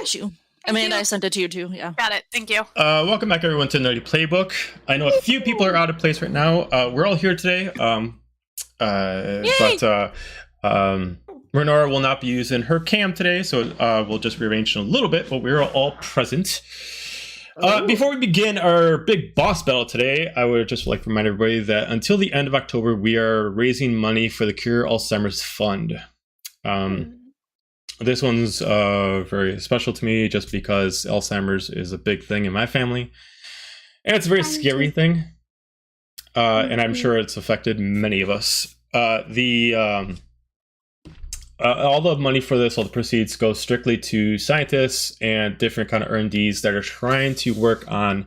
got you. Amanda, I sent it to you too. Yeah. Got it. Thank you. Welcome back, everyone, to Nerdy Playbook. I know a few people are out of place right now. We're all here today, but Renora will not be using her cam today, so we'll just rearrange in a little bit, but we're all present. Before we begin our big boss battle today, I would just like to remind everybody that until the end of October, we are raising money for the Cure Alzheimer's Fund. This one's very special to me just because Alzheimer's is a big thing in my family. And it's a very scary thing. And I'm sure it's affected many of us. All the money for this, all the proceeds, go strictly to scientists and different kind of R&Ds that are trying to work on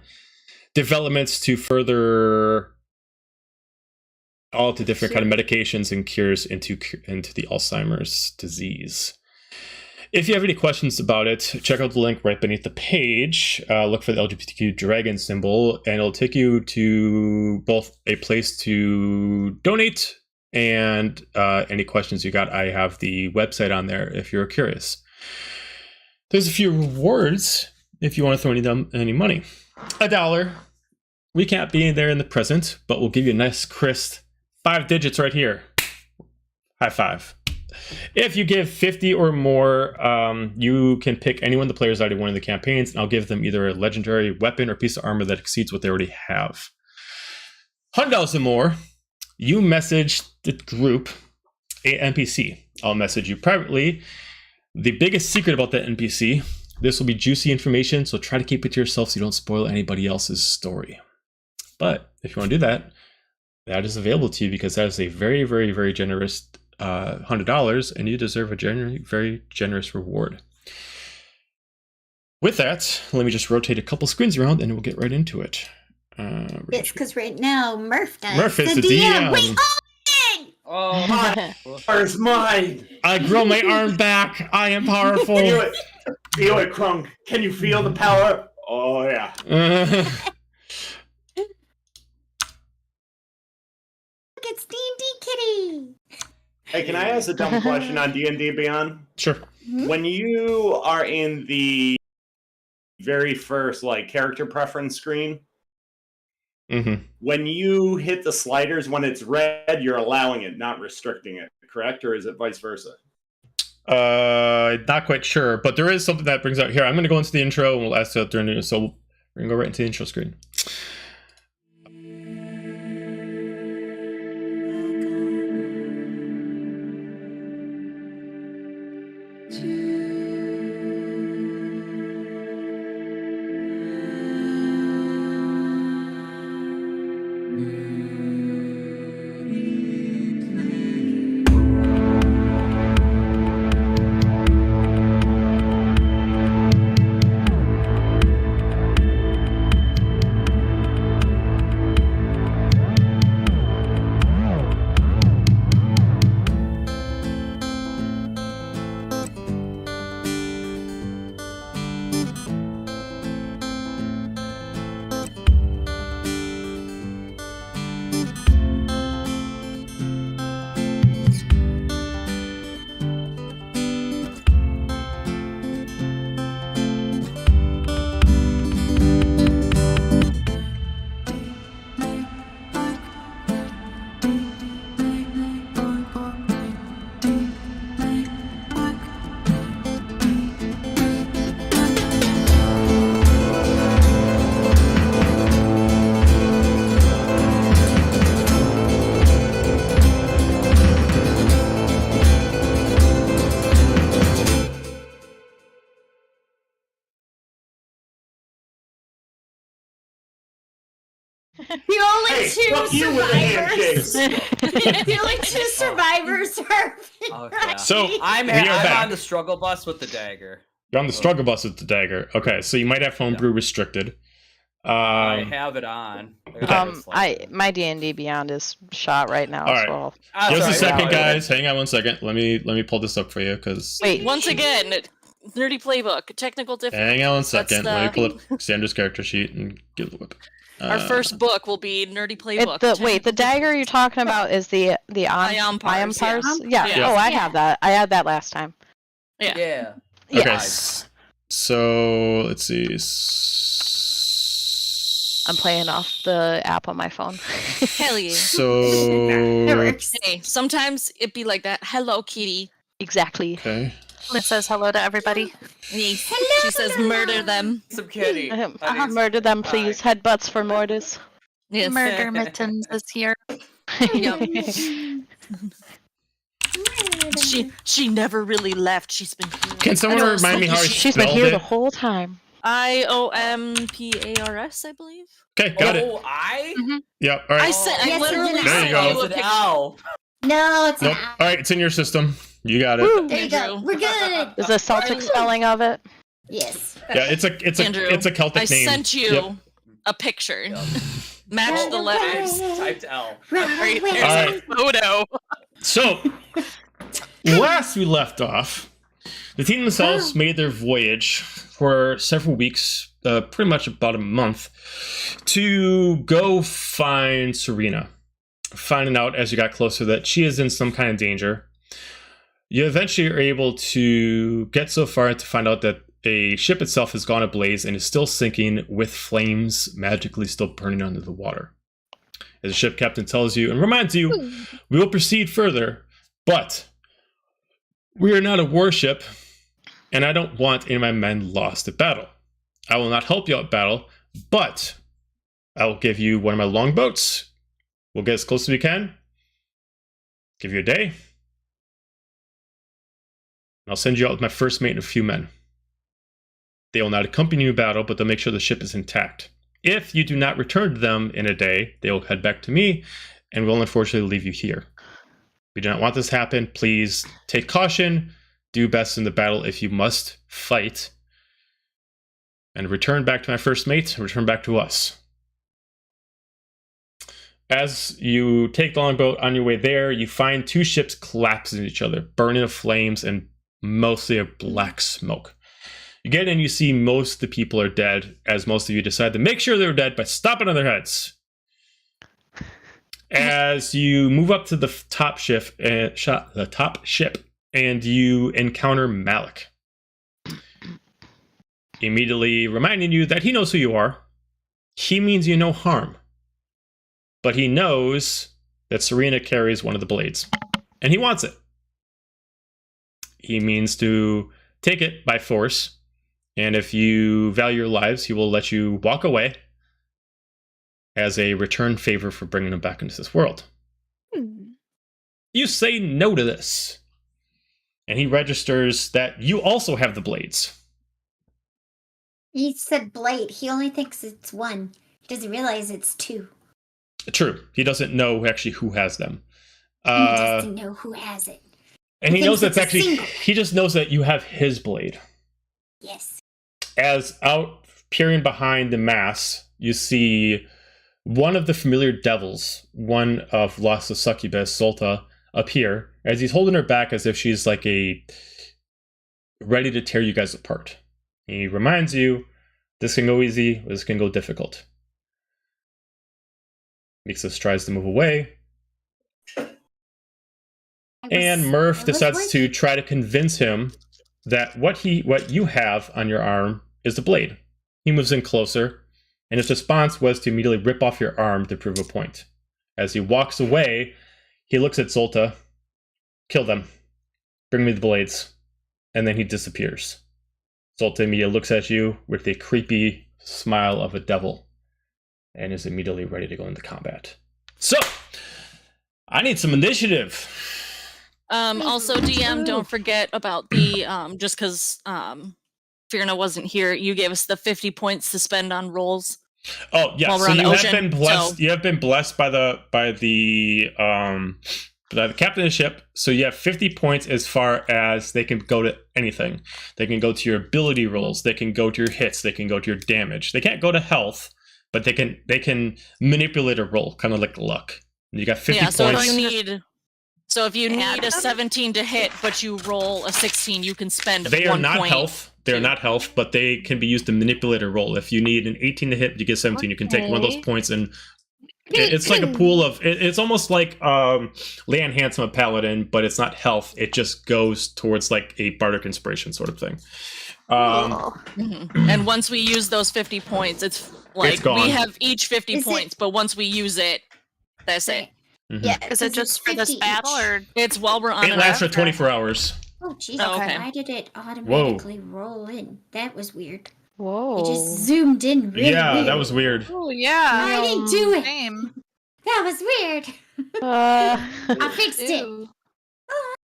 developments to further all the different kind of medications and cures into the Alzheimer's disease. If you have any questions about it, check out the link right beneath the page. Look for the LGBTQ dragon symbol, and it'll take you to both a place to donate and any questions you got. I have the website on there if you're curious. There's a few rewards if you want to throw any money. $1. We can't be in there in the present, but we'll give you a nice crisp 5 digits right here. High five. If you give 50 or more, you can pick anyone of the players already won in the campaigns, and I'll give them either a legendary weapon or piece of armor that exceeds what they already have. $100 or more, you message the group a NPC. I'll message you privately. The biggest secret about that NPC, this will be juicy information, so try to keep it to yourself so you don't spoil anybody else's story. But if you want to do that, that is available to you because that is a very, very, very generous $100, and you deserve a very generous reward. With that, let me just rotate a couple screens around and we'll get right into it. It's because right now Murph is the DM. Wait, oh, where's mine? I grow my arm back. I am powerful. Feel it, Krunk. Can you feel the power? Oh yeah. Look, it's D&D Kitty. Hey, can I ask a dumb question on D&D Beyond? Sure. When you are in the very first character preference screen, when you hit the sliders, when it's red, you're allowing it, not restricting it, correct? Or is it vice versa? Not quite sure, but there is something that brings out here. I'm going to go into the intro and we'll ask that during it. So we're going to go right into the intro screen. The only two survivors are. Okay. So I'm on the struggle bus with the dagger. You're on the struggle bus with the dagger. Okay, so you might have homebrew restricted. I have it on. My D&D Beyond is shot right now. All right. So just a second, guys. Hang on 1 second. Let me pull this up for you because. Wait. Once again, Nerdy Playbook, technical difficulty. Hang on 1 second. Let me pull up Sandra's character sheet and give the whip. Our first book will be Nerdy Playbook. The dagger you're talking about is the ion pars? Yeah. Yeah. Oh, I have that. I had that last time. Yeah. Okay. So let's see. I'm playing off the app on my phone. Hell yeah. It So works. Hey, sometimes it be like that. Hello, kitty. Exactly. okay. It says hello to everybody. Yes. Hello, She says murder them. Some kitty. Murder them, please. Headbutts for Mortis. Yes. Murder Mittens is here. She never really left. She's been here. Can someone I know, remind me how I She's been spelled here it? the whole time. IOMPARS, I believe. Okay, got it. Oh, I? Yeah. All right. I said I Yes, literally it's an There you sent go. you a It's an picture. L. No, it's Nope. not. All right, it's in your system. You got it. Woo! There you go. Andrew. We're good. Is the Celtic spelling of it? Yes. Yeah, it's a Andrew, it's a Celtic I name. sent you Yep. a picture. Match the letters. I typed L. Right, Right. there's All a right. photo. So, last we left off, the team themselves made their voyage for several weeks, pretty much about a month, to go find Serena. Finding out as you got closer that she is in some kind of danger. You eventually are able to get so far to find out that a ship itself has gone ablaze and is still sinking with flames magically still burning under the water. As the ship captain tells you and reminds you, we will proceed further, but we are not a warship, and I don't want any of my men lost at battle. I will not help you out battle, but I will give you one of my longboats. We'll get as close as we can. Give you a day. And I'll send you out with my first mate and a few men. They will not accompany you in battle, but they'll make sure the ship is intact. If you do not return to them in a day, they will head back to me, and will unfortunately leave you here. We do not want this to happen. Please take caution. Do best in the battle if you must fight. And return back to my first mate, and return back to us. As you take the longboat on your way there, you find two ships collapsing into each other, burning of flames and mostly of black smoke. You get in, you see most of the people are dead, as most of you decide to make sure they're dead by stomping on their heads. As you move up to the top ship, and you encounter Malik, immediately reminding you that he knows who you are. He means you no harm, but he knows that Serena carries one of the blades, and he wants it. He means to take it by force, and if you value your lives, he will let you walk away as a return favor for bringing him back into this world. You say no to this, and he registers that you also have the blades. He said blade. He only thinks it's one. He doesn't realize it's two. True. He doesn't know actually who has them. He doesn't know who has it. And he knows thinks that's it's a actually, single. he just knows that you have his blade. Yes. As out peering behind the mass, you see one of the familiar devils, one of Lost of Succubus, Zolta, appear as he's holding her back as if she's like ready to tear you guys apart. He reminds you, this can go easy, this can go difficult. Mixus tries to move away, and Murph decides to try to convince him that what you have on your arm is the blade. He moves in closer, and his response was to immediately rip off your arm to prove a point. As he walks away, he looks at Zolta. Kill them. Bring me the blades. And then he disappears. Zolta immediately looks at you with a creepy smile of a devil and is immediately ready to go into combat. So, I need some initiative. Also, DM, don't forget about the just because Fierna wasn't here, you gave us the 50 points to spend on rolls. Oh yeah, While we're so on the you have ocean, been blessed. so- You have been blessed by the captain of the ship. So you have 50 points as far as they can go to anything. They can go to your ability rolls. They can go to your hits. They can go to your damage. They can't go to health, but they can manipulate a roll, kind of like luck. You got 50 Yeah, so points. if you need Add a them? 17 to hit, but you roll a 16, you can spend They are 1 not point. health. They are not health, but they can be used to manipulate a roll. If you need an 18 to hit, you get 17. You can take one of those Okay. points and It's like a pool of. It's almost like land handsome a paladin, but it's not health. It just goes towards like a bardic inspiration sort of thing. And once we use those 50 points, it's like It's gone. we have each 50 Is points, but once we use it, that's it. Mhm. Yeah. Is it just for this 50 battle each. or? It's while we're on It an lasts for after. 24 hours. Oh, jeez. Oh, okay. Why did it automatically roll in? That was weird. Whoa. It just zoomed in really Yeah, weird. that was weird. Oh yeah. I didn't do it. Same. That was weird. Uh, I fixed it. Ew.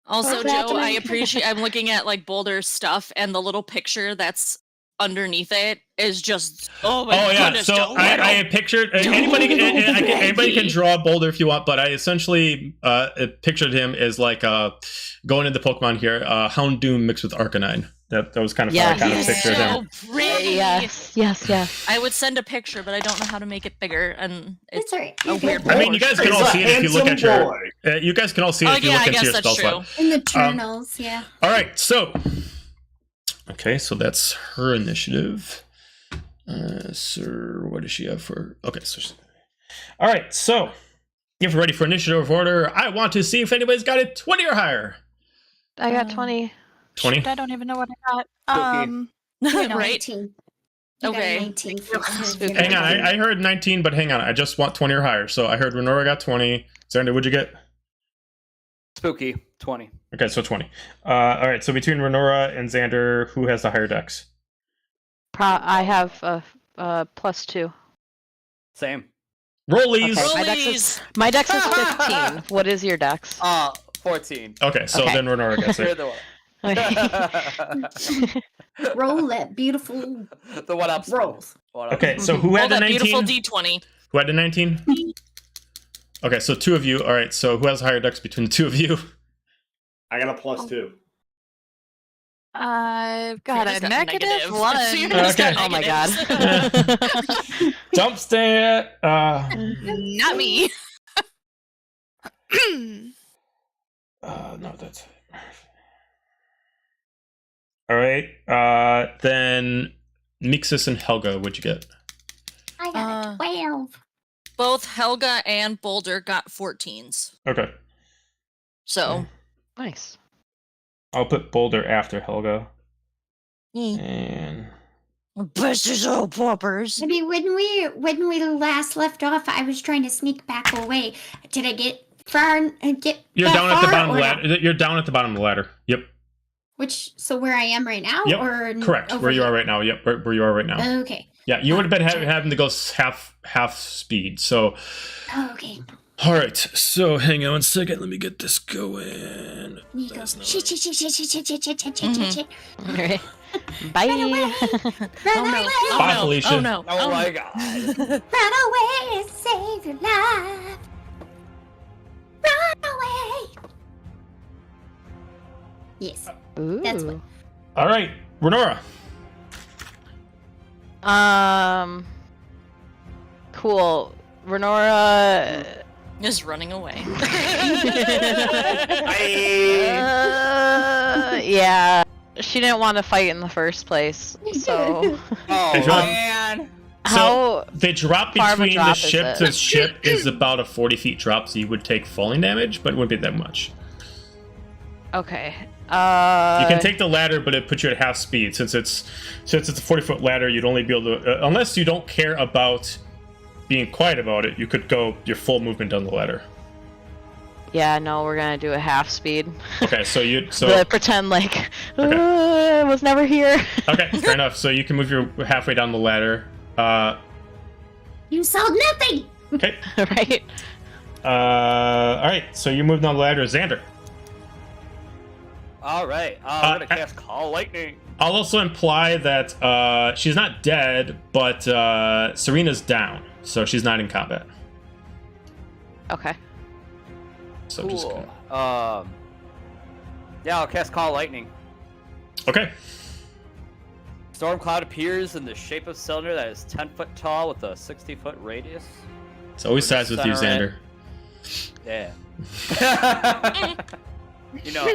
Also, What's Joe, happening? I appreciate. I'm looking at like Boulder's stuff, and the little picture that's underneath it is just. Oh my Oh yeah, goodness! so Joe, I had pictured anybody. Anybody can draw Boulder if you want, but I essentially pictured him as like going into Pokemon here, Houndoom mixed with Arcanine. That was kind of how I kind of Yes. pictured him. so pretty. yes. I would send a picture, but I don't know how to make it bigger, and it's That's alright. a weird. I mean, you guys can all see it if you look at your. boy. You guys can all see it Oh if you yeah, look I into guess your that's spell true. slot. In the journals, yeah. All right, so okay, so that's her initiative. Sir, what does she have for? Okay, so all right, so if we're ready for initiative order, I want to see if anybody's got it 20 or higher. I got 20. 20. Shit, I don't even know what I got. You know, Right? 19. You got a Okay. 19 for Hang on, I heard 19, but hang on, I just want 20 or higher. So I heard Renora got 20. Xander, what'd you get? Spooky 20. Okay, so 20. All right, so between Renora and Xander, who has the higher dex? I have +2. Same. Rollies. Okay. My dex is 15. What is your dex? 14. Okay, so Okay. then Renora gets You're it. the one. Roll that beautiful The one up. rolls. Okay, so who Roll had the that beautiful 19? D20. Who had the 19? Okay, so two of you. All right, so who has higher dex between the two of you? I got a +2. I've got Fearna's a got negative negatives. one. Fearna's got Oh my god. negatives. Jump stand. Not me. No, that's. All right. Then Mixus and Helga, what'd you get? I got a 12. Both Helga and Boulder got 14s. Okay, So Nice. I'll put Boulder after Helga. Mm. And Busters all poppers. I mean, when we last left off, I was trying to sneak back away. Did I get far? Get you're that down at the far, bottom of or the not? ladder. You're down at the bottom of the ladder. Yep. So where I am right now, Yep. or Correct. over Where you here? are right now. Yep. Where you are right now. Okay. Yeah. You would have been having to go half speed. So. Okay. All right. So hang on one second. Let me get this going. Here you go. That's not Shit. Alright. Bye. Run away! Bye, Felicia. Oh no. Oh my god. Run away and save your life. Run away. Yes. Ooh. That's what- All right, Renora. Cool. Renora. Is running away. Yeah. She didn't want to fight in the first place, so. Oh Hey, John. man. How. The drop far of a between the drop is ship it? to ship is about a 40 feet drop, so you would take falling damage, but it wouldn't be that much. Okay. You can take the ladder, but it puts you at half speed. Since it's a 40-foot ladder, you'd only be able to, unless you don't care about being quiet about it, you could go your full movement down the ladder. Yeah, no, we're gonna do a half speed. Okay, so Pretend like Okay. I was never here. okay, fair enough. So you can move your halfway down the ladder. You saw nothing. Okay. Right. All right. So you move down the ladder, Xander. All right. I'm gonna cast Call Lightning. I'll also imply that she's not dead, but Serena's down, so she's not in combat. Okay. So just Cool. gonna... Yeah, I'll cast Call Lightning. Okay. Storm cloud appears in the shape of cylinder that is 10 foot tall with a 60-foot radius. It's always We're sides with you, center Xander. Yeah. You know.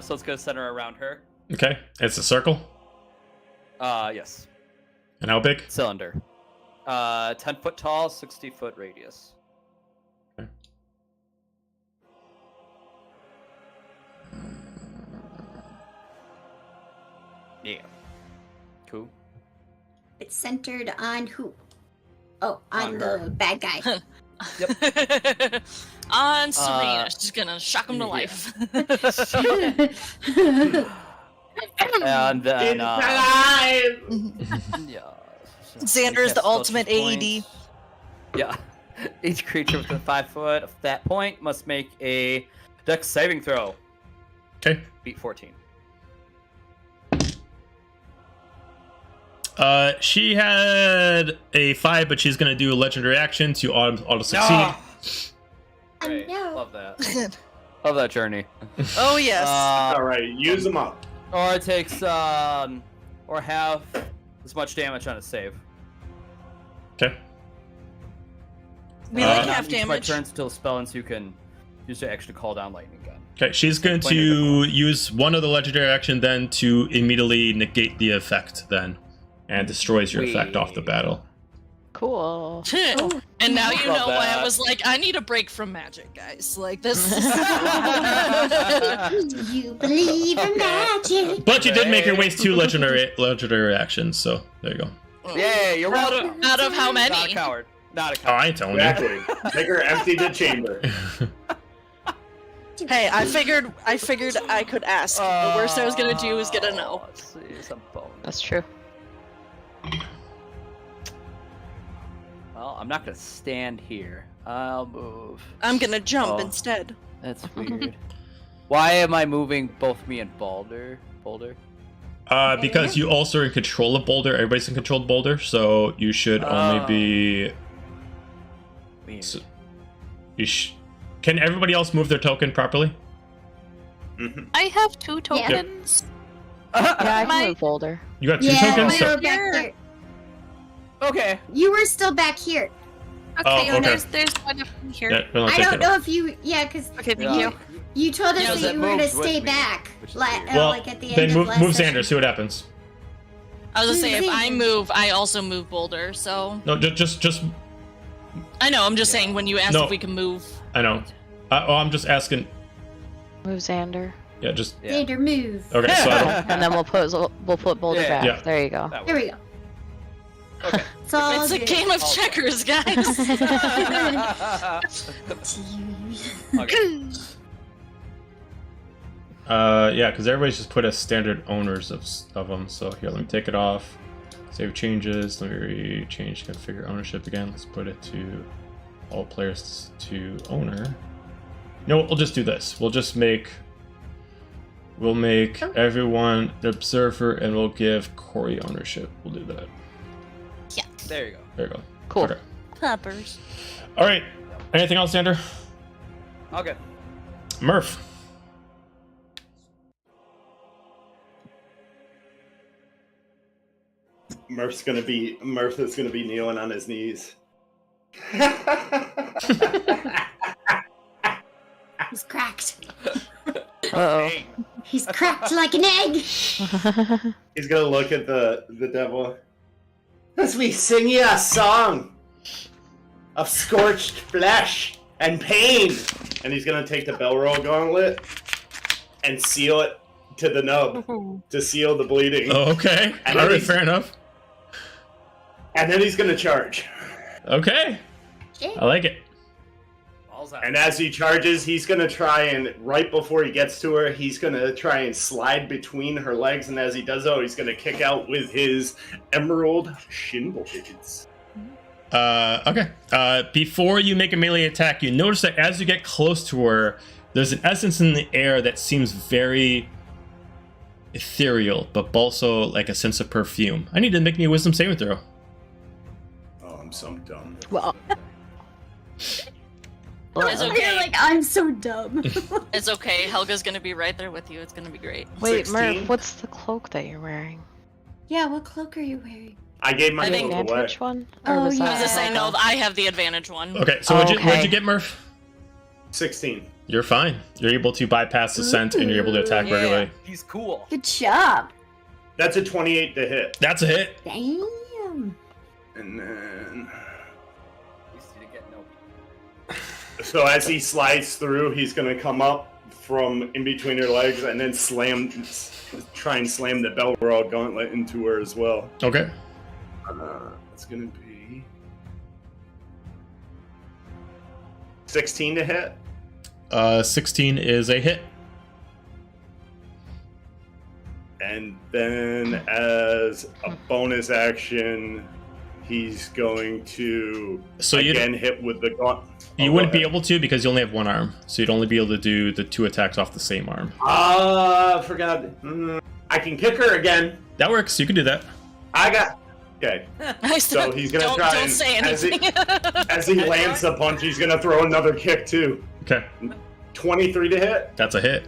So it's gonna center around her. Okay. It's a circle. Yes. And how big? Cylinder. 10 foot tall, 60 foot radius. Okay. Yeah. Cool. It's centered on who? Oh, on On the her. bad guy. On Serena, she's gonna shock him to yeah. life. And then, yeah. Xander's the ultimate AED. Yeah. Each creature within 5 foot of that point must make a Dex saving throw. Okay. Beat 14. She had a 5, but she's gonna do a legendary action to auto succeed. Ah! Great. no. Love that. Love that journey. Oh yes. All right, use them up. Or it takes or have as much damage on a save. Okay. We like Not half each by damage. turns until spell ends, you can use to actually call down lightning gun. Okay, she's going to use one of the legendary action then to immediately negate the effect then, and destroys your effect off the battle. Cool. And now you Love know why I that. was like, I need a break from magic, guys. Like this. Is... You believe in magic. But you did make her waste 2 legendary actions, so there you go. Yeah, you're out welcome. of, out of how Not a many? coward. Not a Oh, coward. I ain't telling Exactly. Make her empty the chamber. Hey, I figured I could ask. The worst I was gonna do is get a no. Let's see, some bonus. That's true. Well, I'm not gonna stand here. I'll move. I'm gonna jump Oh. instead. That's weird. Why am I moving both me and Boulder? Because you also are in control of Boulder. Everybody's in control of Boulder, so you should only be. Weird. So- Can everybody else move their token properly? Mhm. I have 2 tokens. Yeah, I My- can move Boulder. You got 2 Yeah, tokens? we So- were back there. Okay. You were still back here. Okay, Oh, okay. there's one up in here. Yeah, we'll I take don't it. know if you. Yeah, because Okay, thank Yeah. you. you told us Yeah, that that you were to moves with stay me, back. which is Like, weird. Well, like at the end then of move last Xander, session. see what happens. I was gonna say, if I Xander. move, I also move Boulder. So No, just I know. I'm just saying when you asked No. if we can move. I know. I'm just asking. Move Xander. Yeah, just Yeah. Xander, move. okay. So I don't. And then we'll put Boulder Yeah. back. Yeah. There you go. That There we go. Okay. It's all It's a good. game of Okay. checkers, guys. Okay. Yeah, because everybody's just put as standard owners of them. So here, let me take it off. Save changes. Let me change configure ownership again. Let's put it to all players to owner. No, we'll just do this. We'll make everyone the observer, and we'll give Corey ownership. We'll do that. There you go. There you go. Cool. Okay. Peppers. All right. Anything else, Xander? Okay. Murph. Murph is gonna be kneeling on his knees. He's cracked. Uh He's cracked like an egg. oh. He's gonna look at the devil. As we sing you a song of scorched flesh and pain. And he's gonna take the bell roll gauntlet and seal it to the nub to seal the bleeding. Oh, okay. And All then right. he's- Fair enough. And then he's gonna charge. Okay. Shit. I like it. Balls out. And as he charges, he's gonna try and, right before he gets to her, he's gonna try and slide between her legs. And as he does so, he's gonna kick out with his emerald shin blades. Okay. Before you make a melee attack, you notice that as you get close to her, there's an essence in the air that seems very ethereal, but also like a sense of perfume. I need to make me a wisdom saving throw. Oh, I'm so dumb. Well. It's You're okay. like, I'm so dumb. It's okay. Helga's gonna be right there with you. It's gonna be great. Wait, 16? Murph, what's the cloak that you're wearing? Yeah, what cloak are you wearing? I gave my I think- clothes away. Which one? Oh, was yeah. I was that just saying, no, Helga? I have the advantage one. Okay, so Oh, what'd you okay. get, Murph? 16. You're fine. You're able to bypass the scent and you're able to attack Yeah, regularly. he's cool. Good job. That's a 28 to hit. That's a hit. Damn. And then... At least you didn't get no. So as he slides through, he's going to come up from in between her legs and then try and slam the bell roll gauntlet into her as well. Okay. It's going to be 16 to hit. 16 is a hit. And then as a bonus action, he's going to again hit with the gauntlet. You wouldn't be able to because you only have one arm, so you'd only be able to do the 2 attacks off the same arm. Forgot. I can kick her again. That works. You can do that. Okay. So he's gonna try don't and say anything. as he lands the punch, he's gonna throw another kick too. Okay. 23 to hit. That's a hit.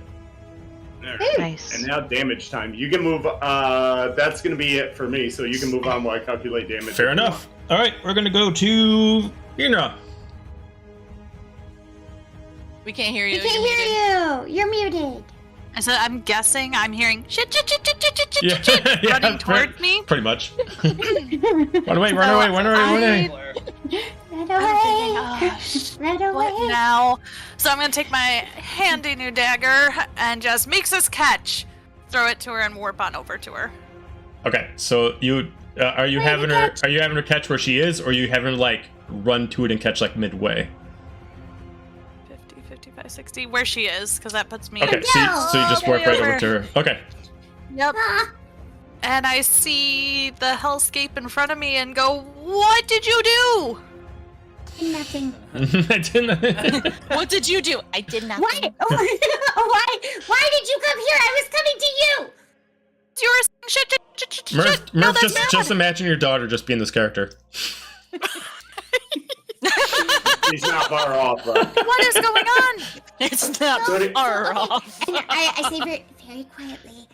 Nice. And now damage time. You can move. That's gonna be it for me. So you can move on while I calculate damage. Fair enough. All right, we're gonna go to Irna. We can't hear you. We can't hear you. You're muted. I said, I'm guessing I'm hearing shit, Yeah, running towards me. Pretty much. Run away! Run away! Run away! Run away! Run I'm away. thinking, Run what away. now? So I'm gonna take my handy new dagger and just makes us catch, throw it to her, and warp on over to her. Okay, so you are you having her? Are you having her catch where she is, or are you having her like run to it and catch like midway? 50, 55, 60, where she is, because that puts me. Okay, so you just warp right over to her. Okay. Yep. Ah, And I see the hellscape in front of me and go, "What did you do?" nothing. I didn't. What did you do? I did nothing. Why? Why did you come here? I was coming to you. You were saying shit. Murph, No, that's just imagine your daughter just being this character. He's not far off. What is going on? It's not Sorry. far off. And I say very quietly.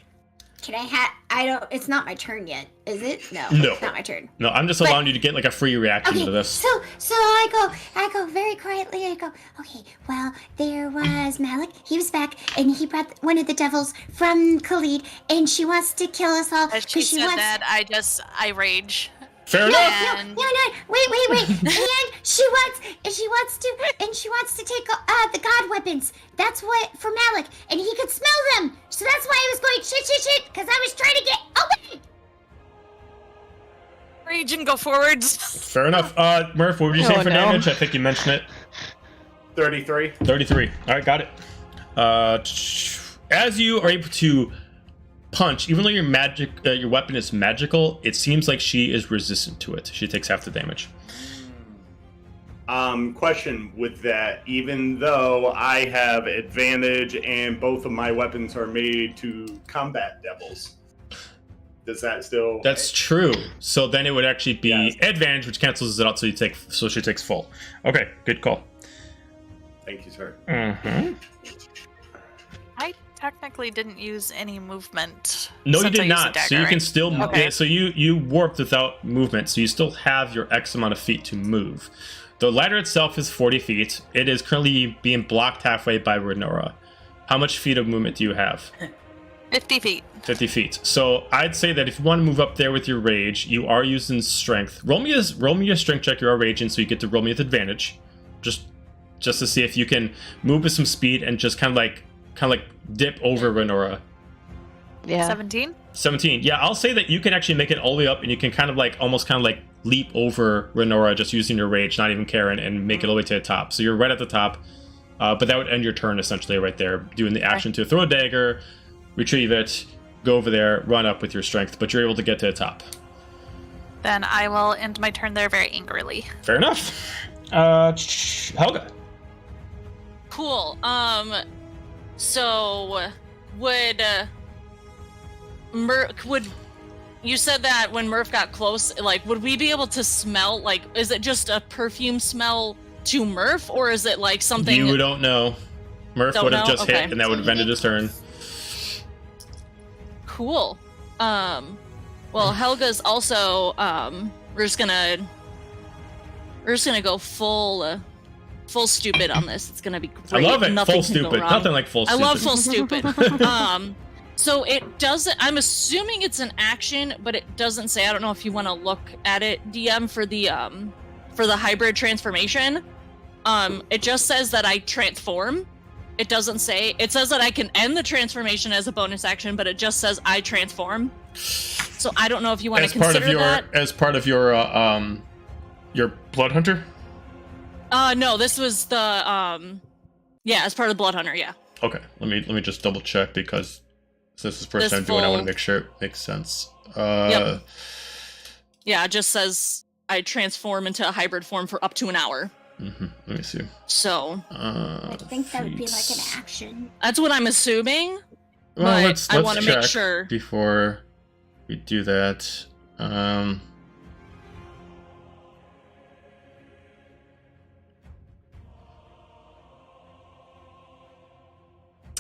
Can I have? I don't. It's not my turn yet, is it? No. No. It's not my turn. No, I'm just allowing you to get like a free reaction Okay, to this. so I go very quietly. I go, okay. Well, there was Malik. He was back, and he brought one of the devils from Kilaed, and she wants to kill us all As she because she said wants. that, I rage. Fair No, enough. And- no. Wait. And she wants to take the god weapons. That's what for Malik, and he could smell them. So that's why I was going shit, because I was trying to get away. Rage and go forwards. Fair enough. Murph, what would you say Oh, for no. damage? I think you mentioned it. 33. 33. All right, got it. As you are able to punch, even though your weapon is magical, it seems like she is resistant to it. She takes half the damage. Question with that, even though I have advantage and both of my weapons are made to combat devils, does that still... That's true. So then it would actually be Yes. advantage, which cancels it out. So she takes full. Okay, good call. Thank you, sir. Mm-hmm. I technically didn't use any movement. No, you since I did used the not. So dagger, you can right? still. Okay. Yeah, so you warped without movement. So you still have your X amount of feet to move. The ladder itself is 40 feet. It is currently being blocked halfway by Renora. How much feet of movement do you have? 50 feet. 50 feet. So I'd say that if you want to move up there with your rage, you are using strength. Roll me a strength check. You are raging, so you get to roll me with advantage, just to see if you can move with some speed and just kind of like dip over Renora. Yeah. 17. 17. Yeah, I'll say that you can actually make it all the way up, and you can almost leap over Renora just using your rage, not even caring, and make it all the way to the top. So you're right at the top, but that would end your turn essentially right there, doing the action to throw a dagger, retrieve it, go over there, run up with your strength, but you're able to get to the top. Then I will end my turn there very angrily. Fair enough. Helga. Cool. So would you said that when Murph got close, like, would we be able to smell, like, is it just a perfume smell to Murph, or is it like something? You don't know. Murph Don't would have know? just Okay. hit, and that would have ended his turn. Cool. Well, Helga's also we're just gonna go full stupid on this. It's gonna be great. I love it. Nothing Full can go stupid. wrong. Nothing like full I stupid. love full stupid. So it doesn't. I'm assuming it's an action, but it doesn't say. I don't know if you want to look at it, DM, for the hybrid transformation. It just says that I transform. It doesn't say. It says that I can end the transformation as a bonus action, but it just says I transform. So I don't know if you want to consider that as part of your blood hunter. No, this was the as part of the blood hunter. Yeah. Okay, let me just double check because this is the first time doing it. I want to make sure it makes sense. Yep. Yeah, it just says I transform into a hybrid form for up to an hour. Let me see. So I think that would be like an action. that's what I'm assuming. Well, but let's I want to check make sure before we do that.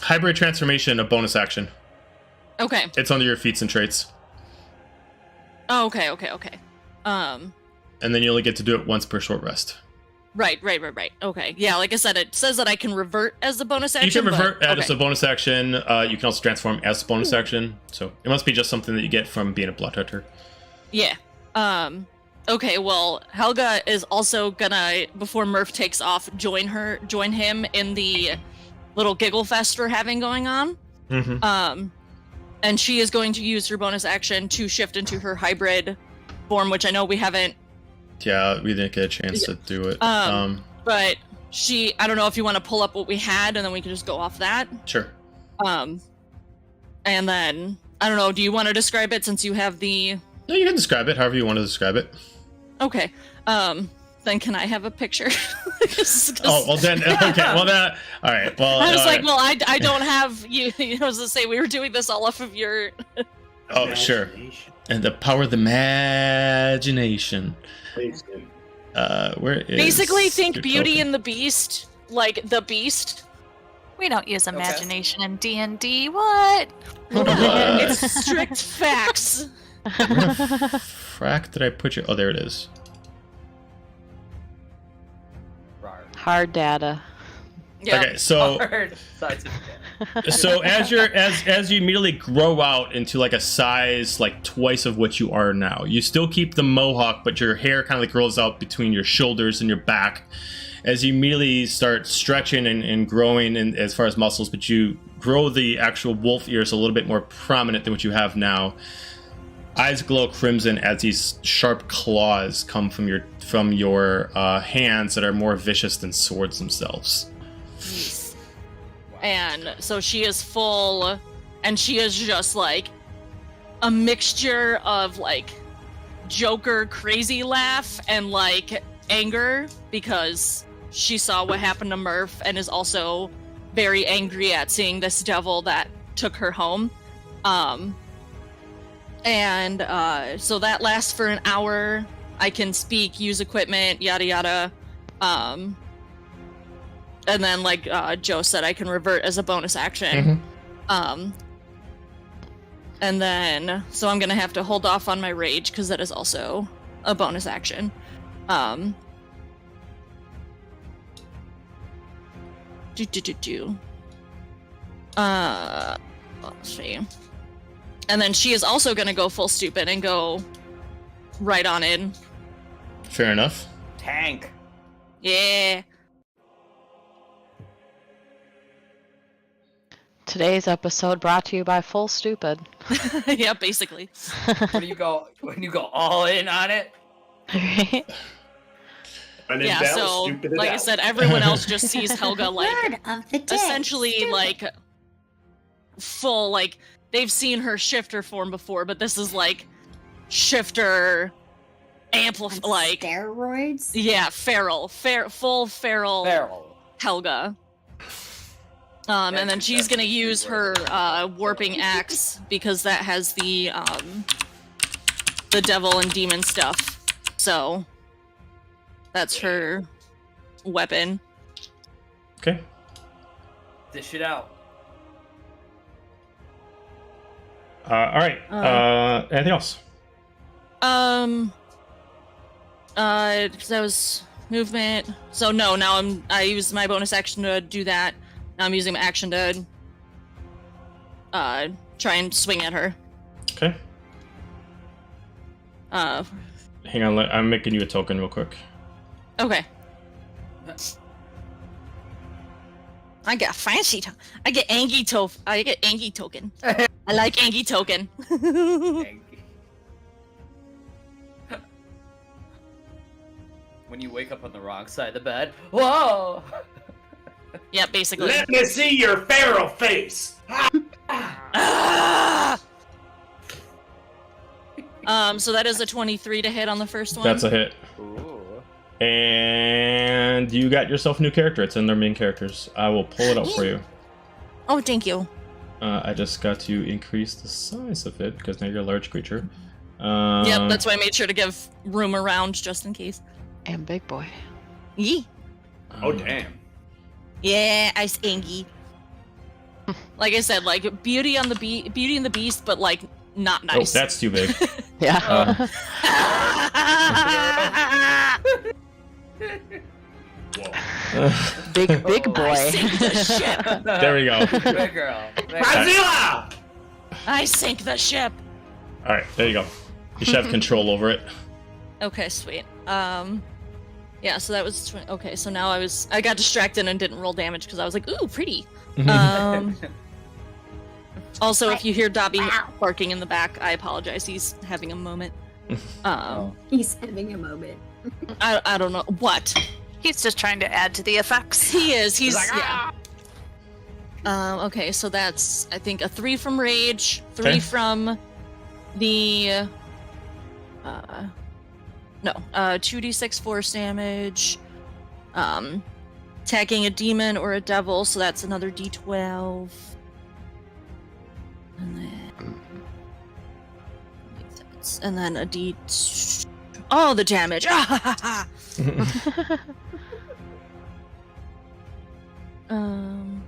Hybrid transformation, a bonus action. Okay. It's under your feats and traits. Oh, okay. And then you only get to do it once per short rest. Right. Okay. Yeah, like I said, it says that I can revert as a bonus action. You can revert as a bonus action. You can also transform as a bonus action. So it must be just something that you get from being a blood hunter. Yeah. Okay, well, Helga is also gonna, before Murph takes off, join him in the little giggle fest we're having going on. And she is going to use her bonus action to shift into her hybrid form, which I know we haven't. Yeah, we didn't get a chance to do it. But I don't know if you want to pull up what we had, and then we can just go off that. Sure. And then I don't know. Do you want to describe it since you have the? No, you can describe it however you want to describe it. Okay. Then can I have a picture? Oh, well then, okay, well that, all right, well. I was like, well, I don't have, you know, as to say, we were doing this all off of your. Oh, sure. And the power of the imagination. Where is. Basically, think your Beauty token? and the Beast, like the Beast. We don't use imagination in D&D. What? It's strict facts. Where the frack did I put you? Oh, there it is. Hard data. Yeah. Okay, so as you immediately grow out into like a size like twice of what you are now, you still keep the mohawk, but your hair kind of like grows out between your shoulders and your back. As you immediately start stretching and growing in, as far as muscles, but you grow the actual wolf ears a little bit more prominent than what you have now. Eyes glow crimson as these sharp claws come from your hands that are more vicious than swords themselves. And so she is full, and she is just like a mixture of like Joker crazy laugh and like anger because she saw what happened to Murph and is also very angry at seeing this devil that took her home. So that lasts for an hour. I can speak, use equipment, yada yada. And then, like Joe said, I can revert as a bonus action. And then, so I'm gonna have to hold off on my rage because that is also a bonus action. Let's see. And then she is also gonna go full stupid and go right on in. Fair enough. Tank. Yeah. Today's episode brought to you by Full Stupid. Yeah, basically. When you go all in on it. When in Yeah, doubt, so stupid it like I out. said, everyone else just sees Helga like Word of the day. essentially Stupid. like full, like they've seen her shifter form before, but this is like shifter amplify, like steroids. yeah, full feral Helga. And then she's gonna use her warping axe because that has the devil and demon stuff. So that's her weapon. Okay. Dish it out. All right. Anything else? Because that was movement. So no, now I use my bonus action to do that. Now I'm using my action to try and swing at her. Okay. Hang on, I'm making you a token real quick. Okay. I got fancy. I get Angie token. I like Angie token. When you wake up on the wrong side of the bed. Whoa! Yeah, basically. Let me see your feral face. So that is a 23 to hit on the first one. That's a hit. Ooh. And you got yourself a new character. It's in their main characters. I will pull it up for you. Oh, thank you. I just got to increase the size of it because now you're a large creature. Yep, that's why I made sure to give room around just in case. And big boy. Yee. Oh damn. Yeah, Ice Angie. Like I said, like Beauty and the Beast, but like not nice. Oh, that's too big. Yeah. Big boy. I sink the ship. There we go. Big girl. Godzilla! I sink the ship. All right, there you go. You should have control over it. Okay, sweet. Yeah, so that was okay. So now I got distracted and didn't roll damage because I was like, ooh, pretty. Also, if you hear Dobby barking in the back, I apologize. He's having a moment. He's having a moment. I don't know what. He's just trying to add to the effects. He is. He's like, yeah. Okay, so that's I think a 3 from rage, 3 Okay. from the 2d6 force damage. Attacking a demon or a devil, so that's another d12. And then a d. Oh, the damage! Um.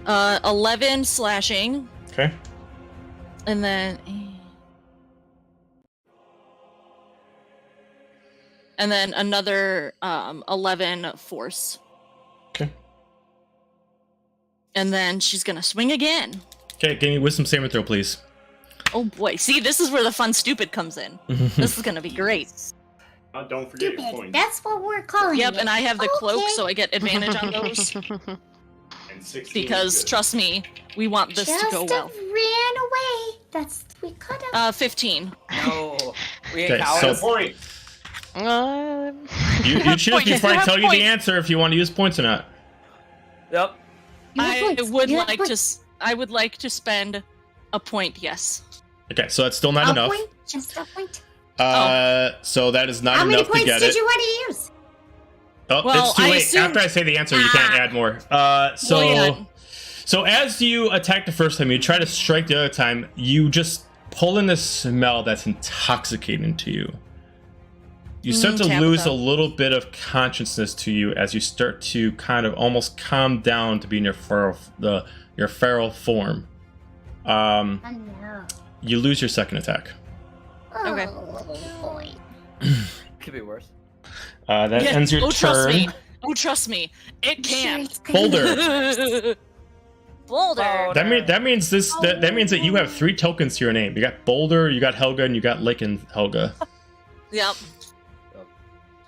11 slashing, Okay. and then another 11 force. Okay. And then she's gonna swing again. Okay, give me wisdom saving throw, please. Oh boy! See, this is where the fun stupid comes in. This is gonna be great. Don't forget your Stupid. points. That's what we're calling Yep, it. and I have the cloak, Okay. so I get advantage on those. And 16 Because is good. trust me, we want this Just to go well. ran away. We could have. 15. No. We ain't Okay, cowards. so- Point. You choose Point. before I You have tell you the points. answer if you want to use points or not. Yep. You have I points. would You have like points. I would like to spend a point. Yes. Okay, so that's still not A enough. point? Just a point. So that is not How many enough to points get did it. you want to use? Oh, Well, it's too I late. assumed- After I say the answer, you can't add more. So, Well, yeah. so as you attack the first time, you try to strike the other time. You just pull in this smell that's intoxicating to you. You start to Tabitha. lose a little bit of consciousness to you as you start to kind of almost calm down to be in your feral form. Oh no. You lose your second attack. Okay. Oh, boy. Could be worse. That ends your Trust turn. me. Oh, trust me. It Sure, can. it's gonna Boulder. Boulder. That means that you have 3 tokens to your name. You got Boulder, you got Helga, and you got Lake and Helga. Yep.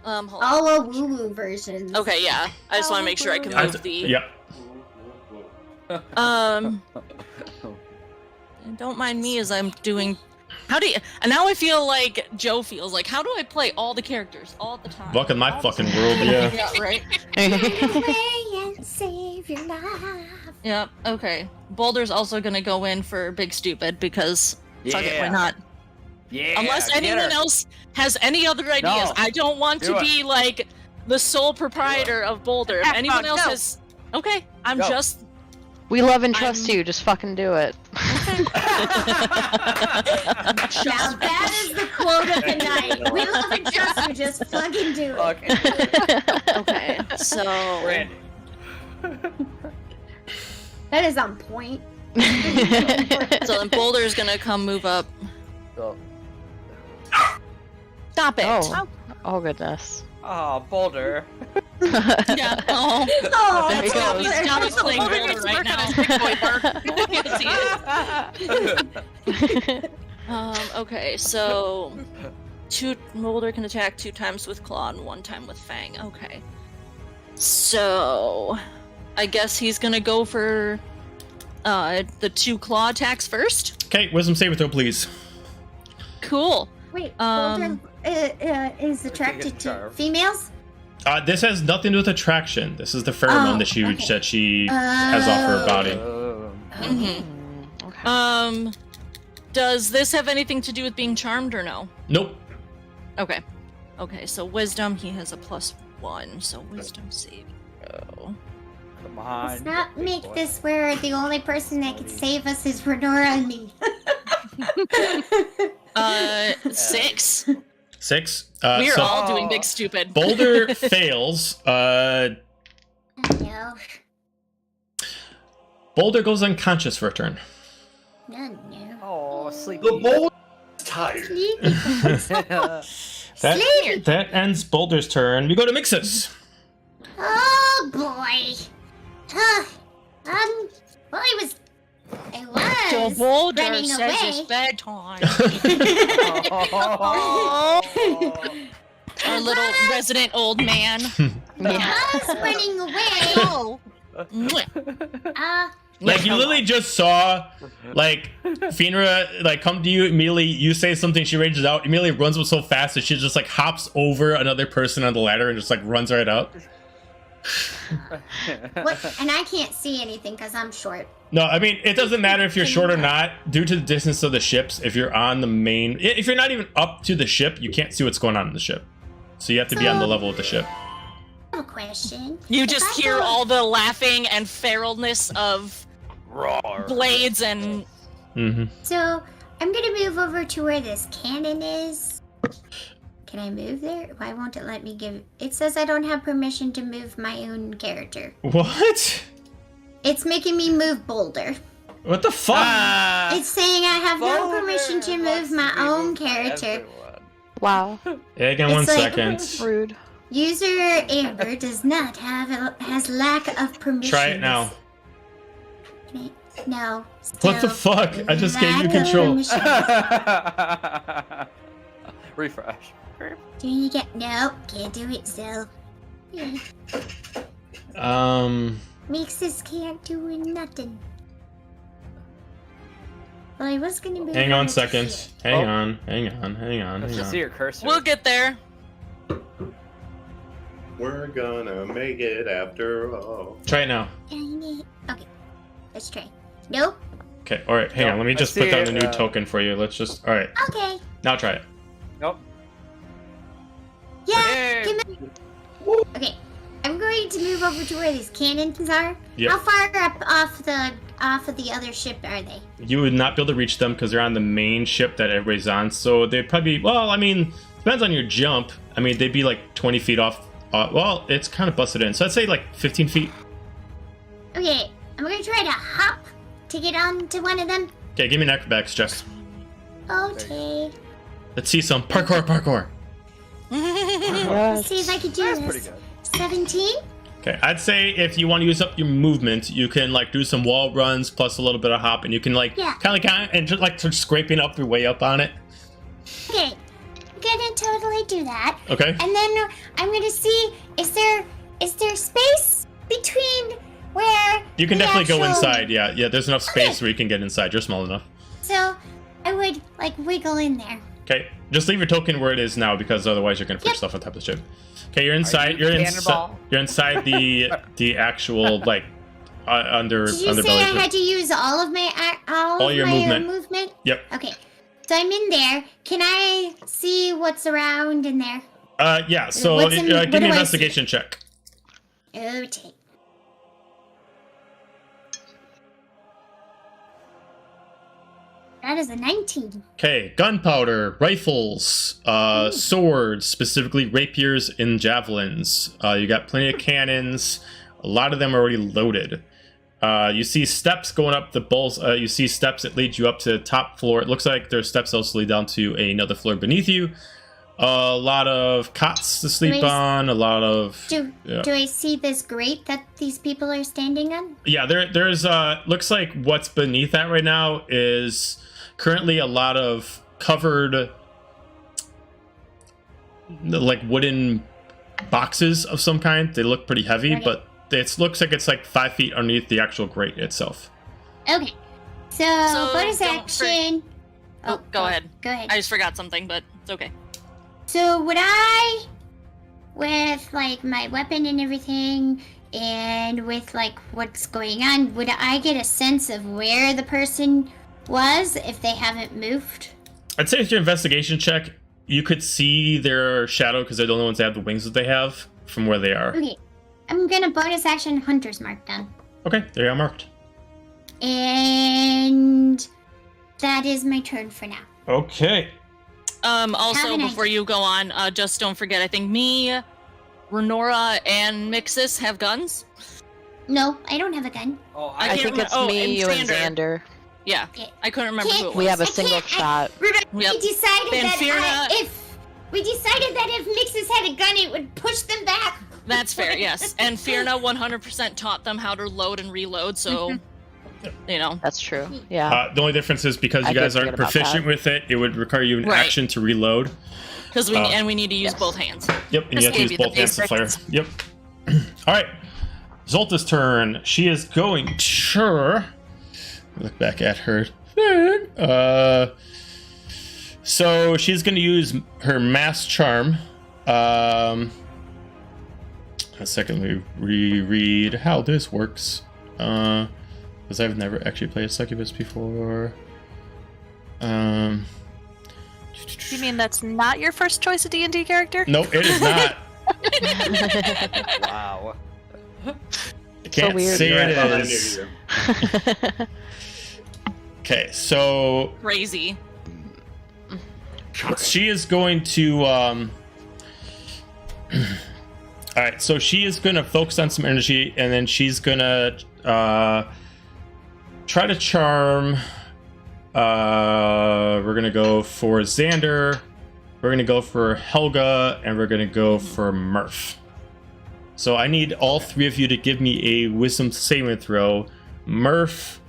Hold on. All a woo woo version. Okay, yeah. I just want to make sure I can move the. Yep. Don't mind me as I'm doing. How do you? And now I feel like Joe feels like. How do I play all the characters all the time? Welcome to my fucking world, yeah. Yeah, right. Away and save your life. Yep. Okay. Boulder's also gonna go in for Big Stupid because fuck it, why Yeah. not? Yeah. Unless get anyone her. else has any other ideas, No. I don't want Do to it. be like the sole proprietor of Boulder. If Heck anyone no, else no. has, okay, I'm Go. just. We love and trust I'm- you. Just fucking do it. Now that is the quote of the night. We love and trust you, just fucking do it. Fuck. Okay, so Randy. That is on point. then Boulder's gonna come move up. So, Stop it! Oh. Oh goodness. Oh, Boulder. Yeah. Oh. Oh, There he Boulder. goes. He's Johnny's playing Boulder Boulder needs to right work on now. his big boy Yes, he is. Okay, so Boulder can attack 2 times with Claw and 1 time with Fang. Okay. So I guess he's gonna go for the 2 claw attacks first. Okay, wisdom saving throw, please. Cool. Wait, Um, Boulder is attracted to charm. females? This has nothing to do with attraction. This is the pheromone Oh, that she okay. that she has off her body. Mhm. Okay. Does this have anything to do with being charmed or no? Nope. Okay. Okay, so wisdom, he has a +1, so wisdom save throw. Come on. Let's not big make boy. this where the only person that could save us is Renora and me. 6. 6. We're So all doing big stupid. Boulder fails. No. Boulder goes unconscious for a turn. No. Oh, sleepy. The bowl is tired. Sleepy. Sleepy. That ends Boulder's turn. We go to Mixus. Oh boy. Well, I was So Boulder running says it's away. bedtime. Oh. Our little resident old man. I was running away. Oh. Like you literally just saw like Finra like come to you immediately, you say something, she rages out, immediately runs up so fast that she just like hops over another person on the ladder and just like runs right out. What? And I can't see anything because I'm short. No, I mean it doesn't matter if you're short or not, due to the distance of the ships. If you're on the main, if you're not even up to the ship, you can't see what's going on in the ship. So you have to be on the level of the ship. I have a question. You If just I hear go- all the laughing and feralness of Roar. blades and Mm-hmm. So I'm gonna move over to where this cannon is. Can I move there? Why won't it let me give? It says I don't have permission to move my own character. What? It's making me move Boulder. What the fuck? It's saying I have no Boulder permission to wants move my to be own moved by character. everyone. Wow. Yeah, again, It's 1 like- second. Rude. User Amber does not has lack of permission. Try it now. No. What the still fuck? I just gave you lack of control. permission. Refresh. Do you get? Nope, can't do it. So Mixus can't do nothing. Well, I was gonna move. hang on over to seconds. here. Hang Oh. on, hang on, hang on, Let's hang just see on. your cursor. we'll get there. We're gonna make it after all. Try it now. Dang it. Okay, let's try. Nope. Okay, alright, hang No, on. Let me I just see put down it, a new uh, token for you. Let's just. Alright, Okay. now try it. Nope. Yeah. Yay. Give me. Okay. I'm going to move over to where these cannons are. Yep. How far up off of the other ship are they? You would not be able to reach them because they're on the main ship that everybody's on. So they'd probably be, well, I mean, depends on your jump. I mean, they'd be like 20 feet off. Well, it's kind of busted in. So I'd say like 15 feet. Okay. I'm going to try to hop to get onto one of them. Okay, give me an acrobatics check. Okay. Let's see some parkour. Let's see if I can do That's this. pretty good. 17? Okay, I'd say if you want to use up your movement, you can like do some wall runs plus a little bit of hop, and you can like Yeah. kind of and just like scraping up your way up on it. Okay. I'm gonna totally do that. Okay. And then I'm gonna see is there space between where You can the definitely go actual- inside. Yeah. There's enough space where you can get inside. You're small enough. So I would like wiggle in there. Okay, just leave your token where it is now because otherwise you're gonna push Yep. stuff on top of the ship. Okay, you're inside. you You're Cannonball? You're inside the actual like under Did you underbelly say I ship. had to use all of my All your my movement. movement? Yep. Okay. So I'm in there. Can I see what's around in there? Yeah. So What's in- what give me do an I see? investigation check. Okay. That is a 19. Okay, gunpowder, rifles, swords, specifically rapiers and javelins. You got plenty of cannons. A lot of them are already loaded. You see steps going up the bowls. You see steps that lead you up to the top floor. It looks like there's steps also lead down to another floor beneath you. A lot of cots to sleep on. A lot of. Do I see this grate that these people are standing on? Yeah, there's looks like what's beneath that right now is currently a lot of covered like wooden boxes of some kind. They look pretty heavy, Okay. but it looks like it's like 5 feet underneath the actual grate itself. Okay. So bonus don't action. Oh, go ahead. Go ahead. I just forgot something, but it's okay. So would I, with like my weapon and everything, and with like what's going on, would I get a sense of where the person was if they haven't moved? I'd say with your investigation check, you could see their shadow because they're the only ones that have the wings that they have from where they are. Okay. I'm gonna bonus action Hunter's Mark then. Okay, there you are marked. And that is my turn for now. Okay. Also, Have an before you go on, just don't forget, I think me, Renora, and Mixus have guns. No, I don't have a gun. Oh, I can't think it's remember- me, and you, and Xander. Yeah, Okay. I couldn't remember who it We was. have a I single can't- shot. Remember, Yep. we decided And that Fierna- we decided that if Mixus had a gun, it would push them back. That's fair, yes. And Fierna 100% taught them how to load and reload, so, you know. That's true. Yeah. The only difference is because I you did guys aren't forget about proficient that. with it, it would require you an Right. action to reload. Because we need to use both hands. Yep, and you have to use gave you the both hands to fire. basics. Yep. All right. Zolta's turn. She is going to look back at her. So she's going to use her mass charm. A second, let me reread how this works. Because I've never actually played a succubus before. You mean that's not your first choice of D&D character? Nope, it is not. Wow. I can't weird. say it I knew is. you. Okay, so Crazy. she is going to all right, so she is going to focus on some energy, and then she's going to try to charm. We're going to go for Xander, we're going to go for Helga, and we're going to go for Murph. So I need all three of you to give me a wisdom saving throw. Murph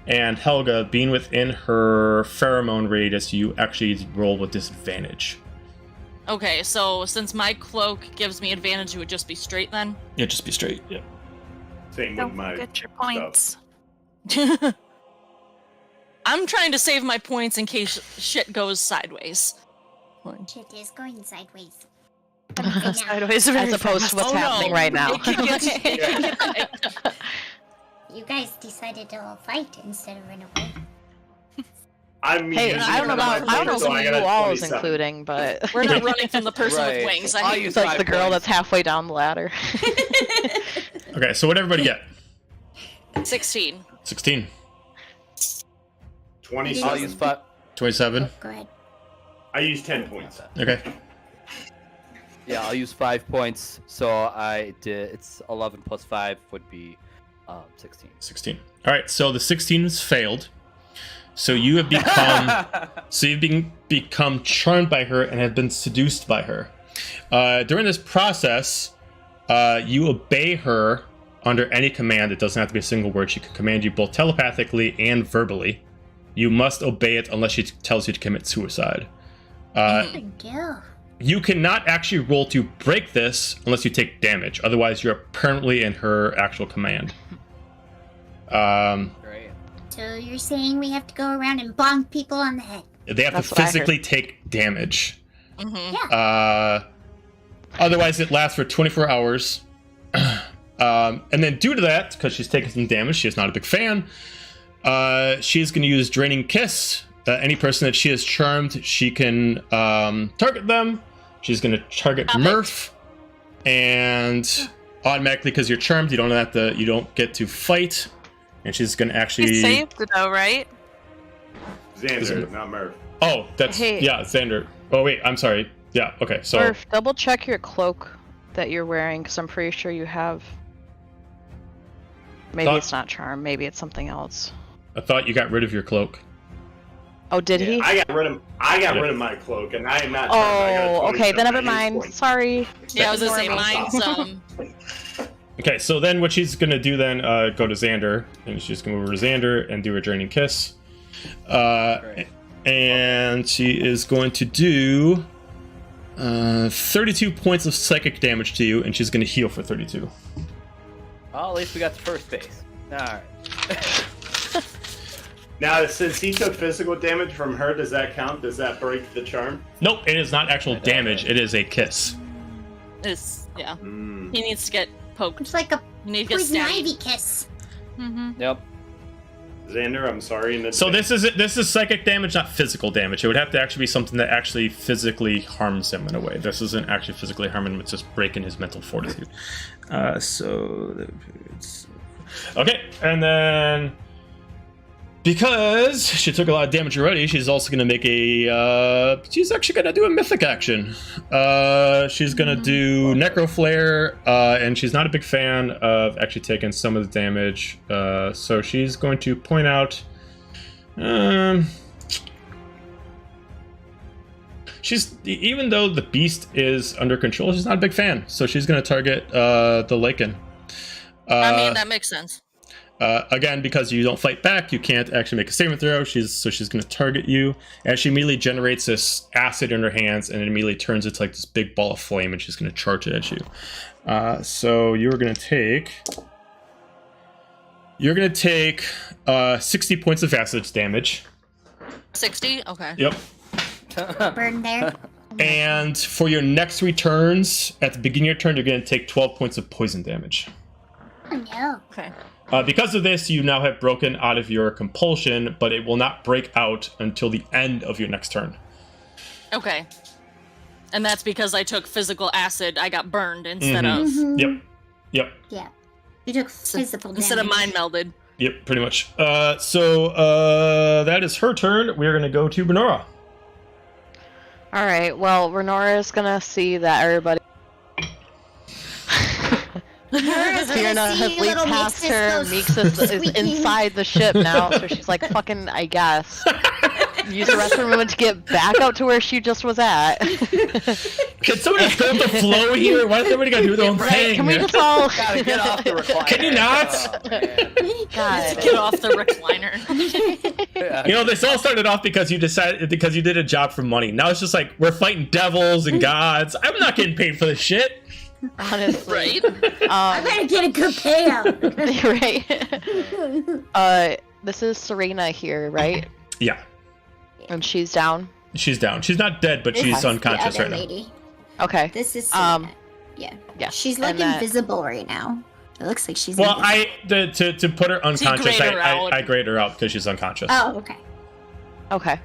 and Helga, being within her pheromone radius, you actually roll with disadvantage. Okay, so since my cloak gives me advantage, it would just be straight then? Yeah, just be straight. Yeah. Same with Don't my forget your points. I'm trying to save my points in case shit goes sideways. Shit is going sideways. Sideways very As opposed to what's Oh, no. happening right now. It could get- You guys decided to all fight instead of run away. I'm Hey, using I don't know my about, I don't know points, so who I you got a all is 27. including, but We're not running from the person Right. with wings. I'll I use it's like 5 the girl points. that's halfway down the ladder. Okay, so what did everybody get? 16. 16, 27. I'll use 5. 27. Go ahead. I used 10 points. Okay. Yeah, I'll use 5 points. So I did. It's 11 plus 5 would be 16. 16. All right, so the 16's failed. So you have become charmed by her and have been seduced by her. During this process, you obey her under any command. It doesn't have to be a single word. She can command you both telepathically and verbally. You must obey it unless she tells you to commit suicide. Thank you. You cannot actually roll to break this unless you take damage. Otherwise, you're permanently in her actual command. Great. So you're saying we have to go around and bonk people on the head? They have That's to what I heard. physically take damage. Mm-hmm. Yeah. Otherwise, it lasts for 24 hours. And then due to that, because she's taking some damage, she's not a big fan, she's going to use Draining Kiss. Any person that she has charmed, she can target them. She's going to target Murph. And automatically, because you're charmed, you don't get to fight. And she's going to actually... It's safe to know, right? Xander, not Murph. Oh, that's... Hey. Yeah, Xander. Oh, wait, I'm sorry. Yeah, okay, so... Murph, double check your cloak that you're wearing, because I'm pretty sure you have... Maybe Thought- it's not charm, maybe it's something else. I thought you got rid of your cloak. Oh, did he? I got rid of my cloak, and I am not. Oh, okay, then never mind. Sorry. Yeah, I was gonna say Ignore me. mine's Okay, so then what she's gonna do then, go to Xander, and she's gonna move over to Xander and do a draining kiss. And she is going to do 32 points of psychic damage to you, and she's gonna heal for 32. Well, at least we got to first base. Alright. Now, since he took physical damage from her, does that count? Does that break the charm? Nope, it is not actual damage. It is a kiss. yeah. Mm. He needs to get poked. It's like a You need to get poison stabbed. ivy kiss. Mm-hmm. Yep. Xander, I'm sorry. In So advance. this is psychic damage, not physical damage. It would have to actually be something that actually physically harms him in a way. This isn't actually physically harming him; it's just breaking his mental fortitude. Okay, and then because she took a lot of damage already, she's also going to make a. She's actually going to do a mythic action. She's going to do Necroflare, and she's not a big fan of actually taking some of the damage. So she's going to point out. She's even though the beast is under control, she's not a big fan. So she's going to target the Lycan. I mean, that makes sense. Again, because you don't fight back, you can't actually make a saving throw. She's going to target you, and she immediately generates this acid in her hands, and it immediately turns into like this big ball of flame, and she's going to charge it at you. So you're going to take 60 points of acid damage. 60? Okay. Yep. Burn there. And for your next 3 turns, at the beginning of your turn, you're going to take 12 points of poison damage. Oh no. Okay. Because of this, you now have broken out of your compulsion, but it will not break out until the end of your next turn. Okay. And that's because I took physical acid. I got burned instead of Mhm. Yep. Yeah. You took physical damage. instead of mind melded. Yep, pretty much. So that is her turn. We're going to go to Benora. All right. Well, Renora is gonna see that everybody. Renora's gonna Fiona see has leaped little past Mixus her. go Mixus is squeaking. inside the ship now, so she's like, "Fucking, I guess." Use the restroom moment to get back out to where she just was at. Can someone just go with the flow here? Why does everybody got to do their own thing? Can we just all Gotta get off the recliner. Can you not? Oh, man. God. Get off the recliner. Yeah. You know, this all started off because you did a job for money. Now it's just like we're fighting devils and gods. I'm not getting paid for this shit. Honestly, Right? I better get a good payout. right. This is Serena here, right? Yeah, And she's down. she's down. She's not dead, but This she's is the unconscious other right now. lady. Okay. This is Um, yeah. yeah. She's and like that- invisible right now. It looks like she's Well, invisible. to put her unconscious, grayed her out. I grayed her out because she's unconscious. Oh, okay. Okay.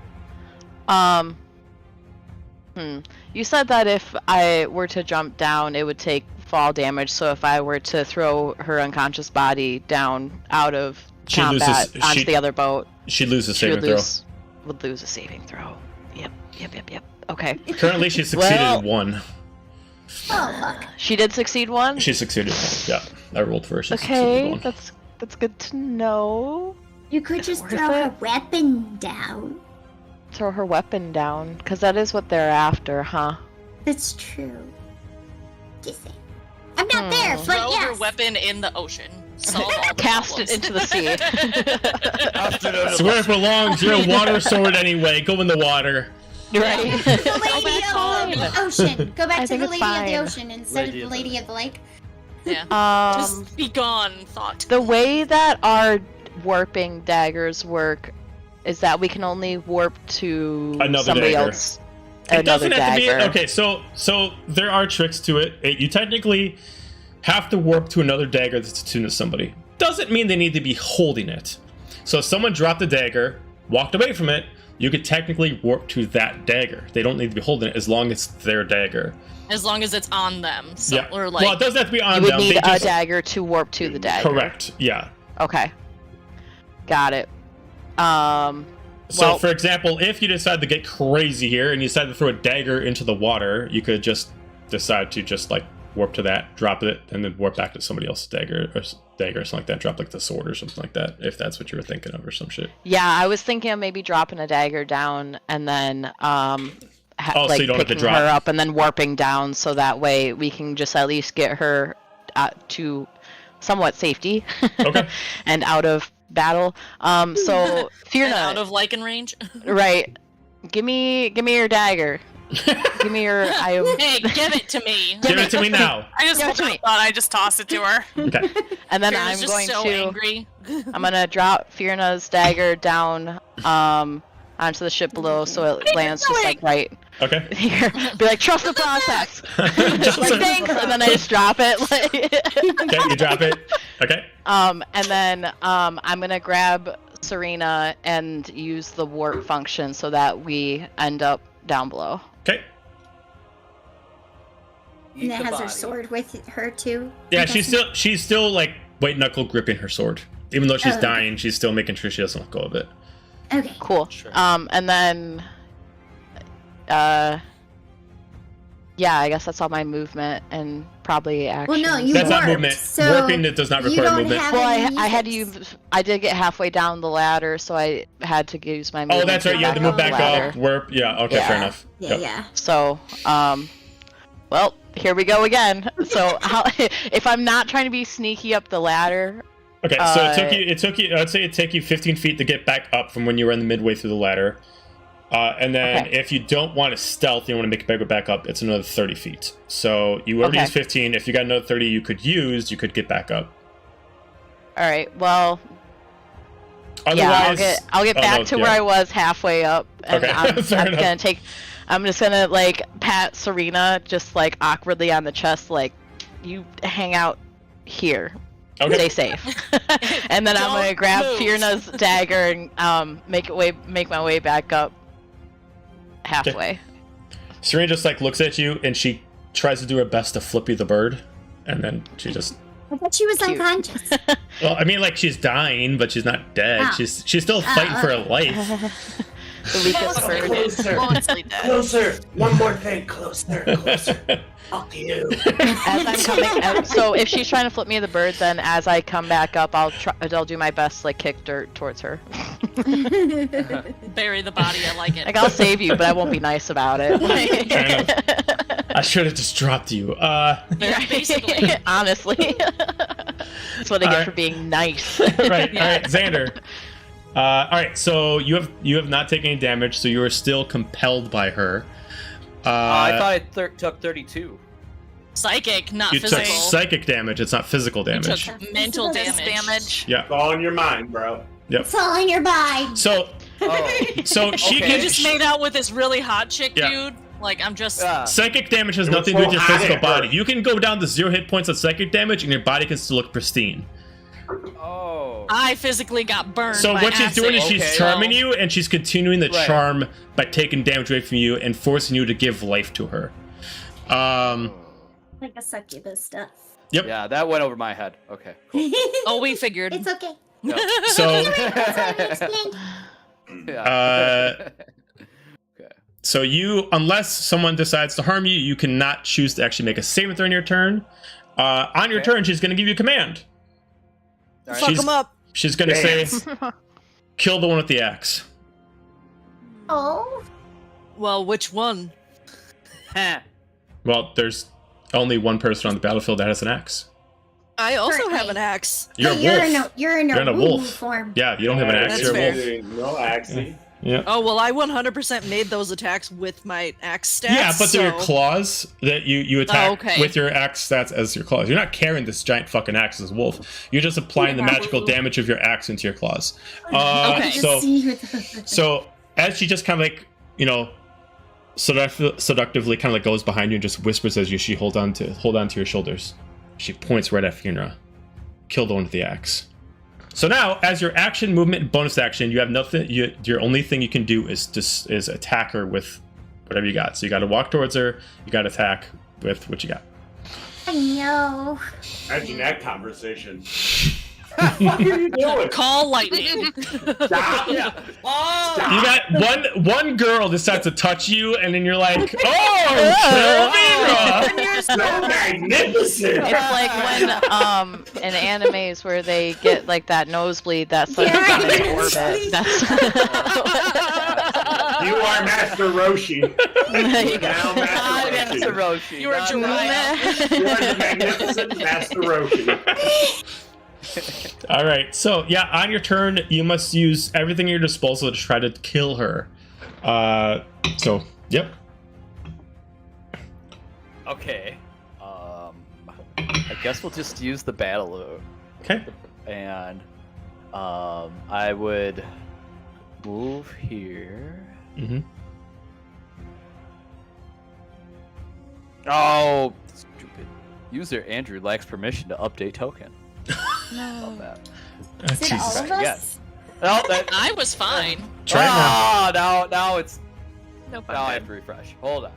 You said that if I were to jump down, it would take fall damage. So if I were to throw her unconscious body down out of She combat loses- onto she- the other boat, She loses she saving would throw. lose a saving throw. Yep. Okay. Currently, she succeeded Well- in 1. Oh, fuck. She did succeed one. She succeeded. Yeah, I rolled for her. She succeeded Okay, 1. that's good to know. You could just Worth throw her it? weapon down. Throw her weapon down, because that is what they're after, huh? That's true. Just saying. I'm not there, but Throw her yes. weapon in the ocean. Solve all the Cast it problems. into the sea. It's where it belongs. You're a water sword anyway. Go in the water. Right. The lady that's of fine. the ocean. Go I back to think the it's lady of the fine. ocean instead of Lady the of lady of the lake. Yeah. Just be gone, thought. The way that our warping daggers work is that we can only warp to Another somebody dagger. else. It Another doesn't have dagger. to be okay. So there are tricks to it. You technically have to warp to another dagger that's attuned to somebody. Doesn't mean they need to be holding it. So if someone dropped a dagger, walked away from it, you could technically warp to that dagger. They don't need to be holding it as long as it's their dagger. As long as it's on them. So, Yeah. Or like, Well, it doesn't have to be on You would them. need They a just- dagger to warp to the dagger. Correct. Yeah. Okay. Got it. So, Well- for example, if you decide to get crazy here and you decide to throw a dagger into the water, you could just decide to just like warp to that, drop it, and then warp back to somebody else's dagger or something like that. Drop like the sword or something like that, if that's what you were thinking of or some shit. Yeah, I was thinking of maybe dropping a dagger down and then so you don't have to picking drop. her up and then warping down, so that way we can just at least get her to somewhat safety Okay. and out of battle. So Fierna, And out of Lycan range. right? Give me your dagger. Give me your. Hey, give it to me. Give it to me now. I just Give it to me. thought I'd just toss it to her. Okay. And then Fierna's I'm just going so to. angry. I'm gonna drop Fierna's dagger down onto the ship below, so it lands just like right Okay. here. Be like, trust the process. Like, thanks, and then I just drop it. Like... Okay, you drop it. Okay. And then I'm gonna grab Serena and use the warp function so that we end up down below. Okay. And it has her sword with her too. Yeah, I'm guessing? she's still like white knuckle gripping her sword. Even though she's Oh, okay. dying, she's still making sure she doesn't let go of it. Okay. Cool. Sure. And then yeah, I guess that's all my movement and probably action. Well, no, you That's not warped, movement. So Warping, it does not you require don't movement. have Well, any I had to use. use. I did get halfway down the ladder, so I had to use my movement. Oh, that's right. You had to move the back ladder. up. Warp. Yeah. Okay. Yeah. Fair enough. Yeah, Yep. yeah. So, well, here we go again. So, if I'm not trying to be sneaky up the ladder, Okay. So it took you. I'd say it took you 15 feet to get back up from when you were in the midway through the ladder. And then Okay. if you don't want to stealth, you want to make it back up, it's another 30 feet. So you already Okay. used 15. If you got another 30 you could use, you could get back up. all right. Well, Otherwise, yeah, I'll get back to where I was halfway up, and Okay, I'm fair enough. I'm just gonna like pat Serena just like awkwardly on the chest, like you hang out here. Okay. Stay safe. And then I'm Don't gonna grab move. Fierna's dagger and make my way back up halfway. Serena just like looks at you and she tries to do her best to flip you the bird, and then she just. I thought she was Cute. unconscious. Well, I mean, like she's dying, but she's not dead. Oh. She's still fighting for her life. The weakest Closer, bird. closer, Mostly dead. closer. One more thing. Closer, closer. Fuck you. As I'm coming out, so if she's trying to flip me the bird, then as I come back up, I'll do my best to like kick dirt towards her. Bury the body. I like it. Like I'll save you, but I won't be nice about it. Fair I should have just dropped you. Yeah, basically. Honestly, that's what I get Alright. for being nice. Right. All right, Xander. All right. So you have not taken any damage, so you are still compelled by her. I thought I took 32. Psychic, not you physical. took psychic damage. It's not physical You damage. took mental Just damage. Yeah. It's all in your mind, bro. Yep. It's all in your mind. So Oh. she Okay. You just made out with this really hot chick, Yeah. dude. Like, I'm just. psychic damage has It was nothing to do with your so hot physical it body. hurt. You can go down to 0 hit points of psychic damage, and your body can still look pristine. Oh. I physically got burned. So by what she's doing is acid. she's Okay. charming you, and she's continuing the Right. charm by taking damage away from you and forcing you to give life to her. Like a succubus stuff. Yep. Yeah, that went over my head. Okay. Cool. Oh, we figured. It's okay. Yep. So. That's explained. Yeah. Okay. So you, unless someone decides to harm you, you cannot choose to actually make a saving throw on your turn. On your Okay. turn, she's going to give you a command. All right. Fuck She's- him up. She's going to say, Dance. kill the one with the axe. Oh. Well, which one? Well, there's only one person on the battlefield that has an axe. I also Currently. have an axe. You're a But wolf. You're in You're a a wolf. wolf form. Yeah, you don't have an axe. That's You're a fair. wolf. No axie. Yeah. Oh well, I 100% made those attacks with my axe stats. Yeah, but they're your so- claws that you attack okay. with your axe stats as your claws. You're not carrying this giant fucking axe as a wolf. You're just applying the magical damage of your axe into your claws. Okay. So as she just kind of like, seductively kind of like goes behind you and just whispers as she hold on to your shoulders. She points right at Fiona. Kill the one with the axe. So now, as your action, movement, and bonus action, you have nothing. Your only thing you can do is attack her with whatever you got. So you got to walk towards her. You got to attack with what you got. I know. Imagine that conversation. What are you doing? Call lightning. Stop! Oh! You got one girl decides to touch you, and then you're like, oh, And you're so magnificent. It's like when in animes where they get like that nosebleed that starts Yeah. in orbit. That's You are Master Roshi. you go. Now Master Roshi. Roshi. You are not Jerome. You are the magnificent Master Roshi. All right, so yeah, on your turn, you must use everything at your disposal to try to kill her. So, yep. Okay. I guess we'll just use the battle Okay. and I would move here. Mm-hmm. Oh, stupid. User Andrew lacks permission to update token. Love that. Is it all of us? Yes. Oh, that. I was fine. Try it now. Now it's. Nope, Now I I'm have to refresh. Hold on.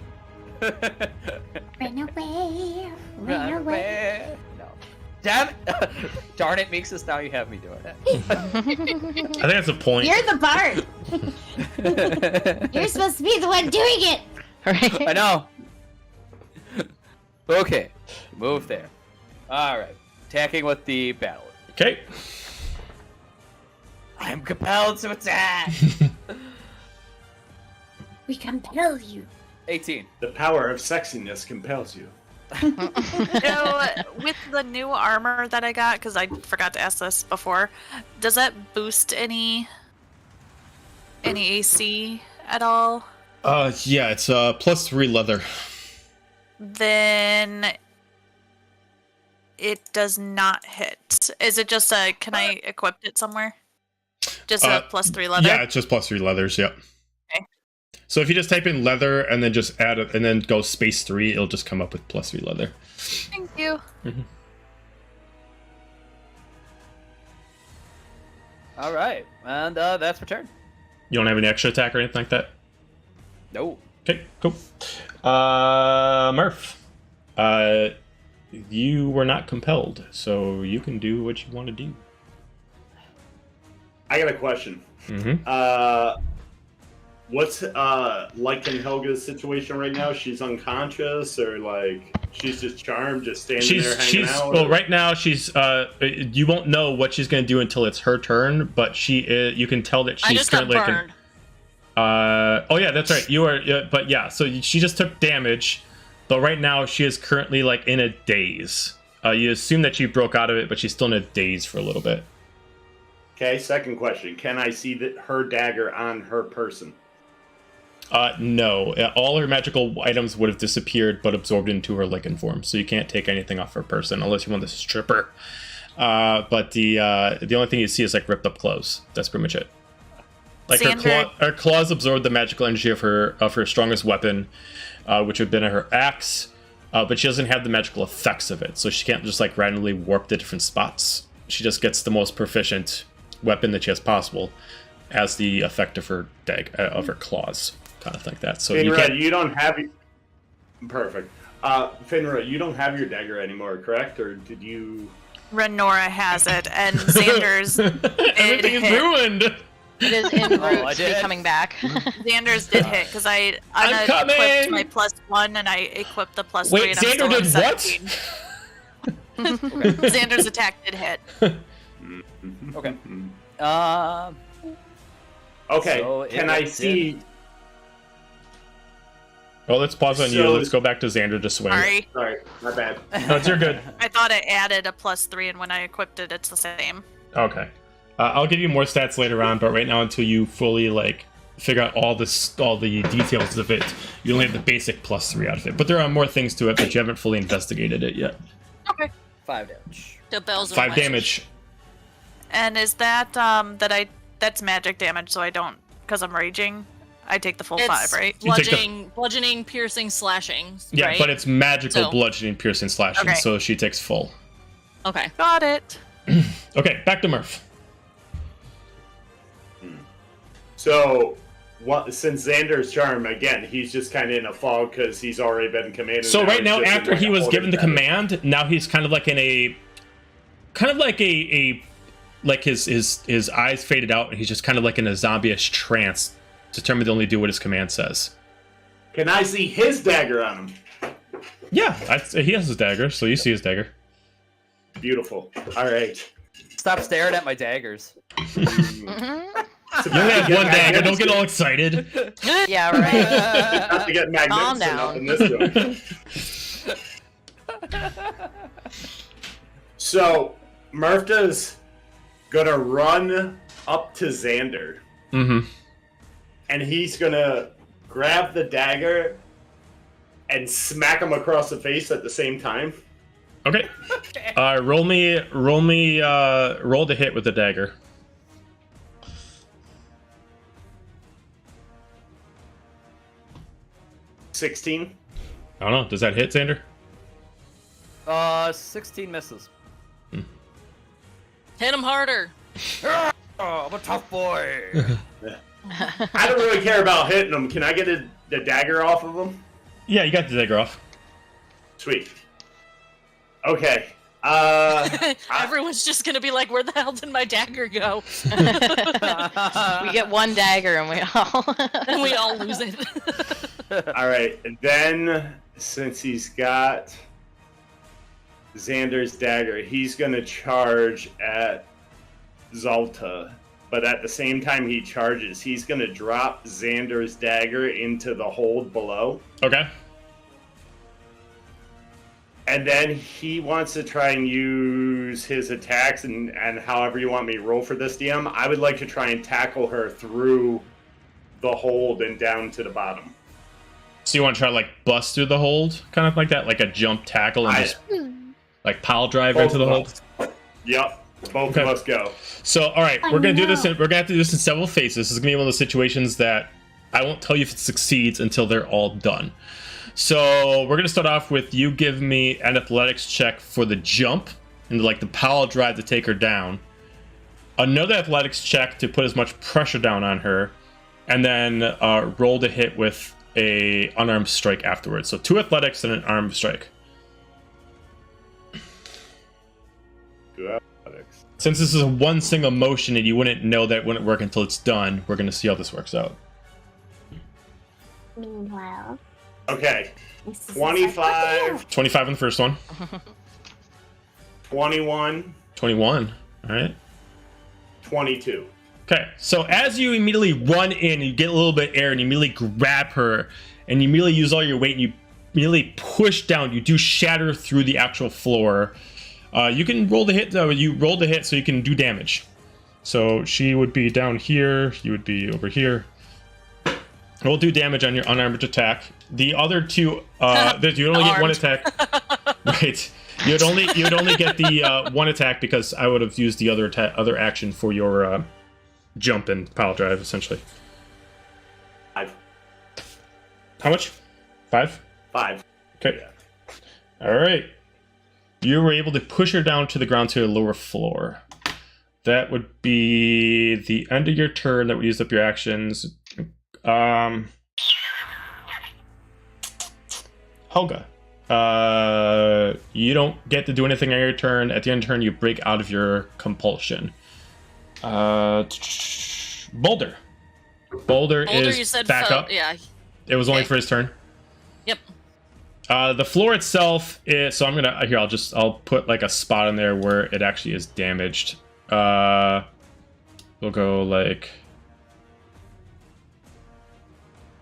Run away, run away. No. Damn it! Darn it, Mixus, now you have me doing it. I think that's a point. You're the bard. You're supposed to be the one doing it. I know. Okay, move there. All right, attacking with the battle. Okay. I am compelled to attack. We compel you. 18. The power of sexiness compels you. So, with the new armor that I got, because I forgot to ask this before, does that boost any AC at all? Yeah, it's +3 leather. Then it does not hit. Is it just a? Can I equip it somewhere? Just a +3 leather. Yeah, it's just +3 leathers. Yep. Okay. So if you just type in leather and then just add it and then go ×3, it'll just come up with +3 leather. Thank you. Mm-hmm. All right, and that's my turn. You don't have any extra attack or anything like that? No. Okay, cool. Murph. You were not compelled, so you can do what you want to do. I got a question. Mm-hmm. What's like in Helga's situation right now? She's unconscious, or like she's just charmed, just standing there hanging out? Well, right now she's you won't know what she's going to do until it's her turn, but she is, you can tell that she's I just got currently burned. oh yeah, that's right. You are, but yeah. So she just took damage, but right now she is currently like in a daze. You assume that she broke out of it, but she's still in a daze for a little bit. Okay, second question. Can I see her dagger on her person? No. All her magical items would have disappeared, but absorbed into her lichen form. So you can't take anything off her person unless you want to strip her. But the only thing you see is like ripped up clothes. That's pretty much it. Like her claws absorb the magical energy of her strongest weapon, which would have been her axe. But she doesn't have the magical effects of it, so she can't just like randomly warp to different spots. She just gets the most proficient weapon that she has possible as the effect of her of her claws, kind of like that. So Finra, you don't have perfect. Finra, you don't have your dagger anymore, correct? Or did you? Renora has it, and Xander's everything is ruined. It is en route to be coming back. Xander's did hit because I I'm unequipped coming! my +1 and I equipped the +3. Wait, and I'm Xander still at did 17. Xander's attack did hit. Okay. Okay. So Can I see? Well, let's pause on you. So- Let's go back to Xander to swing. Sorry, Sorry, my bad. No, you're good. I thought it added a +3, and when I equipped it, it's the same. Okay. I'll give you more stats later on, but right now, until you fully like figure out all the details of it, you only have the basic +3 out of it. But there are more things to it, but you haven't fully investigated it yet. Okay. 5 damage. The bells are 5 whistles. damage. And is that that's magic damage, so I don't, because I'm raging, I take the full It's 5, right? You take bludgeoning, piercing, slashing. Yeah, right? but it's magical So- bludgeoning, piercing, slashing, Okay. so she takes full. Okay. Got it. Okay, back to Murph. So, since Xander's charm again, he's just kind of in a fog because he's already been commanded. So right he's now, just in, after like, he a was holding given the pattern. command, now he's kind of like in a like his eyes faded out, and he's just kind of like in a zombie-ish trance, determined to only do what his command says. Can I see his dagger on him? Yeah, he has his dagger, so you see his dagger. Beautiful. All right. Stop staring at my daggers. You only have one dagger. Don't get all excited. Yeah, right. Not to get Calm magnificent up down. in this one. So, Murpha's gonna run up to Xander. Mm-hmm. And he's gonna grab the dagger and smack him across the face at the same time. Okay. Roll to hit with the dagger. $16. I don't know. Does that hit, Xander? 16 misses. Hit him harder. Oh, I'm a tough boy. I don't really care about hitting him. Can I get the dagger off of him? Yeah, you got the dagger off. Sweet. Okay. Everyone's just gonna be like, "Where the hell did my dagger go?" We get one dagger and And we all lose it. All right. And then, since he's got Xander's dagger, he's going to charge at Zolta. But at the same time he charges, he's going to drop Xander's dagger into the hold below. Okay. And then he wants to try and use his attacks, and however you want me to roll for this, DM, I would like to try and tackle her through the hold and down to the bottom. So you want to try to like bust through the hold, kind of like that, like a jump tackle, and just like pile drive into the hold. Yep, both of us go. So all right, we're gonna do this. We're gonna have to do this in several phases. This is gonna be one of those situations that I won't tell you if it succeeds until they're all done. So we're gonna start off with you give me an athletics check for the jump and like the pile drive to take her down. Another athletics check to put as much pressure down on her, and then roll to hit with a unarmed strike afterwards. So 2 athletics and an armed strike. 2 athletics. Since this is a one single motion and you wouldn't know that wouldn't work until it's done, we're gonna see how this works out. Meanwhile, Okay, this is 25, 25 on the first one. 21, 21. All right. 22. Okay, so as you immediately run in, you get a little bit of air, and you immediately grab her, and you immediately use all your weight, and you immediately push down. You do shatter through the actual floor. You can roll the hit, though. You roll the hit so you can do damage. So she would be down here. You would be over here. We'll do damage on your unarmed attack. The other 2, you would only get 1 attack. Right. You would only get the 1 attack because I would have used the other action for your jump and pile drive, essentially. 5. How much? 5? 5. Okay. All right. You were able to push her down to the ground to the lower floor. That would be the end of your turn. That would use up your actions. Helga. You don't get to do anything on your turn. At the end of your turn, you break out of your compulsion. Boulder. Boulder is you said back up. Yeah. It was only Okay. for his turn. Yep. The floor itself is, so I'm gonna I'll put like a spot in there where it actually is damaged. We'll go like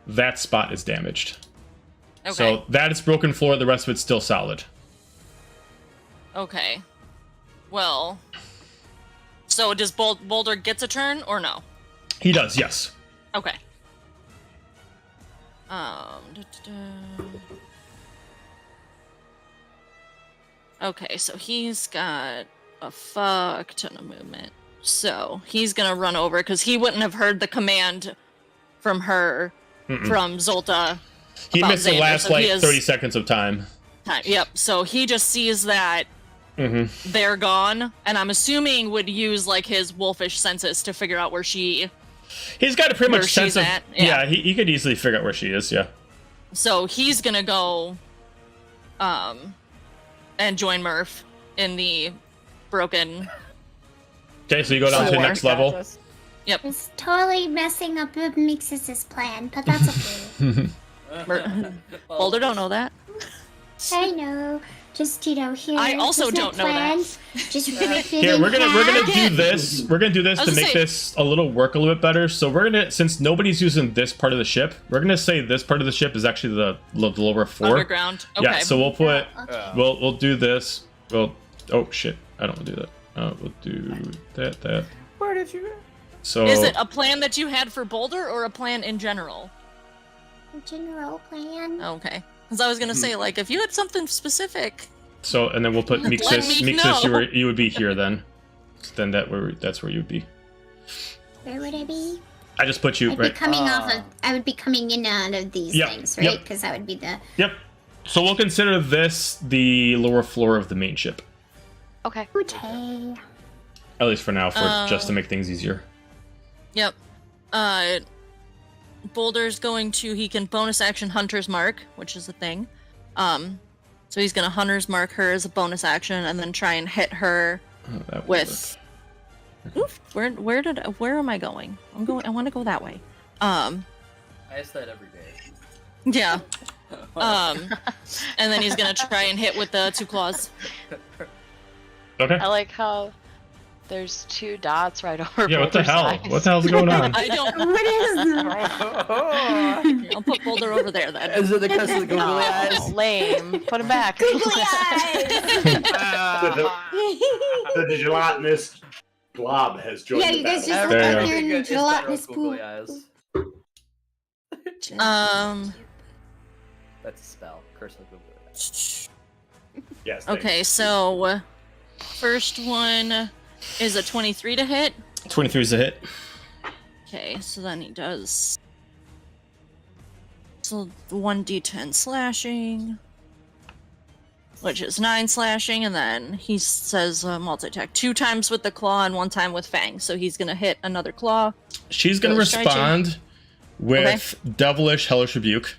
that spot is damaged. Okay. So that is broken floor. The rest of it's still solid. Okay. Well. So does Boulder gets a turn or no? He does, yes. Okay. Okay, so he's got a fuck ton of movement. So he's gonna run over because he wouldn't have heard the command from her, from Zolta. He about missed the Xander, last so he like has 30 seconds of time. Yep. So he just sees that they're gone, and I'm assuming would use like his wolfish senses to figure out where she. He's got a pretty Where much sense she's of at, yeah. yeah. He could easily figure out where she is. Yeah. So he's gonna go, and join Murph in the broken Okay, so you go down to the Four. next level. It's totally messing up Mixus's plan, but that's okay. Boulder don't know that. I know. Just here. I also here's my don't know that. plans. Just rip it Here, in we're gonna half. do this. We're gonna do this I to was make gonna say- this a little work a little bit better. So we're gonna, since nobody's using this part of the ship, we're gonna say this part of the ship is actually the lower floor. Underground. Okay. Yeah. So we'll put. Okay. We'll do this. Well, oh shit, I don't want to do that. We'll do that. Where did you? So Is it a plan that you had for Boulder or a plan in general? General plan. Okay. Because I was gonna say, like, if you had something specific. So and then we'll put Let Mixus. me Mixus, know. you would be here then. Then that's where you'd be. Where would I be? I just put you I'd right. be coming off of. I would be coming in and out of these Yep, things, yep. right? Because that would be the. Yep. So we'll consider this the lower floor of the main ship, Okay. Okay. at least for now, for just to make things easier. Yep. Boulder's going to. He can bonus action Hunter's Mark, which is a thing. So he's gonna Hunter's Mark her as a bonus action, and then try and hit her Oh, that would with. Oof, where am I going? I want to go that way. I ask that every day. Yeah. And then he's gonna try and hit with the 2 claws. Okay. I like how there's 2 dots right over. Yeah. What the Boulder's hell? eyes. What the hell's going on? I don't. What is that? I'll put Boulder over there then. Is it because of the googly Oh, eyes? lame. Put him back. Googly eyes. The gelatinous blob has joined Yeah, the you guys battle. just There you look go. up here in It's gelatinous googly pool. eyes. Um. That's a spell. Curse of googly eyes. Yes. thank Okay, you. so first one is a 23 to hit. 23 is a hit. Okay, so then he does. So 1d10 slashing, which is 9 slashing, and then he says multi-attack 2 times with the claw and 1 time with fang. So he's gonna hit another claw. She's gonna Ghost Strike respond with devilish hellish rebuke.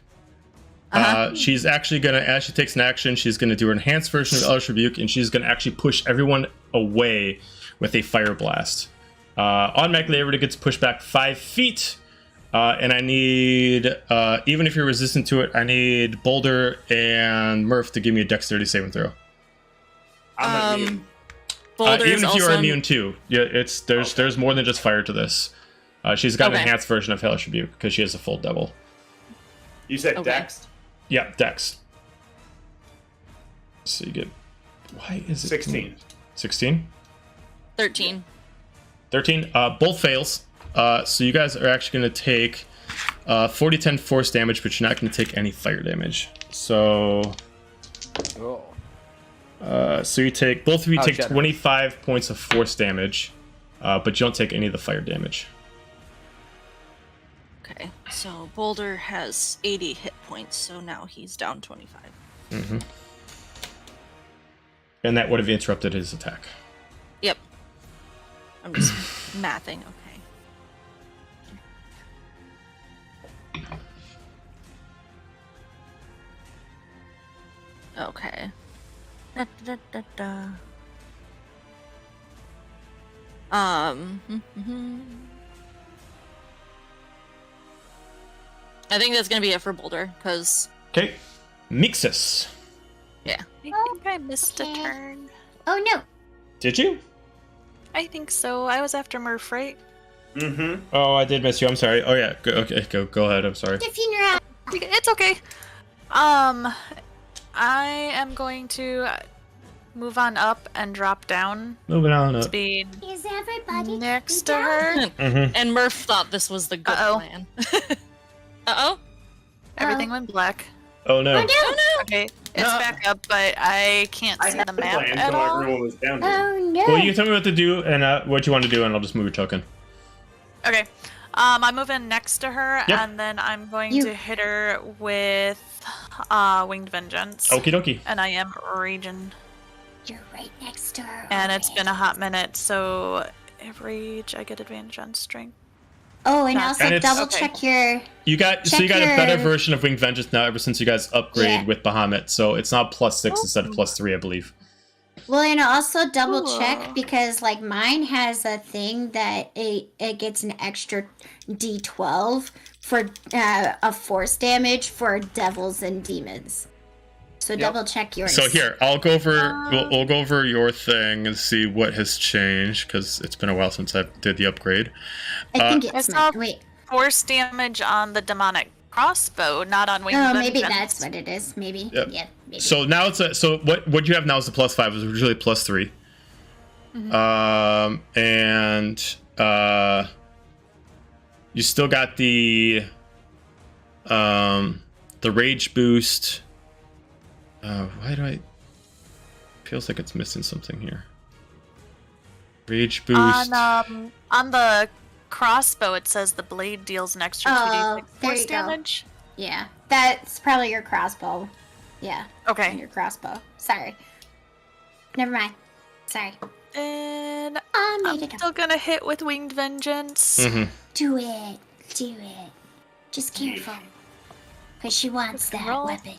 She's actually gonna, as she takes an action, she's gonna do her enhanced version of hellish rebuke, and she's gonna actually push everyone away with a fire blast. Automatically, everybody gets pushed back 5 feet. And I need, even if you're resistant to it, I need Boulder and Murph to give me a dexterity saving throw. I'm immune. Boulder Even is if also you're immune too. Yeah, there's more than just fire to this. She's got an Okay. enhanced version of Hellish Rebuke because she has a full devil. You said Okay. Dex? Yeah, dex. So you get, why is it 16. 16? 13. 13. Both fails. So you guys are actually going to take 40-10 force damage, but you're not going to take any fire damage. So Oh. so you take, both of you How take generous. 25 points of force damage, but you don't take any of the fire damage. Okay, so Boulder has 80 hit points, so now he's down 25. Mm-hmm. And that would have interrupted his attack. Yep. I'm just mathing, okay. Okay. Da, da, da, da. I think that's gonna be it for Boulder, because Okay. Mixus. yeah. I think I missed okay. a turn. Oh no. Did you? I think so. I was after Murph, right? Mm-hmm. Oh, I did miss you. I'm sorry. Oh yeah. Go ahead. I'm sorry. The funeral. It's okay. I am going to move on up and drop down Moving on to up. be Is everybody next to her. Mm-hmm. And Murph thought this was the good Uh-oh. plan. Uh-oh. Everything went black. Oh no. Oh no. Okay, it's No. back up, but I can't I see had the the map plan at until all. everyone was down here. Oh no. Well, you tell me what to do and what you want to do, and I'll just move your token. Okay. I'm moving next to her, Yep. and then I'm going You- to hit her with Winged Vengeance. Okie dokie. And I am raging. You're right next to her. And it's already. been a hot minute, so rage, I get advantage on strength. Oh, and And also it's- double Okay. check your. You got Check a better your- version of Winged Vengeance now ever since you guys upgraded Yeah. with Bahamut, so it's now +6 instead of +3, I believe. Well, and also double Cool. check because like mine has a thing that it gets an extra D12 for a force damage for devils and demons. So double check yours. So here, I'll go over. We'll go over your thing and see what has changed because it's been a while since I did the upgrade. I think I it's saw wait. force damage on the demonic crossbow, not on winged Oh, maybe vengeance. that's what it is. Maybe. Yep. Yeah. Maybe. So now it's so what you have now is the +5. It was originally +3. And you still got the rage boost. Why do I? Feels like it's missing something here. Rage boost. On the crossbow, it says the blade deals an extra 2d6 there force you go. damage. Yeah, that's probably your crossbow. Yeah. Okay. Your crossbow. Sorry. Never mind. Sorry. And I I'm made it up. still gonna hit with winged vengeance. Mhm. Do it. Do it. Just careful. Because she wants that roll. weapon.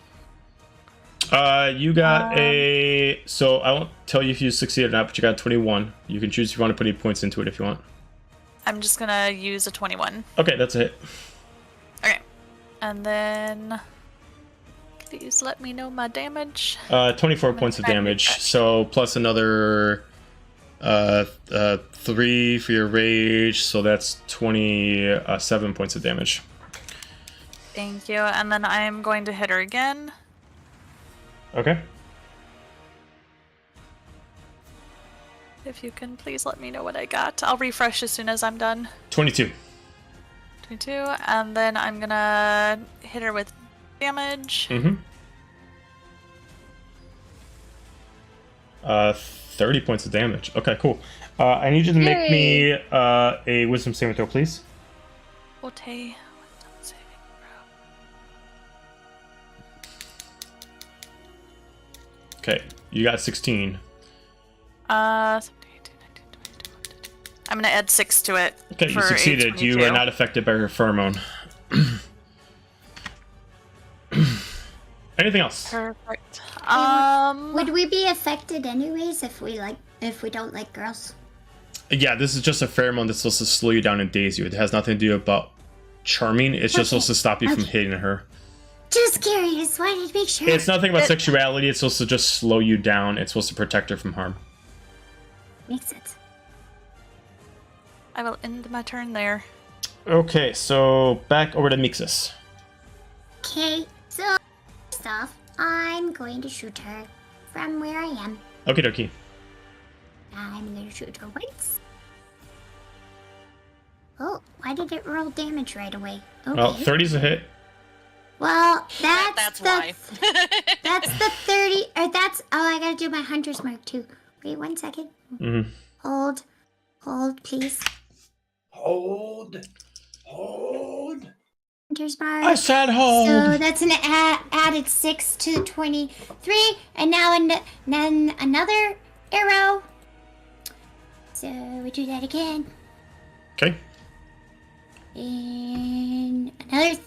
You got a. So I won't tell you if you succeeded or not, but you got 21. You can choose if you want to put any points into it if you want. I'm just gonna use a 21. Okay, that's a hit. Okay. And then please let me know my damage. 24 points of damage. So plus another 3 for your rage. So that's 27 points of damage. Thank you. And then I'm going to hit her again. Okay. If you can please let me know what I got. I'll refresh as soon as I'm done. 22. 22. And then I'm gonna hit her with damage. Mm-hmm. 30 points of damage. Okay, cool. I need you to make me a wisdom saving throw, please. Okay. Okay, you got 16. 17, 18, 19, 20, I'm gonna add 6 to it. Okay, you for a succeeded. You 22. are not affected by her pheromone. Anything else? Perfect. Would we be affected anyways if we don't like girls? Yeah, this is just a pheromone that's supposed to slow you down and daze you. It has nothing to do about charming. It's just supposed to stop you from hitting her. Just curious. Wanted to make sure. It's nothing about sexuality. It's supposed to just slow you down. It's supposed to protect her from harm. Makes sense. I will end my turn there. Okay, so back over to Mixus. Okay, so first off, I'm going to shoot her from where I am. Okie dokie. I'm going to shoot her once. Oh, why did it roll damage right away? Okay. Well, 30's a hit. Well, That's why. That's the 30. Or that's. Oh, I gotta do my hunter's mark too. Wait 1 second. Mm-hmm. Hold, please. Hold. Hunter's mark. I said hold. So that's an added 6 to 23, and now then another arrow. So we do that again, Okay. and another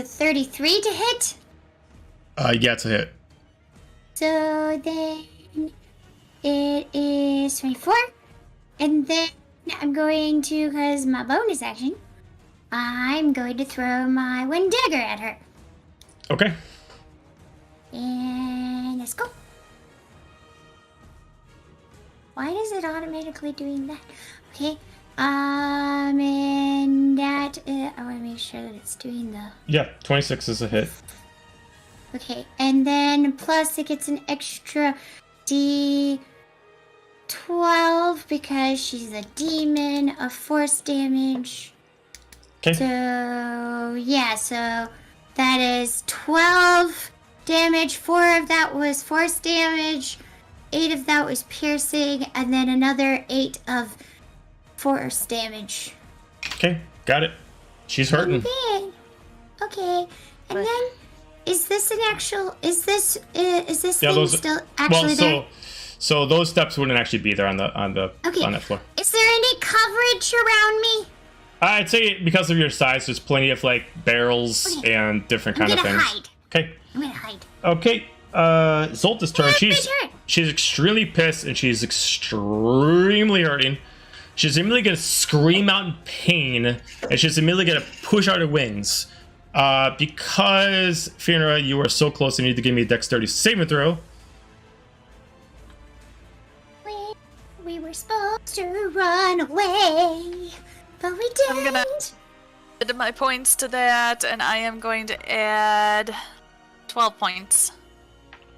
33 to hit. Yeah, it's a hit. So then it is 24, and then I'm going to, because my bonus action, I'm going to throw my one dagger at her. Okay. And let's go. Why is it automatically doing that? Okay. And that I want to make sure that it's doing the. Yeah, 26 is a hit. Okay, and then plus it gets an extra D12 because she's a demon of force damage. Okay. So yeah, so that is 12 damage. 4 of that was force damage. 8 of that was piercing, and then another 8 of force damage. Okay, got it. She's hurting. Okay, and then is this an actual? Is this Yeah, thing those- still actually there? So those steps wouldn't actually be there on that floor. Is there any coverage around me? I'd say because of your size, there's plenty of like barrels and different I'm kind of gonna things. hide. Okay. I'm gonna hide. Okay. Zolta's turn. It's my She's turn. She's extremely pissed and she's extremely hurting. She's immediately gonna scream out in pain, and she's immediately gonna push out her wings. Because Fiona, you are so close, you need to give me a dexterity saving throw. We were supposed to run away, but we didn't. I'm gonna add my points to that, and I am going to add 12 points.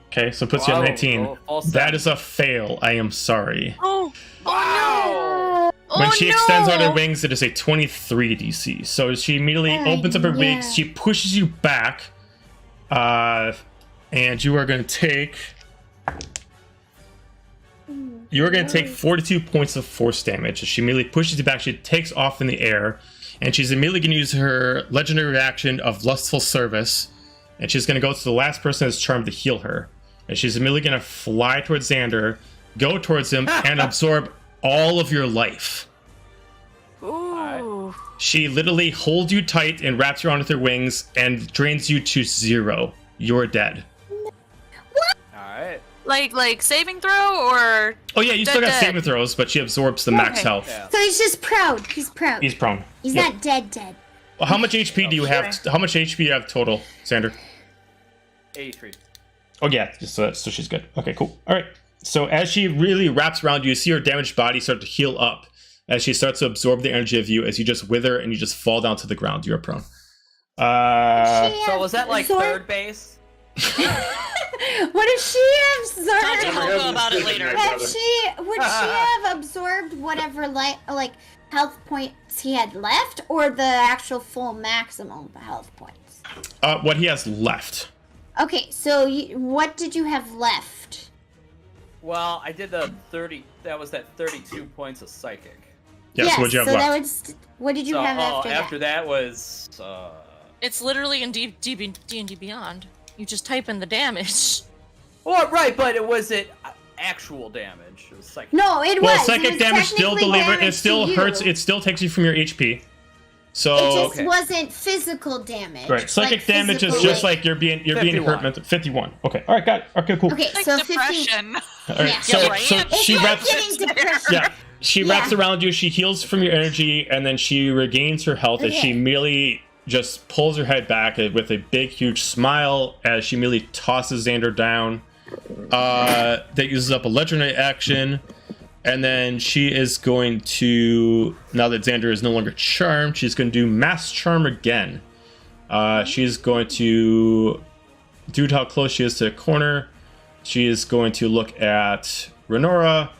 Okay, so it puts you at 19. Awesome. That is a fail. I am sorry. Oh Wow. no! When Oh, she no! extends out her wings, it is a 23 DC. So she immediately opens up her wings, she pushes you back, and you are going to take... You are going to take 42 points of force damage. She immediately pushes you back, she takes off in the air, and she's immediately going to use her legendary reaction of Lustful Service, and she's going to go to the last person that's charmed to heal her. And she's immediately going to fly towards Xander, go towards him, and absorb all of your life. Ooh. She literally holds you tight and wraps you around with her wings and drains you to 0. You're dead. Alright. Like saving throw or? Oh yeah, you still got Dead. saving throws, but she absorbs the max Okay. health. Yeah. So he's just proud. He's proud. He's prone. He's Yep. not dead. Well, how much HP do you have? How much HP do you have total, Xander? 83. Oh yeah, so she's good. Okay, cool. All right. So as she really wraps around you, you see her damaged body start to heal up as she starts to absorb the energy of you as you just wither and you just fall down to the ground. You're prone. So was that like Zor- third base? What if she Talk to absorbed? Helga about it later. Would she have absorbed whatever like health points he had left, or the actual full maximum health points? What he has left. Okay, so what did you have left? Well, I did the 30. That was that 32 points of psychic. Yes, what'd you have so left? that would. What did you have after that was. It's literally in D&D Beyond. You just type in the damage. Well, right, but it wasn't actual damage. It was psychic. No, it Well, was. psychic it was damage still technically deliver. It damage still to you. hurts. It still takes you from your HP. So It just wasn't physical damage. right, psychic like damage is physical, just like you're being hurt. 51. 51. Okay. All right. Got it. Okay. Cool. Okay, Like so 15. depression. All right. Yeah. So Yeah, right? so It's she like wraps. getting depression. Yeah. She wraps around you. She heals from your energy, and then she regains her health as she Okay. immediately just pulls her head back with a big, huge smile as she immediately tosses Xander down. That uses up a legendary action, and then she is going to, now that Xander is no longer charmed, she's going to do Mass Charm again. She's going to, due to how close she is to the corner, she is going to look at Renora,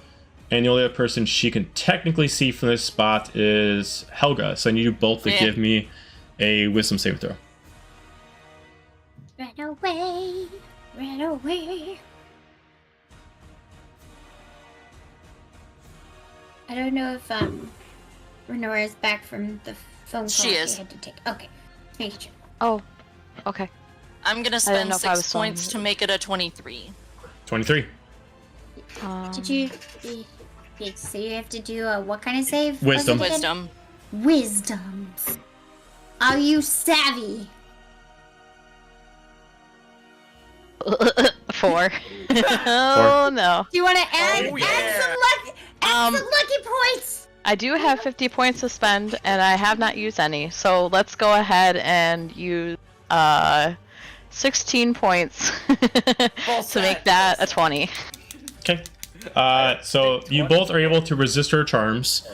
and the only other person she can technically see from this spot is Helga. So I need you both to give me a wisdom saving throw. Run away, run away. I don't know if Renora is back from the phone call She is. had to take. Okay, making sure. Oh, okay. I'm gonna didn't spend know if I 6 was still points to make it a 23. 23. Did you? So you have to do a what kind of save? was Wisdom. it again? Wisdom. Wisdom. Are you savvy? 4. Oh no. Do you want to add, Oh, yeah. add some lucky points? I do have 50 points to spend, and I have not used any. So let's go ahead and use 16 points to make that a 20. Okay. So you both are able to resist her charms.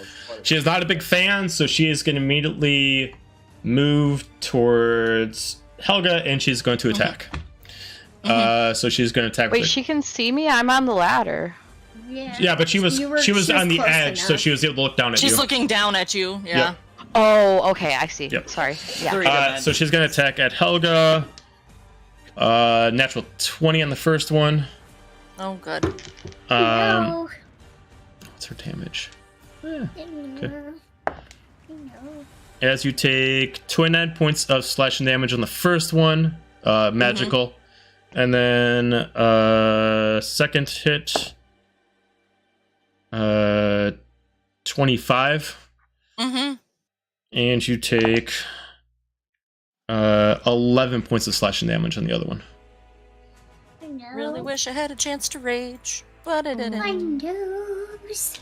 She is not a big fan, so she is going to immediately move towards Helga, and she's going to attack. So she's going to attack. Wait, with she can see me? I'm on the ladder. yeah, but she was on the close edge, so enough. she was able to look down at She's you. looking down at you. Yeah. Yep. Oh, okay, I see. Yep. Sorry. Yeah. Three dimensions. So she's going to attack at Helga. Natural 20 on the first one. Oh, good. No. What's her damage? No. As you take 29 points of slashing damage on the first one, magical, and then second hit, 25, Mm-hmm. and you take 11 points of slashing damage on the other one. Really wish wish I had a chance to rage, but I didn't. My nose.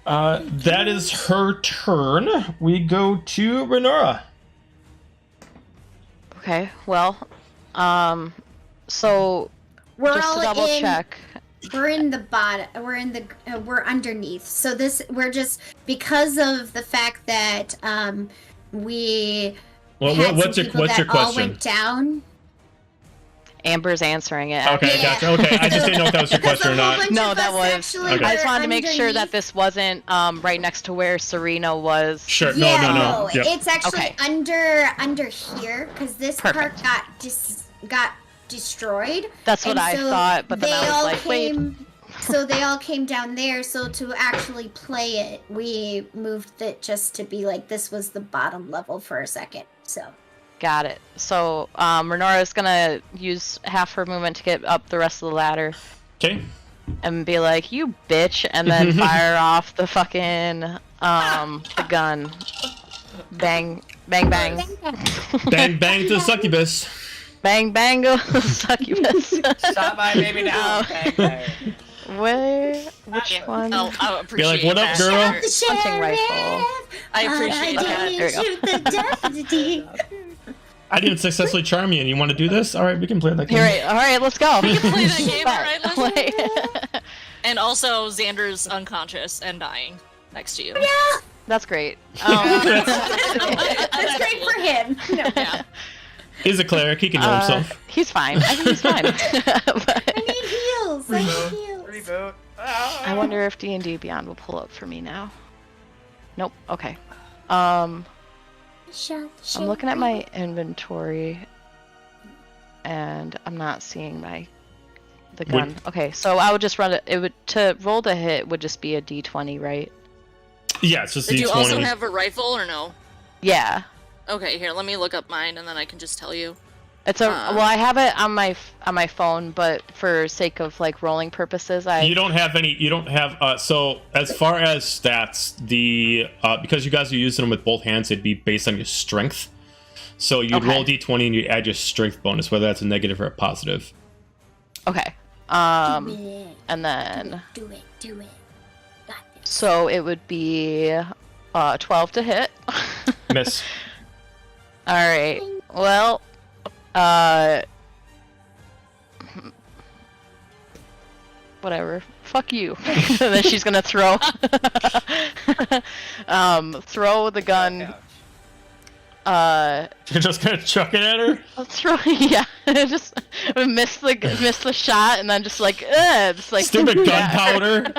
That is her turn. We go to Renora. Okay, well, so We're just all to double in. check. We're in the bottom. We're underneath. So we're just because of the fact that we Well, had what's some your people that all question? went down. Amber's answering it. Okay, Yeah. gotcha. Okay, I just didn't know if that was your Because question or a whole not. bunch No, of that us was- actually Okay. I just were wanted to make sure that underneath. this wasn't right next to where Serena was. Sure. Yeah, No. Yep. it's actually Okay. under here because this Perfect. part got destroyed. That's what And I so thought, but then they I was all like, wait. So they all came down there. So to actually play it, we moved it just to be like this was the bottom level for a second. So Got it. So, Renora's gonna use half her movement to get up the rest of the ladder Okay. and be like, "You bitch," and then fire off the fucking the gun. Bang, bang, bang, Bang, bang to succubus. bang, bang, go succubus. Stop by baby now. Bang, bang. Where? Which one? I'll appreciate like, "What up, that. girl?" the Hunting rifle. I appreciate I that. There you didn't shoot the deputy. I didn't successfully charm you, and you want to do this? All right, we can play that game. Here, all right, let's go. We can play that game, But, alright, let's like- And also, Xander's unconscious and dying next to you. That's great. That's great for him. No. Yeah. He's a cleric. He can heal himself. He's fine. I think he's fine. But I need heals. I need heals. Reboot. I wonder if D&D Beyond will pull up for me now. Nope. Okay. I'm looking at my inventory, and I'm not seeing the gun. Okay, so I would just run it. It would to roll to hit would just be a D20, right? Yeah, it's just Did you also D20. have a rifle or no? Yeah. Okay, here, let me look up mine and then I can just tell you. It's a well, I have it on my phone, but for sake of like rolling purposes, You don't have any. You don't have. So as far as stats, the because you guys are using them with both hands, it'd be based on your strength. So you'd Okay. roll D20 and you add your strength bonus, whether that's a negative or a positive. Okay. Do it. And then Do it. Got this. so it would be 12 to hit. Miss. All right. Well, whatever. Fuck you. And then she's gonna throw, throw the gun. You're just gonna chuck it at her. Throw. Yeah. Just miss the shot, and then just like, just like Stupid yeah. gunpowder.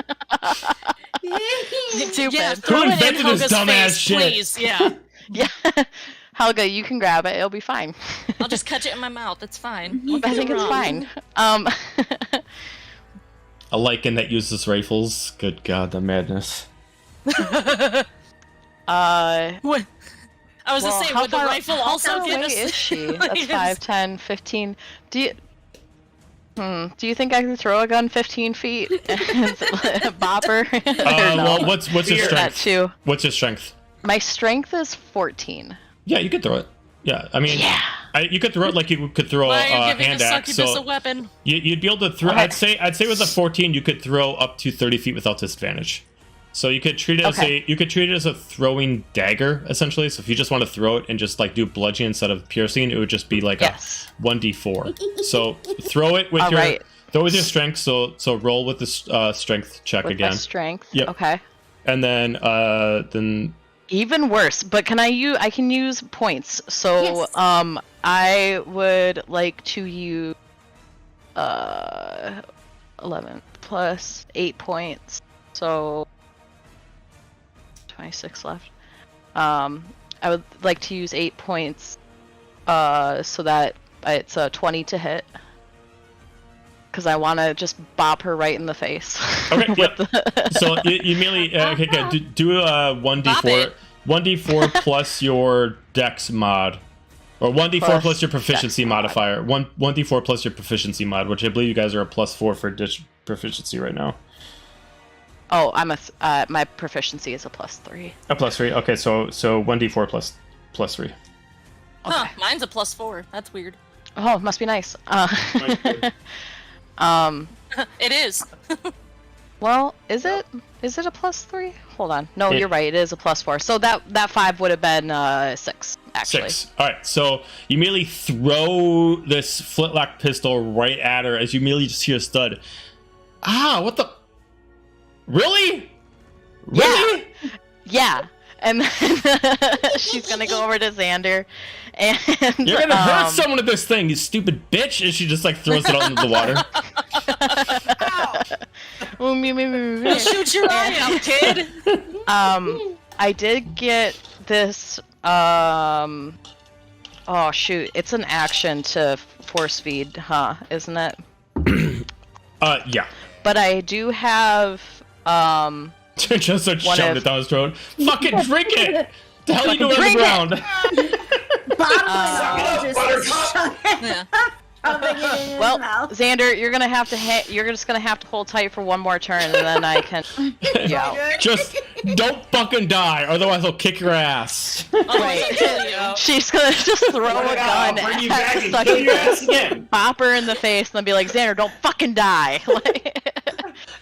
Stupid. Yeah, Who throw it in invented this Helga's dumbass face, shit? please. Yeah, Yeah. Helga, you can grab it. It'll be fine. I'll just catch it in my mouth. It's fine. I think it's fine. A lichen that uses rifles. Good God, the madness. What? I was Well, gonna say, how would the far- rop how also far get away us? is she? That's Yes. 5, 10, 15. Do you think I can throw a gun 15 feet and bop her? Or no? Well, what's your That strength? too. What's your strength? My strength is 14. Yeah, you could throw it. Yeah, I mean, Yeah. you could throw it like you could throw Why are you a giving hand a axe. succubus So a weapon? you'd be able to throw. Okay. I'd say with a 14, you could throw up to 30 feet without disadvantage. So you could treat it as Okay. you could treat it as a throwing dagger essentially. So if you just want to throw it and just like do bludgeoning instead of piercing, it would just be like Yes. a 1d4. So throw it with All your right. throw with your strength. So roll with the strength check With again, my strength. Yep. Okay. and then Even worse, but I can use points. So Yes. I would like to use 11 plus 8 points. So 26 left. I would like to use 8 points so that it's a 20 to hit. Because I want to just bop her right in the face. Okay, with yep. So you merely okay, good. Do a Bop 1d4, it. 1d4 plus your dex mod, or 1d4 plus your proficiency dex mod. modifier. 1d4 plus your proficiency mod, which I believe you guys are a +4 for proficiency right now. Oh, my proficiency is a +3. A +3. Okay, so 1d4 plus 3. Huh, mine's a +4. That's weird. Oh, must be nice. It is. Well, is it a +3? Hold on. No, Yeah. you're right. It is a +4. So that 5 would have been 6, actually. 6. All right, so you immediately throw this flintlock pistol right at her as you immediately just hear a stud. Ah, what the? Really? Really? Yeah. And then she's gonna go over to Xander, and You're gonna hurt someone with this thing, you stupid bitch! And she just like throws it out into the water. We'll shoot your eye out, kid. I did get this. Oh shoot! It's an action to force feed, huh? Isn't it? Yeah. But I do have Just start shoving it down his throat. Fucking drink it! The hell are you doing on the Drink ground? Well, Xander, you're gonna have to you're just gonna have to hold tight for one more turn, and then I can. Yeah. Just don't fucking die, otherwise I'll kick your ass. Right. She's gonna just throw a gun Bring you back and at kill your ass again. pop her in the face, and then be like, Xander, don't fucking die.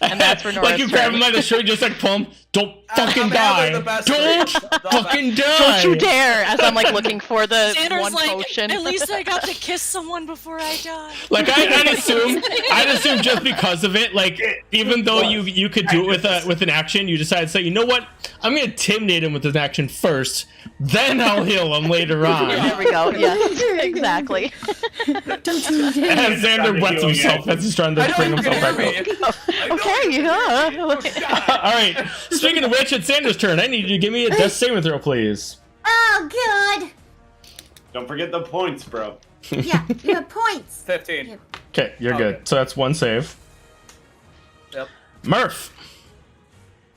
And that's where Nora's like you grab him by the shirt, just like pull him. Don't fucking die. Don't fucking die. Don't you dare! As I'm like looking for the Xander's one like, potion. at least I got to kiss someone before I die. Like I'd assume just because of it, like even though you could do it with an action, you decide to say, you know what, I'm gonna intimidate him with an action first, then I'll heal him later on. There we go. Yes, exactly. And Xander wets himself as he's trying to bring himself back up. Okay, yeah. All right. Speaking of which, it's Xander's turn. I need you to give me a death saving throw, please. Oh, God. Don't forget the points, bro. Yeah, you have points. 15. Okay, you're good. So that's one save. Yep. Murph.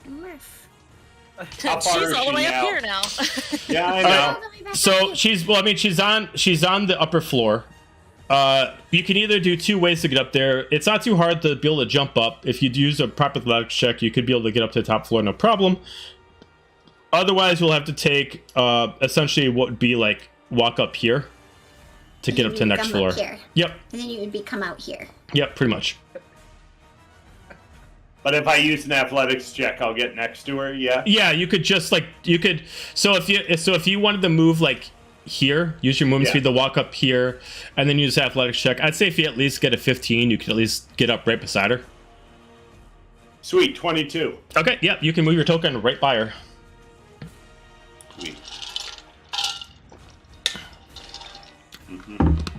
Murph. How far She's is all the she way now? up here now. Yeah, I All know. right. So she's on the upper floor. You can either do two ways to get up there. It's not too hard to be able to jump up. If you'd use a proper athletics check, you could be able to get up to the top floor, no problem. Otherwise, you'll have to take essentially what would be like walk up here to get up to the next floor. Here. Yep. And then you would come out here. Yep, pretty much. But if I use an athletics check, I'll get next to her. Yeah. Yeah, you could just like So if you wanted to move like here, use your movement speed to walk up here, and then use athletics check. I'd say if you at least get a 15, you could at least get up right beside her. Sweet, 22. Okay, yeah, you can move your token right by her. Sweet.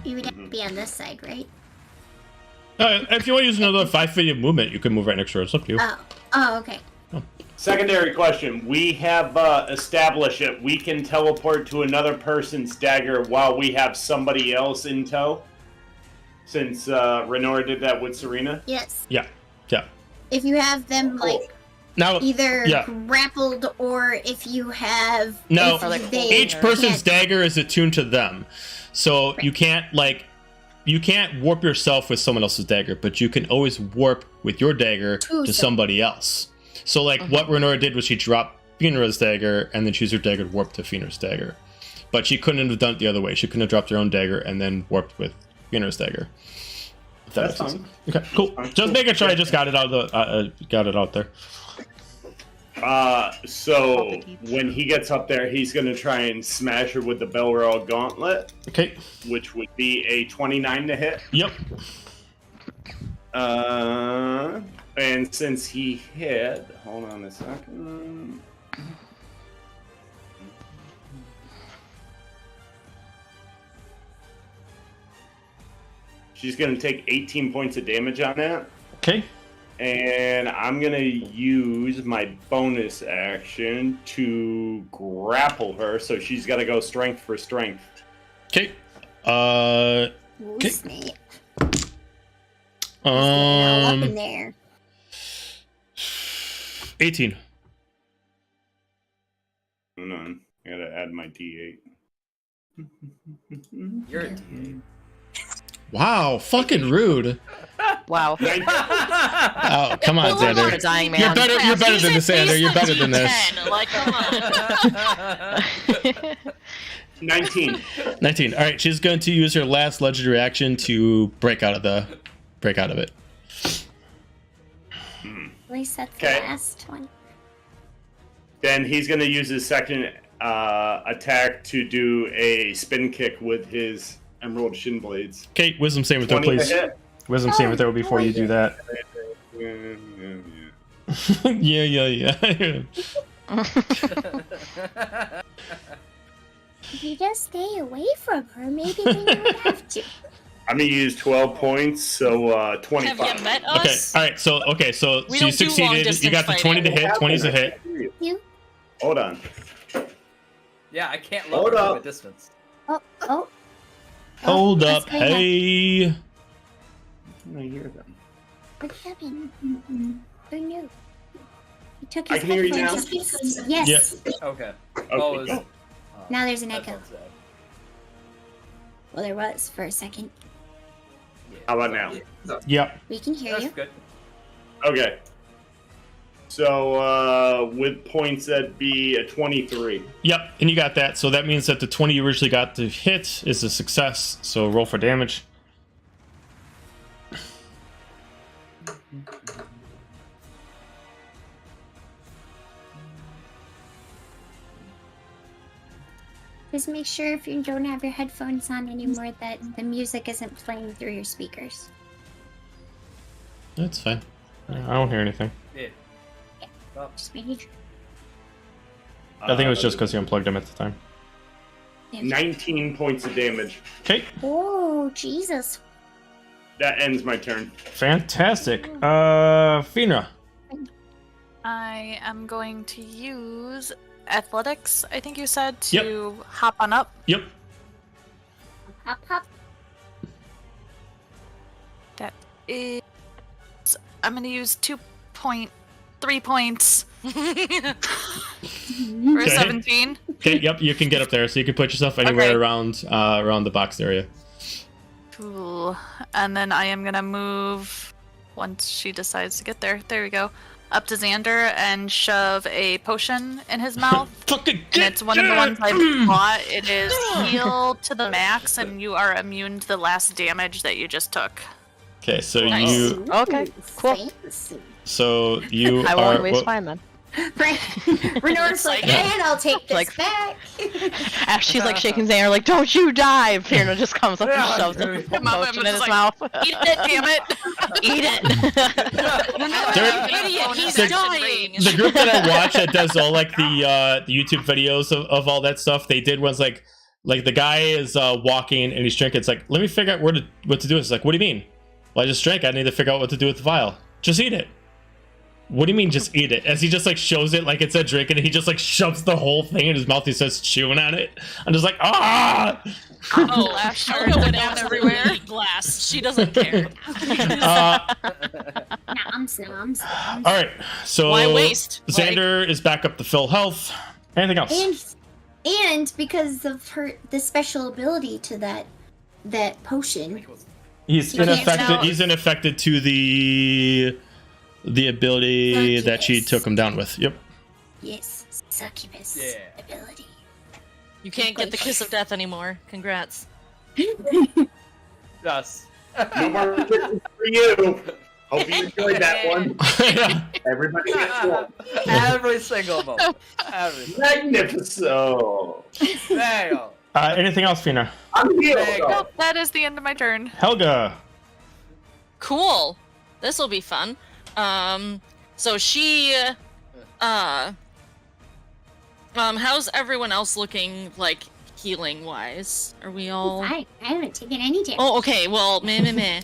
You would have to be on this side, right? If you want to use another 5 feet of movement, you can move right next to her. It's up to you. Oh, okay. Secondary question. We have established that we can teleport to another person's dagger while we have somebody else in tow. Since Renora did that with Serena. Yes. Yeah. If you have them, like, Now, either grappled or if you have... no, if they each person's can't- dagger is attuned to them. So you can't, you can't warp yourself with someone else's dagger, but you can always warp with your dagger to somebody else. So, like, what Renora did was she dropped Fenrir's dagger, and then she used her dagger to warp to Fenrir's dagger. But she couldn't have done it the other way. She couldn't have dropped her own dagger and then warped with Fenrir's dagger. If that That's makes fine. sense. Okay, cool. Just making sure I just got it out there. So when he gets up there, he's gonna try and smash her with the Bell Royal Gauntlet, Okay. which would be a 29 to hit. Yep. And since he hit, hold on a second. She's gonna take 18 points of damage on that. Okay. And I'm gonna use my bonus action to grapple her, so she's gotta go strength for strength. Okay. Ooh, snap. All up in there. 18. Hold on, I gotta add my D8. You're a D8. Wow, fucking rude. Wow. Oh, come on, Well, Xander. A dying man. You're better than this, Xander. You're better than this. 10. Like, come on. 19. 19. All right, she's going to use her last legendary action to break out of it. At least that's Okay. the last one. Then he's going to use his second attack to do a spin kick with his emerald shin blades. Okay, wisdom saving throw, 20 to please. hit. Wisdom saving throw before you do that. Yeah. If you just stay away from her, maybe then you would have to. I'm going to use 12 points, so 25. Have you met Okay, us? all right. So We you don't do succeeded. You long-distance got the 20 to fighting. hit. 20's a hit. You? Hold on. Yeah, I can't Hold look up. from a distance. Oh. Hold what's up, going on? hey. I hear them. What happened? Who knew? He took I his can hear you headphones. Yes. Okay. Okay. Oh, it was, Now there's an echo. headphones there. Well, there was for a second. Yeah. How about now? Yep. We can hear That's you. good. Okay. So, with points, that'd be a 23. Yep, and you got that. So that means that the 20 you originally got to hit is a success. So roll for damage. Just make sure if you don't have your headphones on anymore that the music isn't playing through your speakers. That's fine. I don't hear anything. Yeah. Oh, Just making sure. I think it was just because you unplugged them at the time. 19 points of damage. Okay, Oh, Jesus. That ends my turn. fantastic. Fina. I am going to use athletics, I think you said, to hop on up. Yep. Hop, hop. That is. I'm going to use 3 points for Okay. 17. Okay, yep, you can get up there. So you can put yourself anywhere Okay. around the box area. Cool. And then I am going to move once she decides to get there. There we go. Up to Xander and shove a potion in his mouth. Fucking And it's one of the ones I bought. It is heal to the max, and you are immune to the last damage that you just took. Okay, so Nice. you Okay, cool. Fancy. I I won't waste mine then. Renora's like, and I'll take this Like- back. As she's like shaking Xander, like, "Don't you die!" Fiona just comes up and shoves the Come on, potion in just his like, mouth. Eat it, damn it! Eat it. Idiot, he's The- dying. the group that I watch that does all like the YouTube videos of all that stuff, they did ones like the guy is walking and he's drinking. It's like, let me figure out what to do. It's like, what do you mean? Well, I just drank. I need to figure out what to do with the vial. Just eat it. What do you mean just eat it? As he just like shows it like it's a drink and he just like shoves the whole thing in his mouth. He starts chewing on it. I'm just like, ah! Oh, Helga went out everywhere. Glass. She doesn't care. Noms, noms. All right, so Why waste? Xander is back up to full health. Anything else? And because of the special ability to that potion, He's You can't unaffected. tell. He's unaffected to the ability that she Succubus. took him down with. Yep. yes, succubus Yeah. ability. You can't get the kiss of death anymore. Congrats. Yes. No more kisses for you. Hope you enjoyed that one. Everybody gets one. Every single moment. Every Magnificent. Bang. Anything else, Fina? I'm healed. Bang. though. Nope, that is the end of my turn. Helga. Cool. This will be fun. So she, how's everyone else looking, like, healing wise? Are we all? I haven't taken any damage. Oh, okay. Well, meh.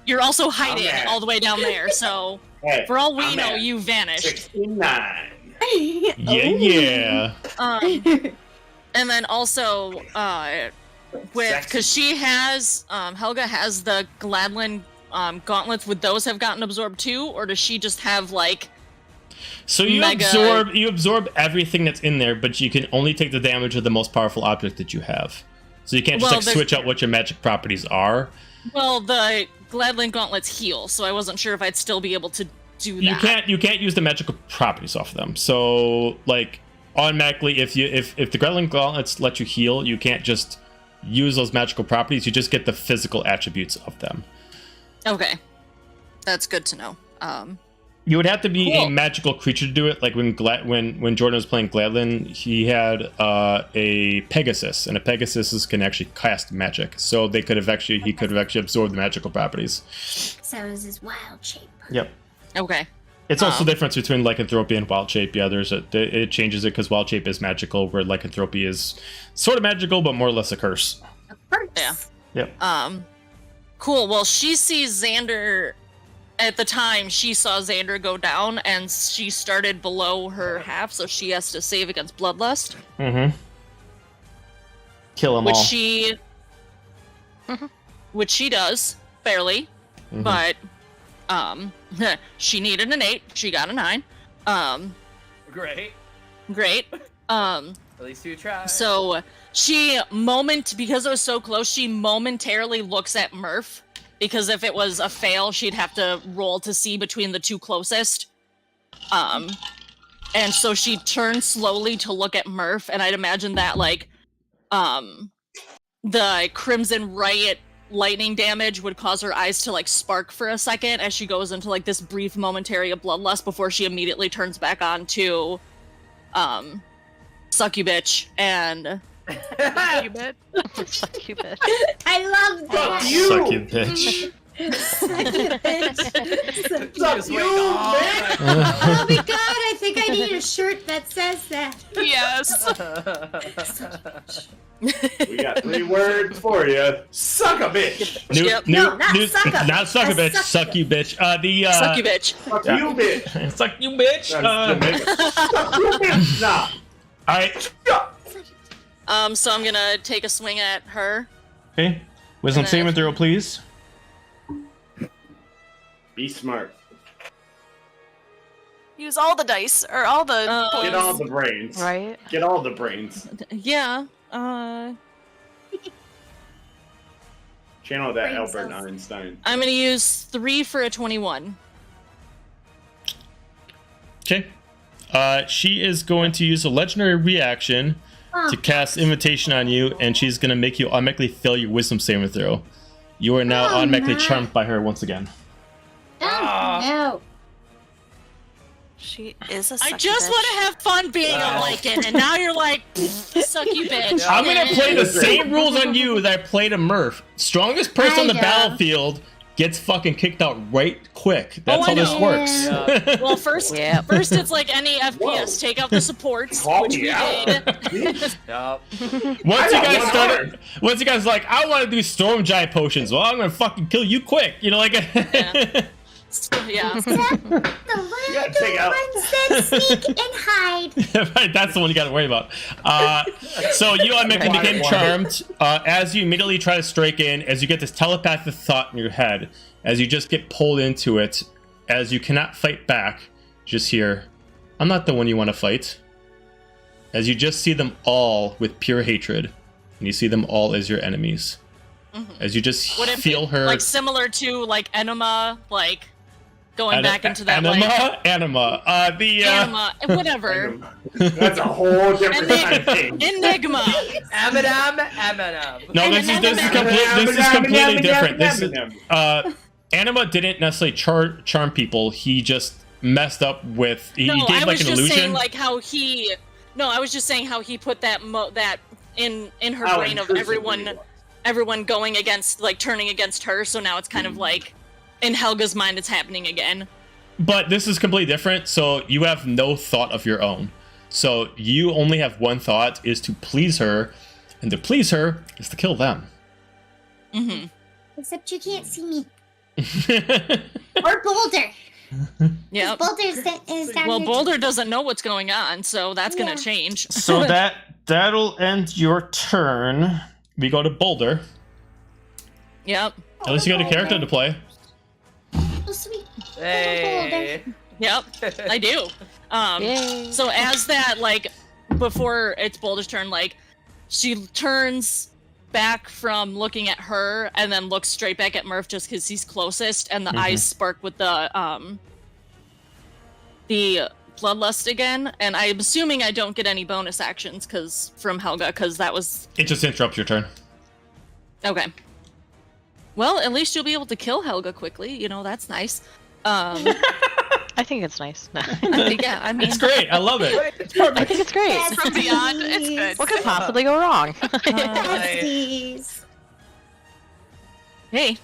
You're also hiding Okay. all the way down there. So Hey, for all we I'm know, at you vanished. 69. Yeah. And then also, because Sexy. she has, Helga has the Gladland gauntlets. Would those have gotten absorbed too, or does she just have like? So you Mega- absorb everything that's in there, but you can only take the damage of the most powerful object that you have. So you can't just Well, like there's- switch out what your magic properties are. Well, the Gladland gauntlets heal, so I wasn't sure if I'd still be able to do that. You can't use the magical properties off of them. So like automatically, if the Gladland gauntlets let you heal, you can't just use those magical properties. You just get the physical attributes of them. Okay, that's good to know. You would have to be Cool. a magical creature to do it. Like when Jordan was playing Gladlin, he had a Pegasus, and a Pegasus can actually cast magic. So he could have actually absorbed the magical properties. So it was his wild shape. Yep. Okay. It's also the difference between lycanthropy and wild shape. Yeah, it changes it because wild shape is magical, where lycanthropy is sort of magical but more or less a curse. Of course. Yeah. Yep. Cool. Well, she sees Xander. At the time, she saw Xander go down, and she started below her half, so she has to save against bloodlust. Mm-hmm. Kill them Which all. which she does, barely. Mhm. But, she needed an 8. She got a 9. Great. Great. At least you tried. So, because it was so close, she momentarily looks at Murph. Because if it was a fail, she'd have to roll to see between the two closest. And so she turns slowly to look at Murph, and I'd imagine that, like, the Crimson Riot lightning damage would cause her eyes to, like, spark for a second as she goes into, like, this brief momentary of bloodlust before she immediately turns back on to, Suck You Bitch, and... You bet. Suck you, bitch. I love that. Suck you, bitch. Suck you, bitch. Just wait all night. Oh my god, I think I need a shirt that says that. Yes. We got 3 words for you. Suck a bitch. Yep. No, not suck a- Not suck a a bitch. suck Suck you, bitch. Suck You Bitch. Fuck Yeah. you, bitch. Suck you, bitch. That's Jamaican. Suck you, bitch. Nah. All right. So I'm gonna take a swing at her. Okay. Wisdom And then- saving throw, please. Be smart. Use all the dice or all the Oh. Get all the brains. Right? Get all the brains. Yeah. Channel that Brain Albert cells. Einstein. I'm gonna use 3 for a 21. Okay. She is going to use a legendary reaction to cast Invitation on you, and she's going to make you automatically fail your wisdom saving throw. You are now Oh, automatically no. charmed by her once again. Oh, no. She is a I sucky just bitch. want to have fun being a Lycan, and now you're like, suck you, bitch. I'm going to play the same rules on you that I played a Murph. Strongest person on the I know. battlefield gets fucking kicked out right quick. That's I how this know. works. Yeah. Well, first it's like any FPS. Whoa. Take out the supports, Call which me we out. did. Yup. Once you got guys one started, once you guys like, I want to do storm giant potions. Well, I'm gonna fucking kill you quick. You know, like. Yeah. Yeah. The gotta take out- little ones that sneak and hide. Right, that's the one you got to worry about. So you automatically became charmed as you immediately try to strike in, as you get this telepathic thought in your head, as you just get pulled into it, as you cannot fight back, just hear, I'm not the one you want to fight. As you just see them all with pure hatred, and you see them all as your enemies. As you just Would it feel her... like similar to like Enema, like going back into that anima, like anima. Enema, whatever. That's a whole different Enig- kind of thing. Enigma. Eminem. No, this is completely different. This is Anima didn't necessarily charm people. He just messed up with. He No, gave I like was an just illusion. saying like how he. No, I was just saying how he put that that in her How brain of intrusively everyone going against, like turning against her. So now it's kind of like in Helga's mind, it's happening again. But this is completely different. So you have no thought of your own. So you only have one thought: is to please her, and to please her is to kill them. Mm-hmm. Except you can't see me. Or Boulder. Yeah. Boulder is down Well, here. Boulder doesn't know what's going on, so that's Yeah. gonna change. So that'll end your turn. We go to Boulder. Yep. At least you got a character to play. Oh, sweet. Hey. Yep. I do. Yay. So as that, like, before it's Boulder's turn, like, she turns back from looking at her and then looks straight back at Murph just because he's closest, and the eyes spark with the bloodlust again. And I'm assuming I don't get any bonus actions from Helga, because that was It just interrupts your turn. okay. Well, at least you'll be able to kill Helga quickly. You know, that's nice. I think it's nice. No. Yeah, I mean, It's great. I love it. It's perfect. I think it's great. From beyond, it's good. What could possibly go wrong? Besties. hey,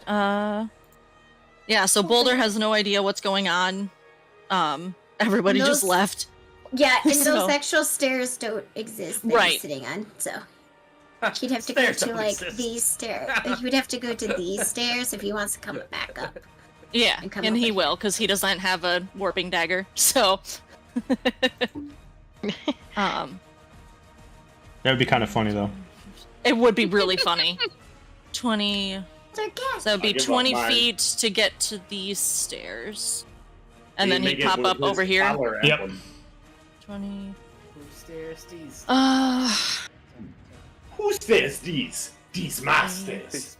yeah. So Boulder has no idea what's going on. Everybody Those- just left. Yeah, and So- those actual stairs don't exist that Right. he's sitting on, so he'd have to go Stairs to don't like exist. these stairs. He would have to go to these stairs if he wants to come back up. Yeah, And come and up he with- will because he doesn't have a warping dagger. So, That would be kind of funny though. it would be really funny. 20. They're guests. So it'd be I'll give up 20 mine. feet to get to these stairs, and then Make he'd it pop with up his over here. collar Yep. emblem. 20. Stairs, these. Who says these? These masters.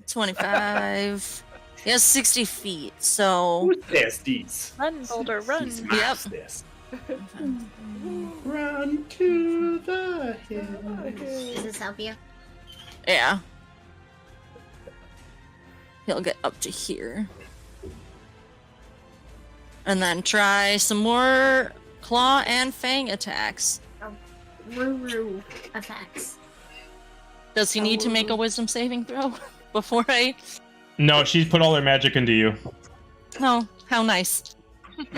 25. He has 60 feet, so. Who says these? Run, Boulder, run. These Yep. masters. Run to the hills. Does this help you? Yeah. He'll get up to here. And then try some more claw and fang attacks. Roo effects. Does he need to make a wisdom saving throw before I. No, she's put all her magic into you. Oh, how nice.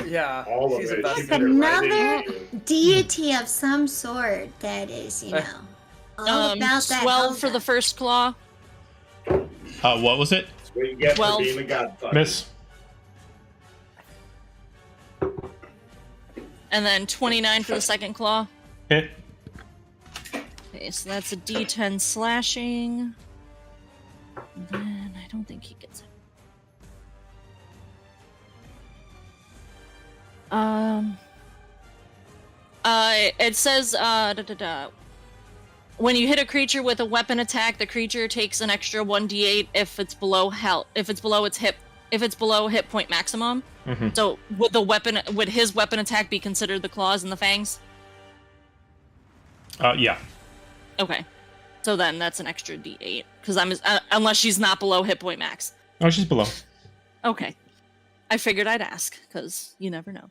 Yeah, All of she's it. invested. She put it right Another into you. deity of some sort that is, all about that. 12 for Helga. the first claw. What was it? That's what you get 12. for being a godfather. Miss? And then 29 for the second claw. Hit. Okay, so that's a d10 slashing. And then I don't think he gets it. It says, when you hit a creature with a weapon attack, the creature takes an extra 1d8 if it's below hit point maximum. Mhm. So would his weapon attack be considered the claws and the fangs? Yeah. Okay. So then that's an extra d8 because unless she's not below hit point max. Oh, she's below. Okay. I figured I'd ask because you never know.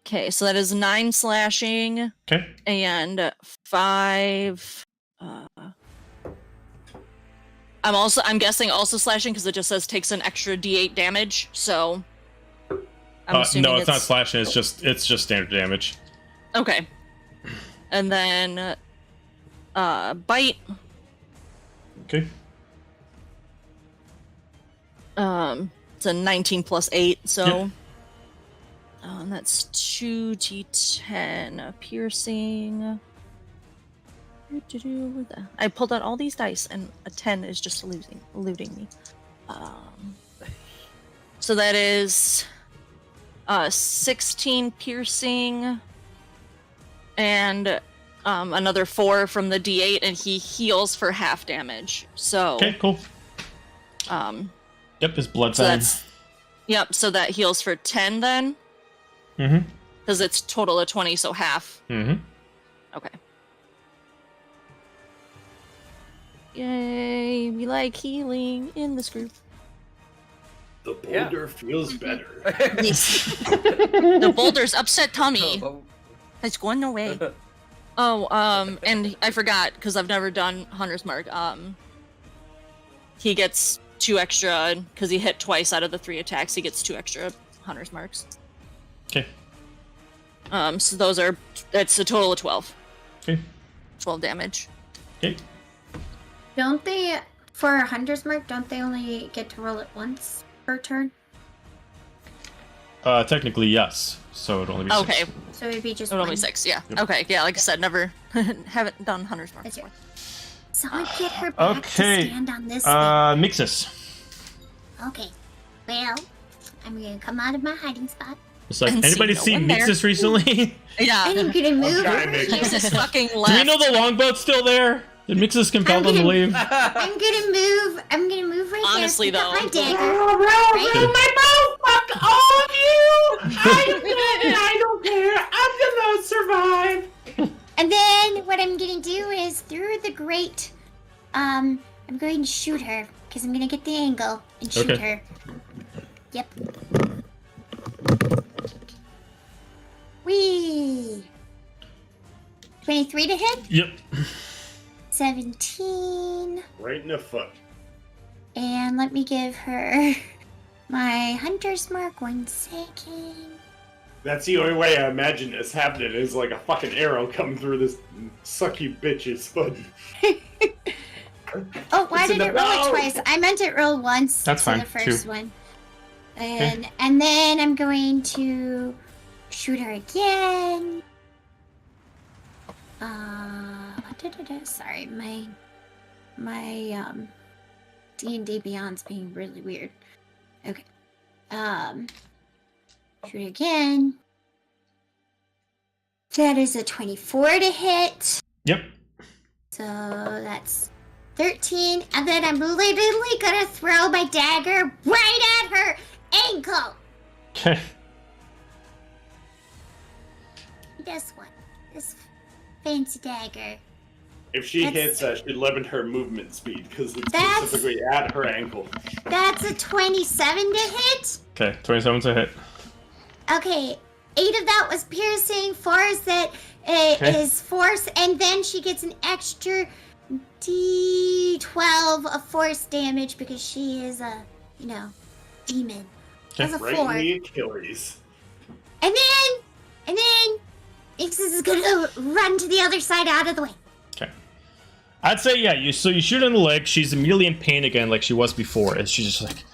Okay, so that is 9 slashing Okay. and 5. I'm guessing also slashing because it just says takes an extra d8 damage. So I'm assuming No, it's not slashing. It's just standard damage. Okay. And then bite. Okay. It's a 19 plus 8, so Yep. And that's 2d10 piercing. I pulled out all these dice, and a 10 is just eluding me. So that is 16 piercing, and another 4 from the d8, and he heals for half damage. So Okay, cool. Yep, his blood so sign. that's so that heals for 10 then, Mm-hmm. because it's total of 20, so half. Mm-hmm. Okay. Yay, we like healing in this group. The boulder feels better. The boulder's upset tummy. It's going away. Oh, and I forgot, because I've never done Hunter's Mark. He gets 2 extra, because he hit twice out of the 3 attacks, he gets 2 extra Hunter's Marks. Okay. So that's a total of 12. Okay. 12 damage. Okay. Don't they, for a Hunter's Mark, don't they only get to roll it once per turn? Technically, yes. So it'd only be 6. Okay, So it'd be just only one. 6, yeah. Yep. Okay, yeah, like I said, never, haven't done Hunter's Mark That's before. Someone get her back Okay. to stand on this Mixus. thing. Okay. Well, I'm gonna come out of my hiding spot. It's like, And see anybody no see one there. Mixus recently? Yeah. And I'm gonna move trying over to make here. Jesus fucking Do left. we know the longboat's still there? Did Mixus compel them to leave? I'm gonna move right Honestly, there. though. Pick up my dagger. Roll my boat! Fuck all of you! I don't care. I'm gonna survive. And then what I'm gonna do is through the grate, I'm going to shoot her because I'm gonna get the angle and shoot Okay. her. Yep. 23 to hit. Yep. 17. Right in the foot. And let me give her my hunter's mark. 1 second. That's the only way I imagine this happening is like a fucking arrow coming through this sucky bitch's foot. Oh, why It's in did the it roll it bow. twice? I meant it roll once. That's for fine, the first two. one. And then I'm going to shoot her again. Sorry, my D&D Beyond's being really weird. Okay. Shoot again. That is a 24 to hit. Yep. So that's 13. And then I'm literally gonna throw my dagger right at her ankle. Okay. This one. This fancy dagger. If she That's- hits, she'd limit her movement speed because it's That's- specifically at her ankle. That's a 27 to hit. Okay, 27's a hit. Okay, 8 of that was piercing, 4 is that is force, and then she gets an extra D12 of force damage because she is a, demon. That's a Right 4. in the Achilles. And then, Ixus is gonna run to the other side out of the way. Okay. I'd say, yeah, you shoot her in the leg, she's immediately in pain again like she was before, and she's just like,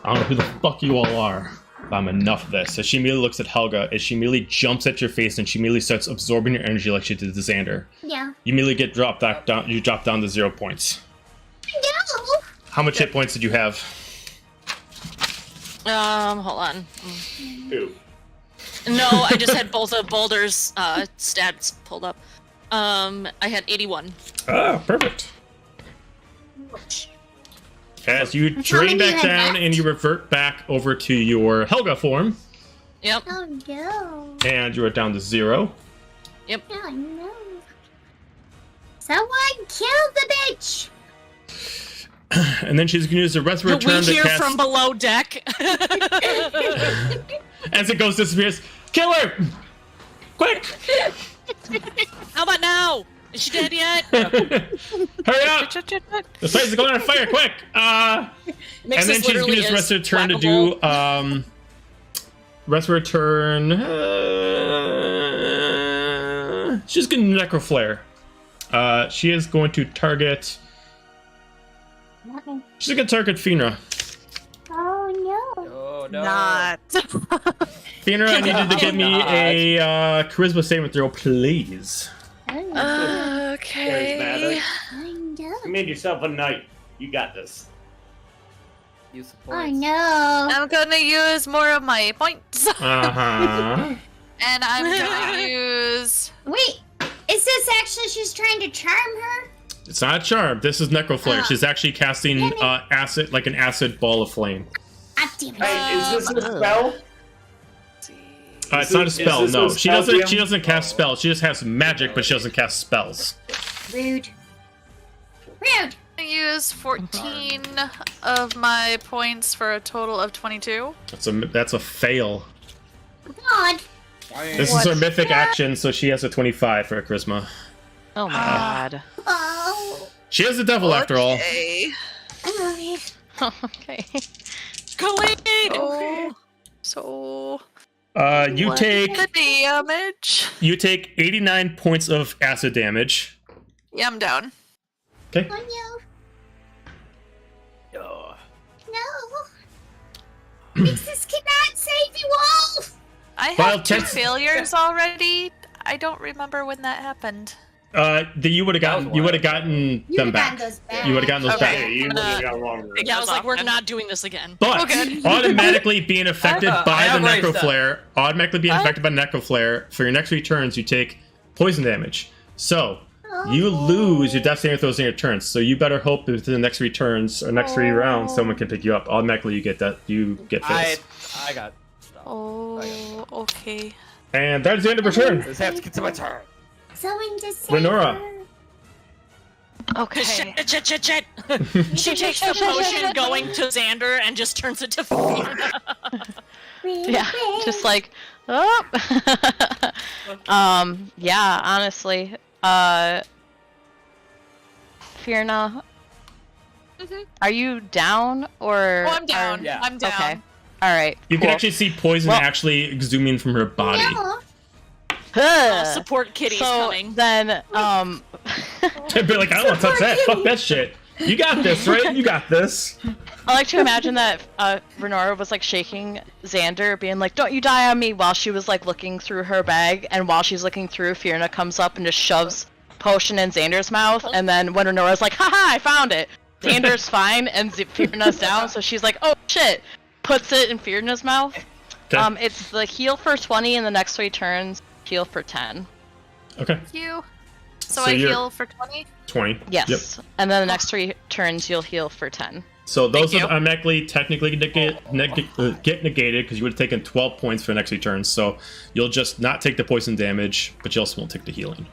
I don't know who the fuck you all are. I'm enough of this. So she immediately looks at Helga, and she immediately jumps at your face, and she immediately starts absorbing your energy like she did to Xander. Yeah. You immediately get dropped back down. You drop down to 0 points. No! How much hit points did you have? Hold on. 2. No, I just had both of Boulder's stats pulled up. I had 81. Ah, perfect. As you drain many back you had down left? and you revert back over to your Helga form, Yep. Oh no. and you are down to 0. Oh no. Someone kill the bitch! And then she's going to use the rest of her We turn to hear cast... from below deck. As it goes, disappears. Kill her! Quick! How about now? Is she dead yet? Hurry up! The place is going on fire, quick! And then she's going to use the rest of her turn to do... rest of her turn... she's going to Necroflare. She is going to target... She's going to target Fenra. Oh no. Oh no. Not. Fenra, I need you to give me a charisma saving throw, please. Okay. Charismatic. I know. You made yourself a knight. You got this. Use the Oh points. no. I'm gonna use more of my points. Uh-huh. And I'm gonna use. Wait, is this actually she's trying to charm her? It's not a charm. This is Necroflare. She's actually casting acid, like an acid ball of flame. Ah, damn it. Hey, is this a spell? It's not a Is spell. this a No, spell, she Jim? doesn't cast spells. She just has magic, but she doesn't cast spells. Rude. Rude. I use 14 of my points for a total of 22. That's a fail. God. This is her mythic action, so she has a 25 for her charisma. Oh my god. Oh. She has the devil after all. Okay. Okay. Okay. Kilaed! Oh, so You what take the damage? 89 points of acid damage. Yeah, I'm down. Okay. Oh no. Oh. No. Mixes cannot save you all. I have Well, 2 Tess- failures already. I don't remember when that happened. You would have gotten them would've back. gotten those back. You would have gotten those Okay. back. Yeah, you would have got longer. Yeah, I was like, we're Awesome. not doing this again. But Okay. automatically being affected I by the have raised that. Necroflare, for your next 3 turns, you take poison damage. So you lose your death saving throws in your turns. So you better hope that within the next 3 turns or next 3 rounds, someone can pick you up. Automatically, you get that. You get I fails. got. Oh, okay. And that is the end of her turn. Let's have to get to my turn. Someone to save Renora. her. Okay. Shit. She takes the potion going to Xander and just turns it to Fiona. Yeah, just like, oh. Yeah, honestly. Fierna, are you down or? Oh, I'm down. Yeah. I'm down. Okay. All right. You cool. can actually see poison Well- actually exuding from her body. No. Support Kitty's so coming. then, They'd be like, I don't want to touch that. Fuck that shit. You got this, right? You got this. I like to imagine that Renora was like shaking Xander, being like, "Don't you die on me!" while she was like looking through her bag, and while she's looking through, Fierna comes up and just shoves potion in Xander's mouth, and then when Renora's like, "Haha, I found it," Xander's fine, and Fierna's down, so she's like, "Oh shit!" puts it in Fierna's mouth. Okay. It's the heal for 20, and the next 3 turns heal for 10. Okay. Thank you. So So I you're- heal for 20. 20. Yes, Yep. and then the next 3 turns you'll heal for 10. So those Thank would you. automatically technically get negated because you would have taken 12 points for the next 3 turns. So you'll just not take the poison damage, but you also won't take the healing.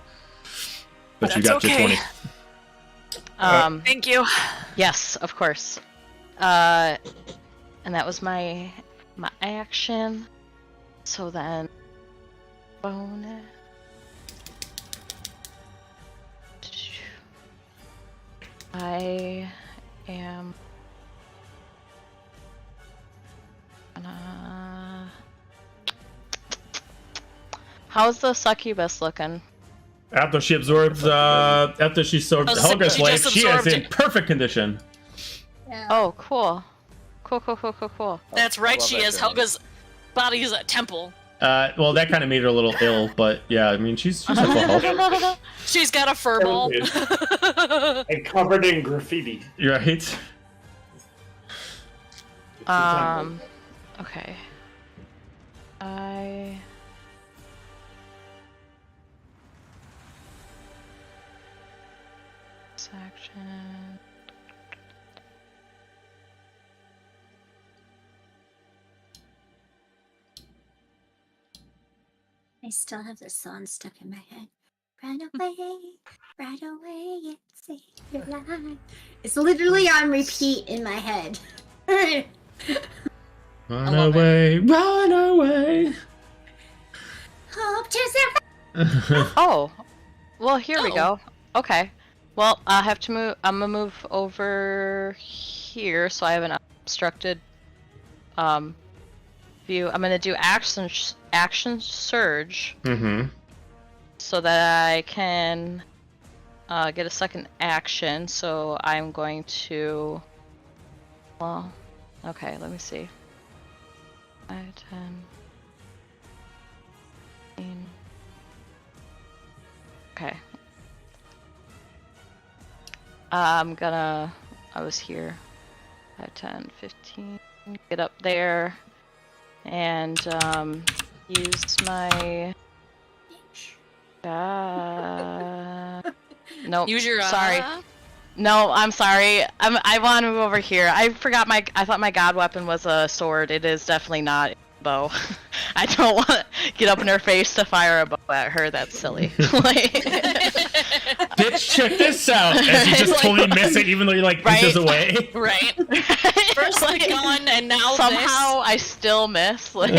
But you That's got your okay. 20. Thank you. Yes, of course. And that was my action. So then, bonus. I am gonna. How's the succubus looking? After she absorbs, after she absorbs Oh, so Helga's she life, just she is absorbed in it. perfect condition. Oh, cool. Cool. That's right, Love she that is. feeling. Helga's body is a temple. Well, that kind of made her a little ill, but yeah, I mean, she's at full health. She's got a fur ball. And covered in graffiti. You're right. Okay. Action. I still have this song stuck in my head. Run away, and save your life. It's literally on repeat in my head. Run love away, run away. Hope to survive. Oh, well, here we Oh. go. Okay. Well, I have to move. I'm gonna move over here, so I have an obstructed view. I'm gonna do action surge, Mm-hmm. so that I can get a second action. So I'm going to. Well, okay. Let me see. 5, 10. 15. Okay. I was here. 5, 10, 15. Get up there. And, use my... Nope. Use your sorry. No, I'm sorry. I want to move over here. I thought my god weapon was a sword. It is definitely not a bow. I don't want to get up in her face to fire a bow at her. That's silly. Bitch, check this out! As you just Like, totally miss it, even though you're like right? inches away. Right. First the gun, and now somehow I still miss. Like,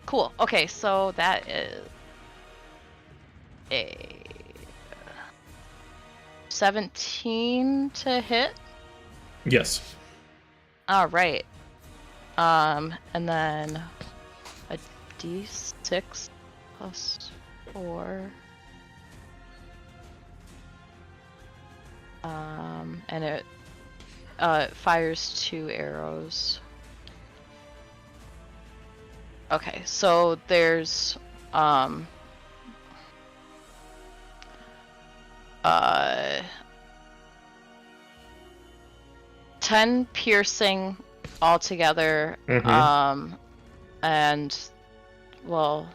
cool. Okay, so that is a 17 to hit. Yes. All right. And then a d6 plus 4. And it fires 2 arrows. Okay, so there's 10 piercing altogether. Mhm. And well,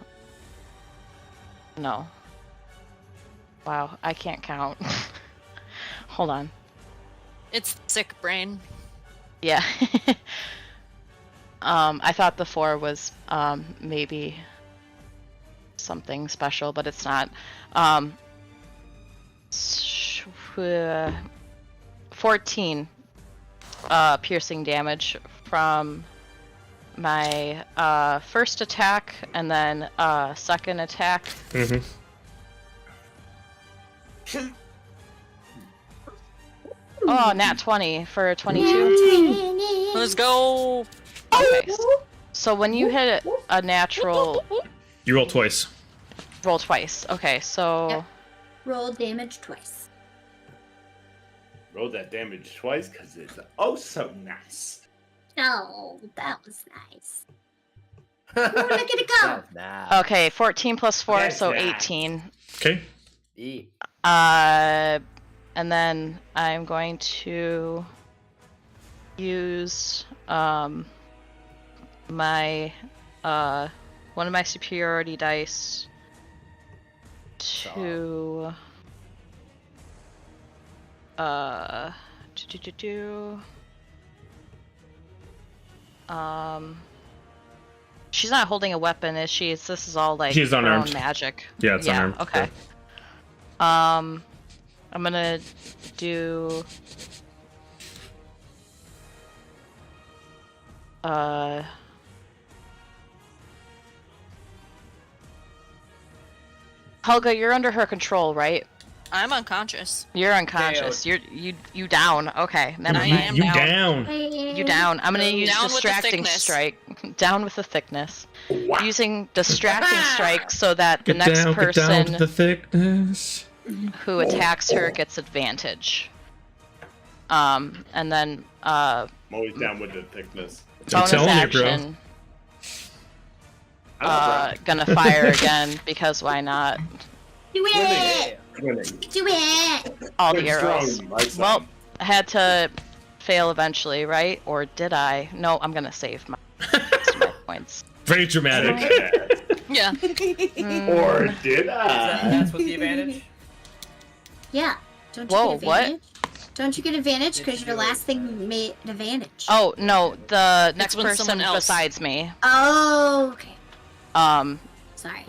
no. Wow, I can't count. Hold on. It's sick brain. Yeah. I thought the 4 was maybe something special, but it's not. 14 piercing damage from my first attack and then second attack. Mm-hmm. Oh, nat 20 for 22. Let's go. Okay. So when you hit a natural, You roll twice. roll twice. Okay, so Yep. Roll damage twice. Roll that damage twice because it's oh so nice. Oh, that was nice. Oh, look at it go. Nah. okay, 14 plus 4, That's so nice. 18. Okay. And then I'm going to use my one of my superiority dice to she's not holding a weapon, is she? This is all like She's her own unarmed. magic. Yeah, it's unarmed. Okay. I'm gonna do Helga, you're under her control, right? I'm unconscious. You're unconscious. You down. Okay. Never I mind. am You down. down. You down. I'm gonna use Down with the distracting thickness. strike. Down with the thickness. Wow. Using distracting strike so that the Get next down person to the thickness. who attacks her gets advantage. And then I'm always down with the thickness. I'm bonus telling you, bro. action. I love rock. Gonna fire again because why not? Do it. Winning. Do it. All the Good arrows. strong, my son. Well, I had to fail eventually, right? Or did I? No, I'm gonna save my, my points. Very dramatic. Yeah. Or did I? That's with the advantage? Yeah. Don't you Whoa, get what? advantage? Don't you get advantage Did because you your do last it? thing made advantage? Oh no, the next when person someone else- besides me. Oh, okay. Sorry.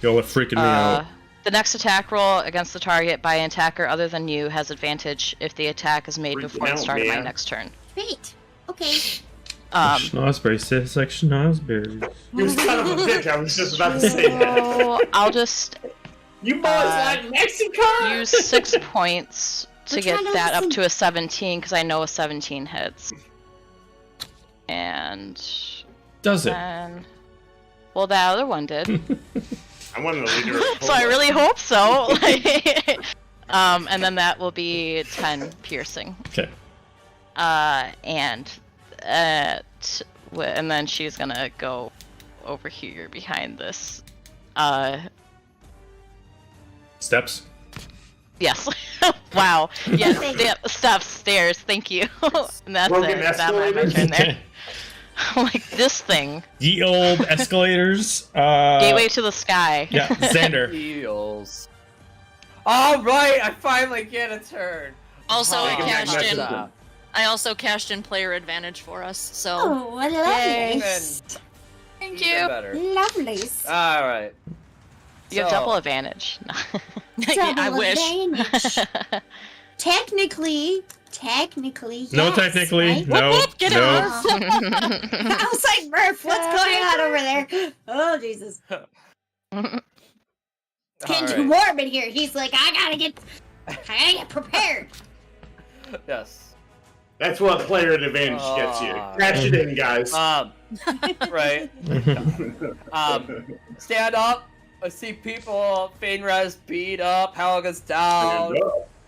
Yo, what freaking me out. The next attack roll against the target by an attacker other than you has advantage if the attack is made Freak before the out, start of my man. next turn. Great. Okay. Schnozberry tastes like schnozberries. You son of a bitch, I was just about to say that. So I'll just You boys like Mexico? use 6 points to We're get trying to that up listen. to a 17 because I know a 17 hits. And Does it? then, well, that other one did. I wanted to lead her. So I really hope so. And then that will be 10 piercing. Okay. And then she's gonna go over here behind this. Steps. Yes. Wow. Yes. Thanks. Steps, stairs. Thank you. And that's Broken it. That might my escalators? turn there. Okay. Like this thing. Ye old escalators. Gateway to the sky. Yeah, Xander. Heals. Alright, I finally get a turn. Also, I Taking that cashed in. message. I also cashed in player advantage for us. So Oh, what Yay. lovely. thank Even you. better. Lovely. Alright. You have double advantage. I Double wish. advantage. Technically, No, yes, technically. right? No. Whoop, whoop, get no. off. I was like, Murph, what's going on over there? Oh, Jesus. Getting too Alright. warm in here. He's like, I gotta get prepared. Yes. That's what player advantage gets you. Cash it in, guys. Right. Stand up. I see people, Fainrez beat up, Helga's down,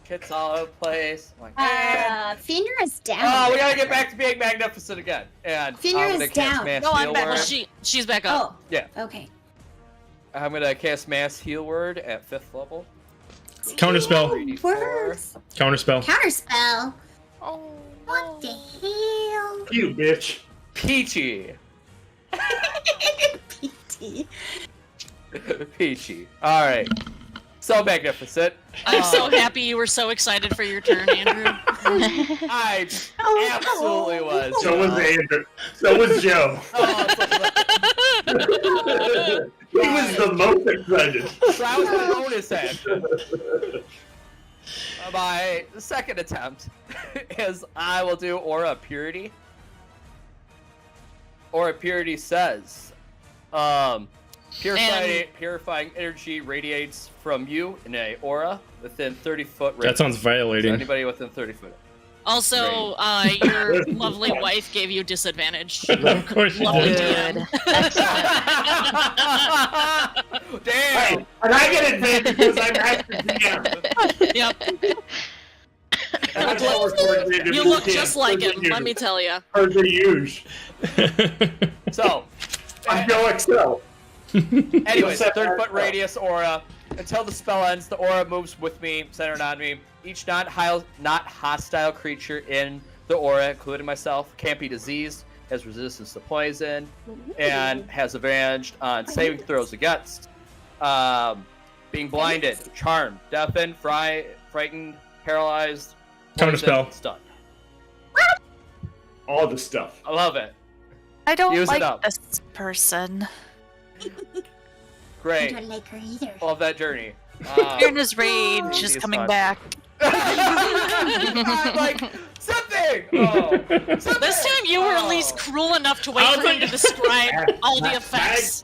kit's all over the place. I'm like, man. Finder is down. Oh, we gotta get back to being magnificent again. And Finger I'm gonna is cast down. Mass No, I'm Heal back. Well, Word. she's back up. Oh. Yeah. Okay. I'm gonna cast Mass Heal Word at 5th level. Counterspell. 3d4. Words. Counterspell. Counterspell. Oh. What the hell? You bitch. Peachy. PT. Peachy. Alright. So magnificent. I'm so happy you were so excited for your turn, Andrew. I absolutely was. So was Andrew. So was Joe. Oh, He was the most excited. so I was my bonus action. My second attempt is I will do Aura of Purity. aura purity says, purifying energy radiates from you in a aura within 30-foot range. That sounds violating. So anybody within 30 foot. Also, your lovely wife gave you disadvantage. Of course you Lovely did. DM. Damn! And I get advantage because I'm Master DM. Yep. That's what we're coordinated You with look the just like him, you. let me tell you. Or the use. So, I know Excel. anyways, 30-foot radius aura. Until the spell ends, the aura moves with me, centered on me. Each not hostile creature in the aura, including myself, can't be diseased, has resistance to poison, and has advantage on saving throws against being blinded, charmed, deafened, frightened, paralyzed, Counterspell. poisoned, stunned. All the stuff. I love it. I don't Use it like up. this person. I Great. don't like her either. Love that journey. Ernest Rage is It's coming fun. back. I'm like, something! Oh, something! This time you were at least cruel enough to wait I was for him to like- describe all the effects.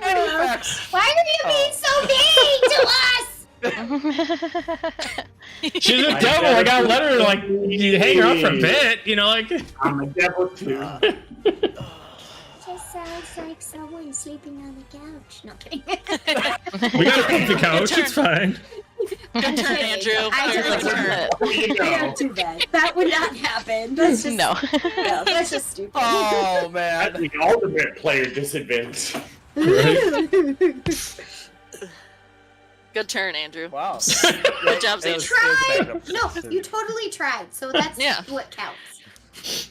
Effects. Why are you being so mean to us? She's a devil. I gotta let her like you hang around for a bit. You know, like I'm a devil too. Just sounds like someone sleeping on the couch. No kidding. we got a comfy couch. It's fine. Good turn, Andrew. I Very don't good turn. You I know. don't do that. That would not happen. That's just No. no, that's just stupid. Oh, That's man. the ultimate player disadvantage. Good turn, Andrew. Wow. Good job, Zane. Tried. No, you totally tried. So that's Yeah. what counts.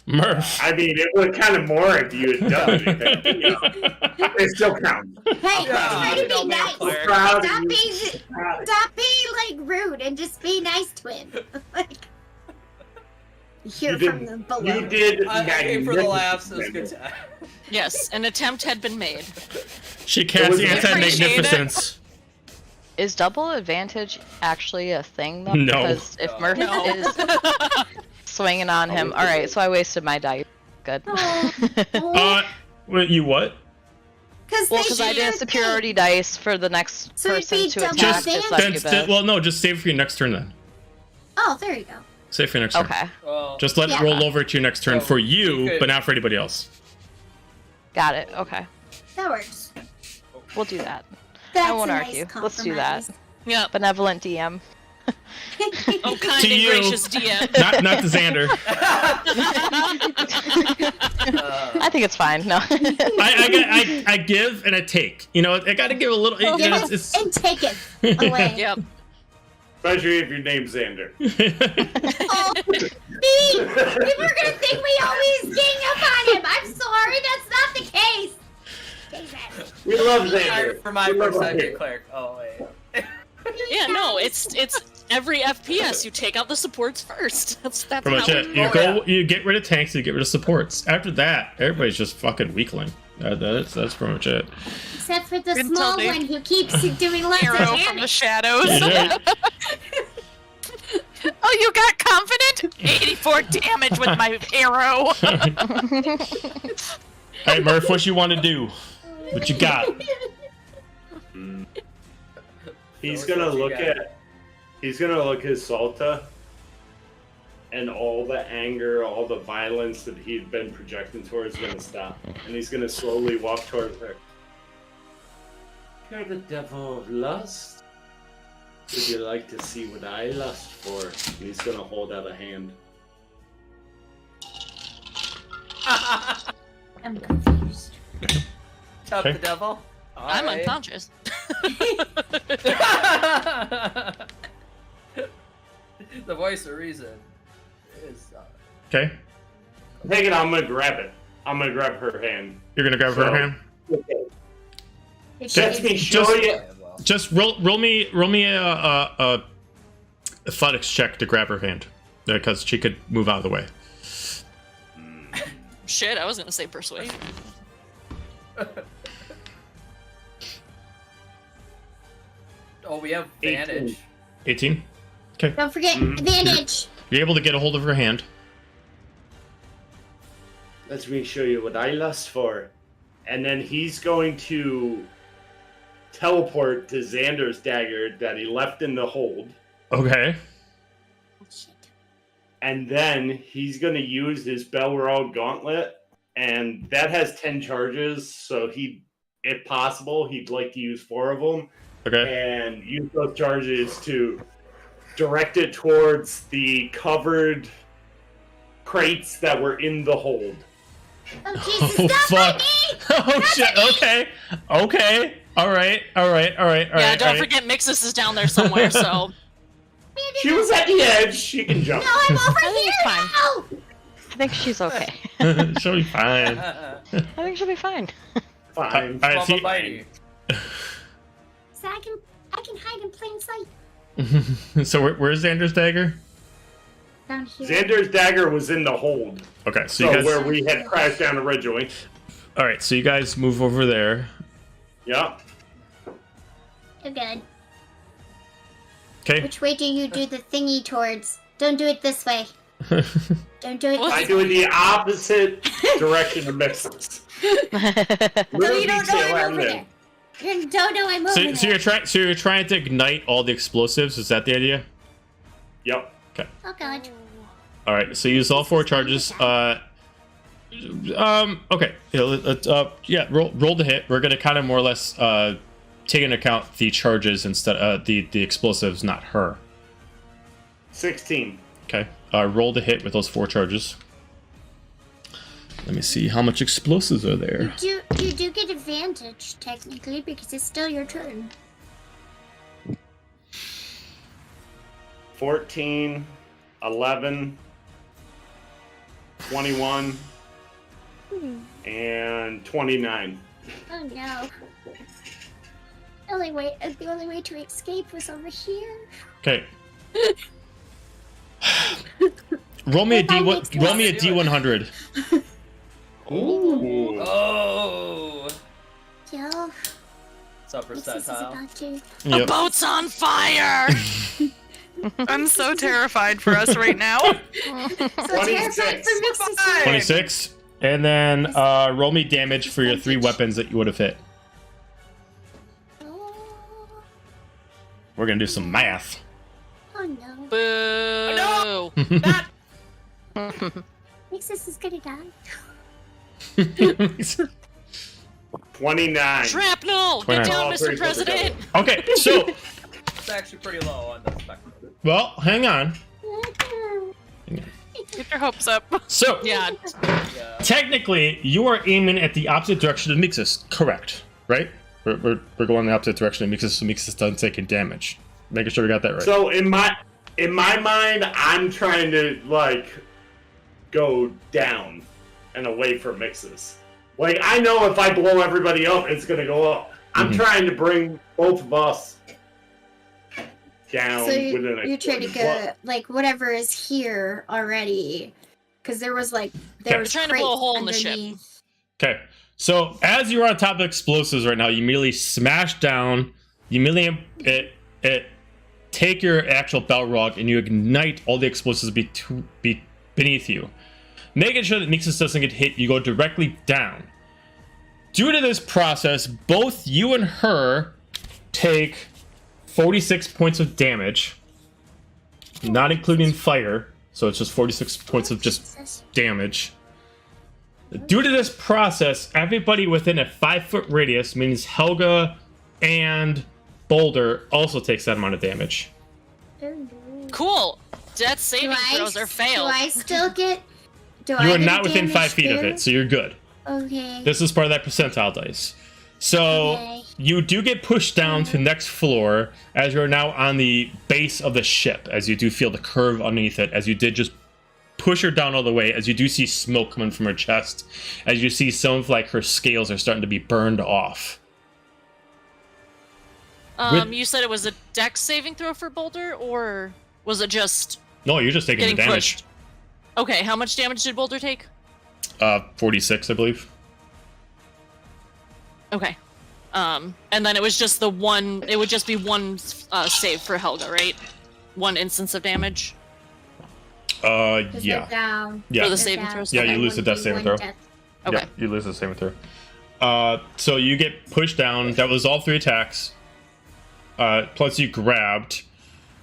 Murph. I mean, it would kind of more if you had done anything. You know. It still counts. Hey, Yeah, try to no be man nice. player. Proud of Stop you. being, Proud of stop being like rude and just be nice to him. Like, hear You from did- the below. You did. I came for the laughs. It was a good magnificent. time. Yes, an attempt had been made. She casts was anti-magnificence. Is double advantage actually a thing though? No. Because if Murph No. is swinging on him, all right. So I wasted my dice. Good. Wait, you what? Because I did a superiority dice for the next So it'd person be to double attack advantage? the Then, succubus. well, no, just save for your next turn then. Oh, there you go. Save for your next turn. Okay, Well, Just let it Yeah. roll over to your next turn So, for you you, could- but not for anybody else. got it. Okay, That works. we'll do that. That's won't a argue. Nice Let's do that. compromise. Yep. Benevolent DM. Oh, kind To and you. gracious DM. Not to Xander. I think it's fine. No. I give and I take. You know, I got to give a little. You know, Yes, it's, and take it away. Yep. Especially if your name's Xander. Oh, me! People are gonna think we always gang up on him. I'm sorry, that's not the case. Jesus. We love Xander. for my We love percent, Xander. cleric. Oh, wait. Yeah, no, it's every FPS you take out the supports first. That's Pretty much how it. it You Oh, go, yeah. you get rid of tanks, you get rid of supports. After that, everybody's just fucking weakling. That's pretty much it. Except for the Until small they- one who keeps doing lots of Arrow from the damage. shadows. Yeah. Oh, you got confident? 84 damage with my arrow. Hey Murph, what you want to do? What you got? He's So gonna what you look got? at. He's gonna look at Zolta, and all the anger, all the violence that he'd been projecting towards is gonna stop, and he's gonna slowly walk towards her. You're the devil of lust. Would you like to see what I lust for? And he's gonna hold out a hand. I'm confused. Chop Okay. the devil. I'm Alright. unconscious. The voice of reason is. Okay, Take it. I'm gonna grab it. I'm gonna grab her hand. you're gonna grab So- her hand. If Just she- Let me Just- show you. Yeah, well. Just roll me a athletics check to grab her hand, because she could move out of the way. Shit, I was gonna say persuade. Oh, we have 18. advantage. 18. Don't forget Mhm. advantage. You're able to get a hold of her hand. Let me show you what I lust for. And then he's going to teleport to Xander's dagger that he left in the hold. Okay. And then he's going to use his Belrow gauntlet. And that has 10 charges. So if possible, he'd like to use 4 of them. Okay. And use those charges to direct it towards the covered crates that were in the hold. Oh, Jesus, Oh, not fuck. me! Oh, shit. Okay. Okay. All right. Yeah, don't forget Mixus is down there somewhere, so. She was at the edge. She can jump. No, I'm over I think here it's fine. now! I think she's okay. She'll be fine. I think she'll be fine. Fine. All right, Mama see- Mighty. So I can hide in plain sight. So where's Xander's dagger? Down here. Xander's dagger was in the hold. Okay, so So you guys. where we had crashed down originally. All right, so you guys move over there. Yep. You're good. Okay. Which way do you do the thingy towards? Don't do it this way. Don't do it What? I this do way. it the opposite direction of Mixes. No, you don't know I'm over there. You don't know I'm over So, there. so you're trying to ignite all the explosives. Is that the idea? Yep. Oh, God. All right. So use all 4 charges. Okay. Yeah. Roll the hit. We're gonna kind of more or less take into account the charges instead of the explosives, not her. 16. Okay. Roll the hit with those 4 charges. Let me see how much explosives are there. You do get advantage, technically, because it's still your turn. 14, 11, 21, and 29. Oh, no. The only way to escape was over here. Okay. Roll me a D100. Ooh. Oh. Yo, What's up, this is percentile? about to... The Yep. boat's on fire! I'm so terrified for us right now. So terrified 26. for Mixes. 26. And then roll me damage for your 3 weapons that you would have hit. Oh, We're gonna do some math. oh no. Boo! Mixes is gonna die. 29. Shrapnel! 29. Get down, Oh, Mr. pretty close President! Okay, so It's actually pretty low on the spectrum. well, hang on. Get your hopes up. So Yeah, Yeah. technically, you are aiming at the opposite direction of Mixus, correct? Right? We're going the opposite direction of Mixus, so Mixus doesn't take any damage. Making sure we got that right. So in my mind, I'm trying to go down and away from Mixes. Like, I know if I blow everybody up, it's gonna go up. I'm trying to bring both of us down So within a you're trying to go, whatever is here already. Because there was, there was trying to blow a crates hole in the ship. underneath. Okay, so as you're on top of explosives right now, you immediately smash down, you immediately take your actual Balrog and you ignite all the explosives beneath you. Making sure that Mixus doesn't get hit, you go directly down. Due to this process, both you and her take 46 points of damage, not including fire, so it's just 46 points of just damage. Due to this process, everybody within a 5-foot radius, means Helga and Boulder, also takes that amount of damage. cool. Death saving throws are Do failed. I still get... You are not within 5 feet of it, so you're good. Okay. This is part of that percentile dice. So Okay. you do get pushed down to the next floor as you're now on the base of the ship, as you do feel the curve underneath it, as you did just push her down all the way, as you do see smoke coming from her chest, as you see some of her scales are starting to be burned off. You said it was a dex saving throw for Boulder, or was it just No, you're just taking getting the damage. pushed? Okay, how much damage did Boulder take? 46, I believe. Okay. And then it was just it would just be one save for Helga, right? One instance of damage? 'Cause Yeah. they're down. Yeah. For the They're saving down. throws? Yeah, Okay. you lose the death saving 1d1 throw. death. Okay. Yeah, you lose the saving throw. So you get pushed down. That was all 3 attacks. Plus you grabbed.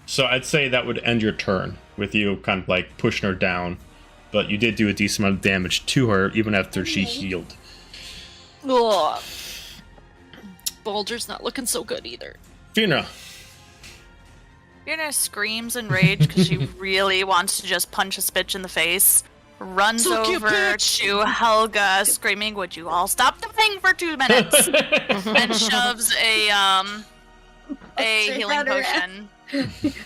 So I'd say that would end your turn with you kind of like pushing her down. But you did do a decent amount of damage to her even after she healed. Ugh. Bulger's not looking so good either. Fiona. Fiona screams in rage because she really wants to just punch a bitch in the face. Runs Suck your over bitch! to Helga, screaming, "Would you all stop the thing for 2 minutes?" and shoves a healing powder. potion,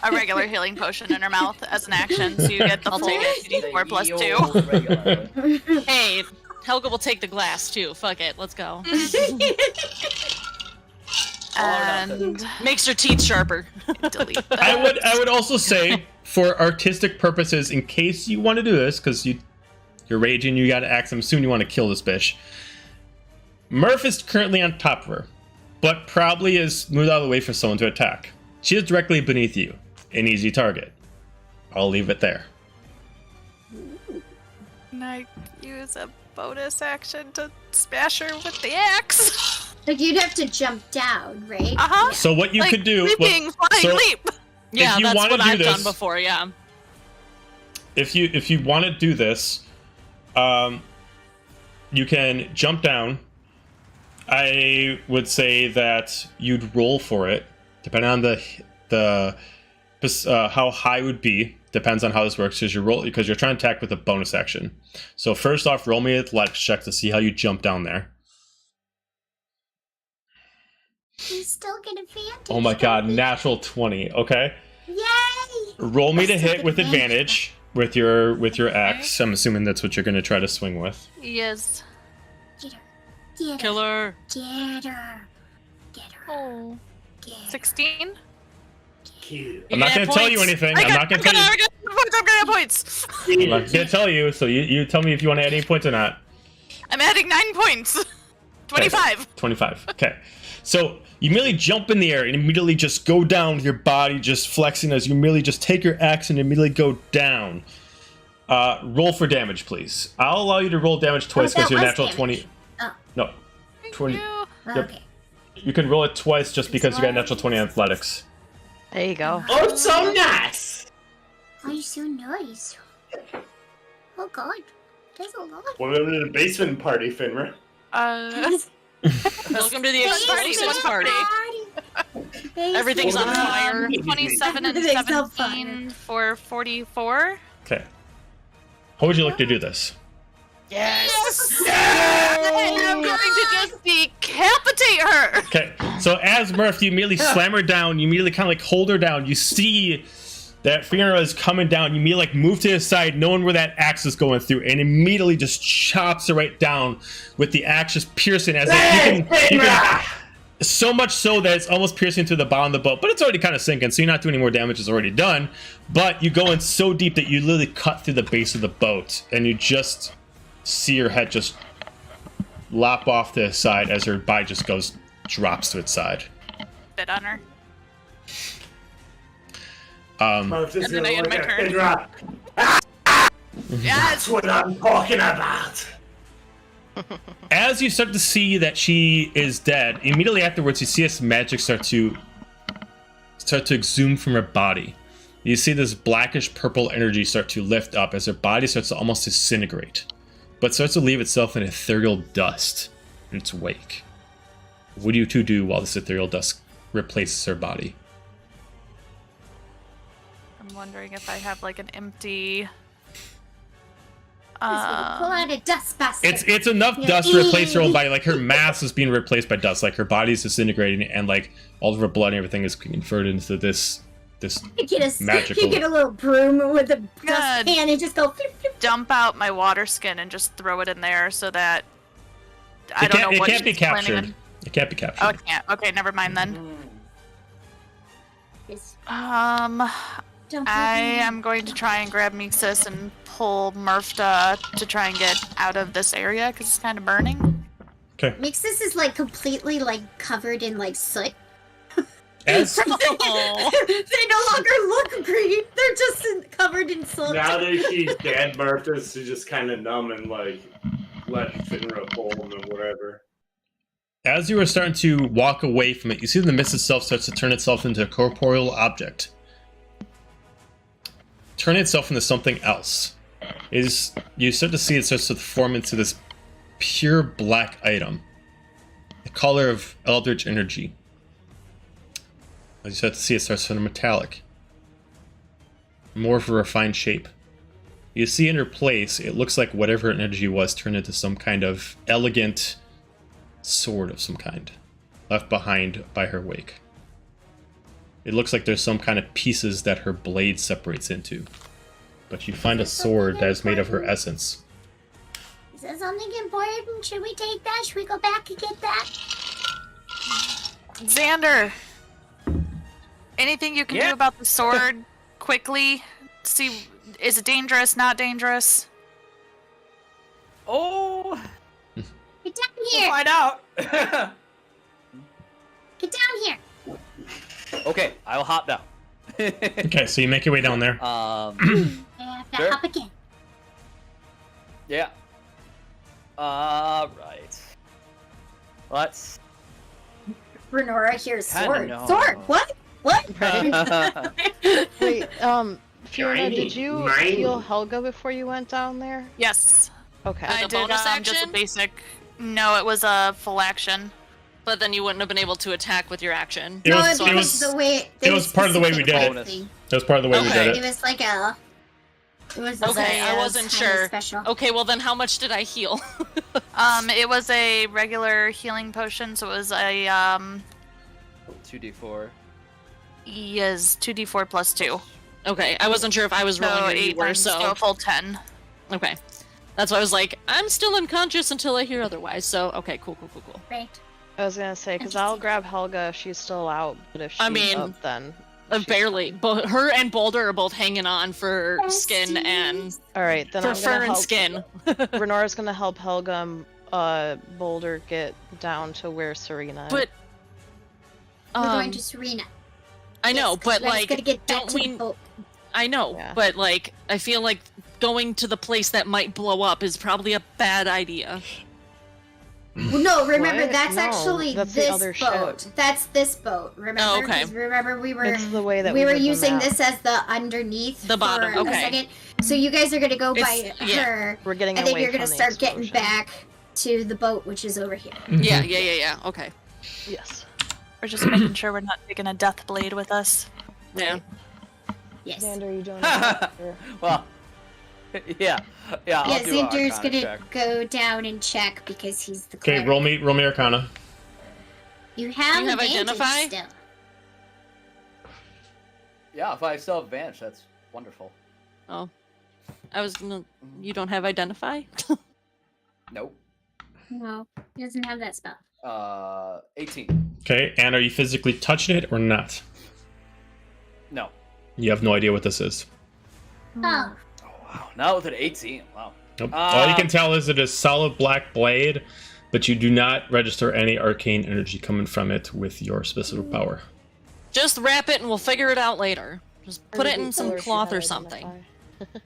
a regular healing potion in her mouth as an action. So you get the I'll full take it. 2d4 plus 2. Hey, Helga will take the glass too. Fuck it, let's go. And Makes her teeth sharper. delete that. I would also say, for artistic purposes, in case you want to do this, because you're raging, you got to axe. I'm assuming you want to kill this bitch. Murph is currently on top of her, but probably is moved out of the way for someone to attack. She is directly beneath you, an easy target. I'll leave it there. Can I use a bonus action to smash her with the axe? Like you'd have to jump down, right? Uh-huh. So what you Like, could do, leaping, flying, so- leap. Yeah, you that's wanna what do I've this- done before. Yeah. if you want to do this, you can jump down. I would say that you'd roll for it, depending on the how high would be. Depends on how this works, because you're trying to attack with a bonus action. So first off, roll me an athletics check to see how you jump down there. You still get advantage. Oh my god, don't you? natural 20. Okay, Yay! roll me to Still hit get with advantage with your axe. Okay. I'm assuming that's what you're going to try to swing with. Yes. Get her. Get her. Killer. Get her. Get her. Oh. Get her. 16? Cute. I'm not get going to tell you points. anything. I'm not going to tell you. I'm gonna have points. I'm not going to tell you. So you tell me if you want to add any points or not. I'm adding 9 points. 25. 25. Okay. So you immediately jump in the air and immediately just go down with your body just flexing as you immediately just take your axe and immediately go down. Roll for damage, please. I'll allow you to roll damage twice because that you're was natural damage. 20. Oh. No. 20. You. Yep. Okay. You can roll it twice just because you got natural 20 in athletics. There you go. Oh, so nice! Oh, you're so nice. Oh God, that's a lot. Welcome to the basement party, Finra. Welcome to the exclusive party. Everything's on fire. 27 and Everything's on 17 for 44. Okay. How would you like to do this? Yes! I'm going to just decapitate her. Okay, so as Murph, you immediately slam her down. You immediately kind of like hold her down. You see that Fiona is coming down. You immediately like move to the side, knowing where that axe is going through, and immediately just chops her right down with the axe just piercing as you can, so much so that it's almost piercing through the bottom of the boat, but it's already kind of sinking, so you're not doing any more damage. It's already done. But you go in so deep that you literally cut through the base of the boat, and you just see her head just lop off to the side as her body just drops to its side. Bit on her. Murph is And then gonna I end look my at turn. Finra. Yes! That's what I'm talking about. As you start to see that she is dead, immediately afterwards you see this magic start to exhume from her body. You see this blackish purple energy start to lift up as her body starts to almost disintegrate, but starts to leave itself in ethereal dust in its wake. What do you two do while this ethereal dust replaces her body? I'm wondering if I have like an empty. Pull out a dustbuster. It's enough dust to replace her own body. Like her mass is being replaced by dust. Like her body's disintegrating, and like all of her blood and everything is converted into this magical. You get a little broom with a Good. dustpan and just go. Flip, flip. Dump out my water skin and just throw it in there so that I don't know It what can't be she's planning captured. on- It can't be captured. Oh, it can't. Okay, never mind then. Yes. I Don't am going to try and grab Mixus and pull Murph to try and get out of this area because it's kind of burning. Okay. Mixus is like completely like covered in like soot. As Oh. They no longer look green. They're just covered in soot. Now that she's dead, Martha's just kind of numb and like let Finra pull him and whatever. As you are starting to walk away from it, you see the mist itself starts to turn itself into a corporeal object. Turn itself into something else. You start to see it starts to form into this pure black item. The color of eldritch energy. As you start to see it starts to turn metallic. More of a refined shape. You see in her place, it looks like whatever energy was turned into some kind of elegant sword of some kind, left behind by her wake. It looks like there's some kind of pieces that her blade separates into. But you find a sword that is made of her essence. Is that something important? Should we take that? Should we go back and get that? Xander, anything you can do about the sword quickly? See, is it dangerous, not dangerous? Oh, Get down we'll here! find out. Get down here! Okay, I'll hop down. Okay, so you make your way down there. I have to Sure. hop again. Yeah. Right. Let's. Renora hears Kinda sword. know. Sword! What? What? Wait, Fiona, Shiny, did you mine. heal Helga before you went down there? Yes. Okay. I a did bonus just a action? basic. No, it was a full action. But then you wouldn't have been able to attack with your action. It No, was- because it was- the way it was part of the way we did it. specific That was part of the way we Okay. did It it. was like a. It was Okay, I a wasn't kinda sure. Special. Okay, well then how much did I heal? It was a regular healing potion, so it was a 2d4. yes 2d4 plus 2. Okay, I wasn't sure if I was So rolling or you 8 were, times, so so... a full 10. Okay. That's why I was like, I'm still unconscious until I hear otherwise, so okay, cool. Right. I was gonna say, because I'll grab Helga if she's still out, but if she's I mean, up, then... Barely. Her and Boulder are both hanging on for skin and... Alright, then For I'm fur gonna and help... skin. Renora's gonna help Helga, Boulder get down to where Serena is. But... We're going to Serena. I know, Yes, 'cause but we're just like, gonna get back don't to the we... boat. I know, Yeah. but like, I feel like going to the place that might blow up is probably a bad idea. Well, no, remember What? that's No, actually that's the this other boat. ship. That's this boat. Remember? Oh, okay. 'Cause remember we were It's the way that we were did the using map. this as the underneath The bottom, for okay. a second. So you guys are gonna go by It's- yeah. her, We're getting and then away you're gonna from the start getting explosion. back to the boat, which is over here. Yeah, okay. Yes. We're just making sure we're not taking a death blade with us. Yeah. Yes. Xander, you doing it? Well, yeah. I'll Yeah, do a Xander's Arcana gonna check. go down and check because he's the Okay, cleric. roll me Arcana. You have, You have advantage identify? still. Yeah, if I still have advantage, that's wonderful. Oh. I was gonna... You don't have identify? Nope. No, he doesn't have that spell. 18. Okay, and are you physically touching it or not? No. You have no idea what this is. Oh, Oh, wow. Not with an 18. Wow. Nope. All you can tell is it is solid black blade, but you do not register any arcane energy coming from it with your specific power. Just wrap it and we'll figure it out later. Just put Heard it it'd in be some cooler if you cloth had or something. identify.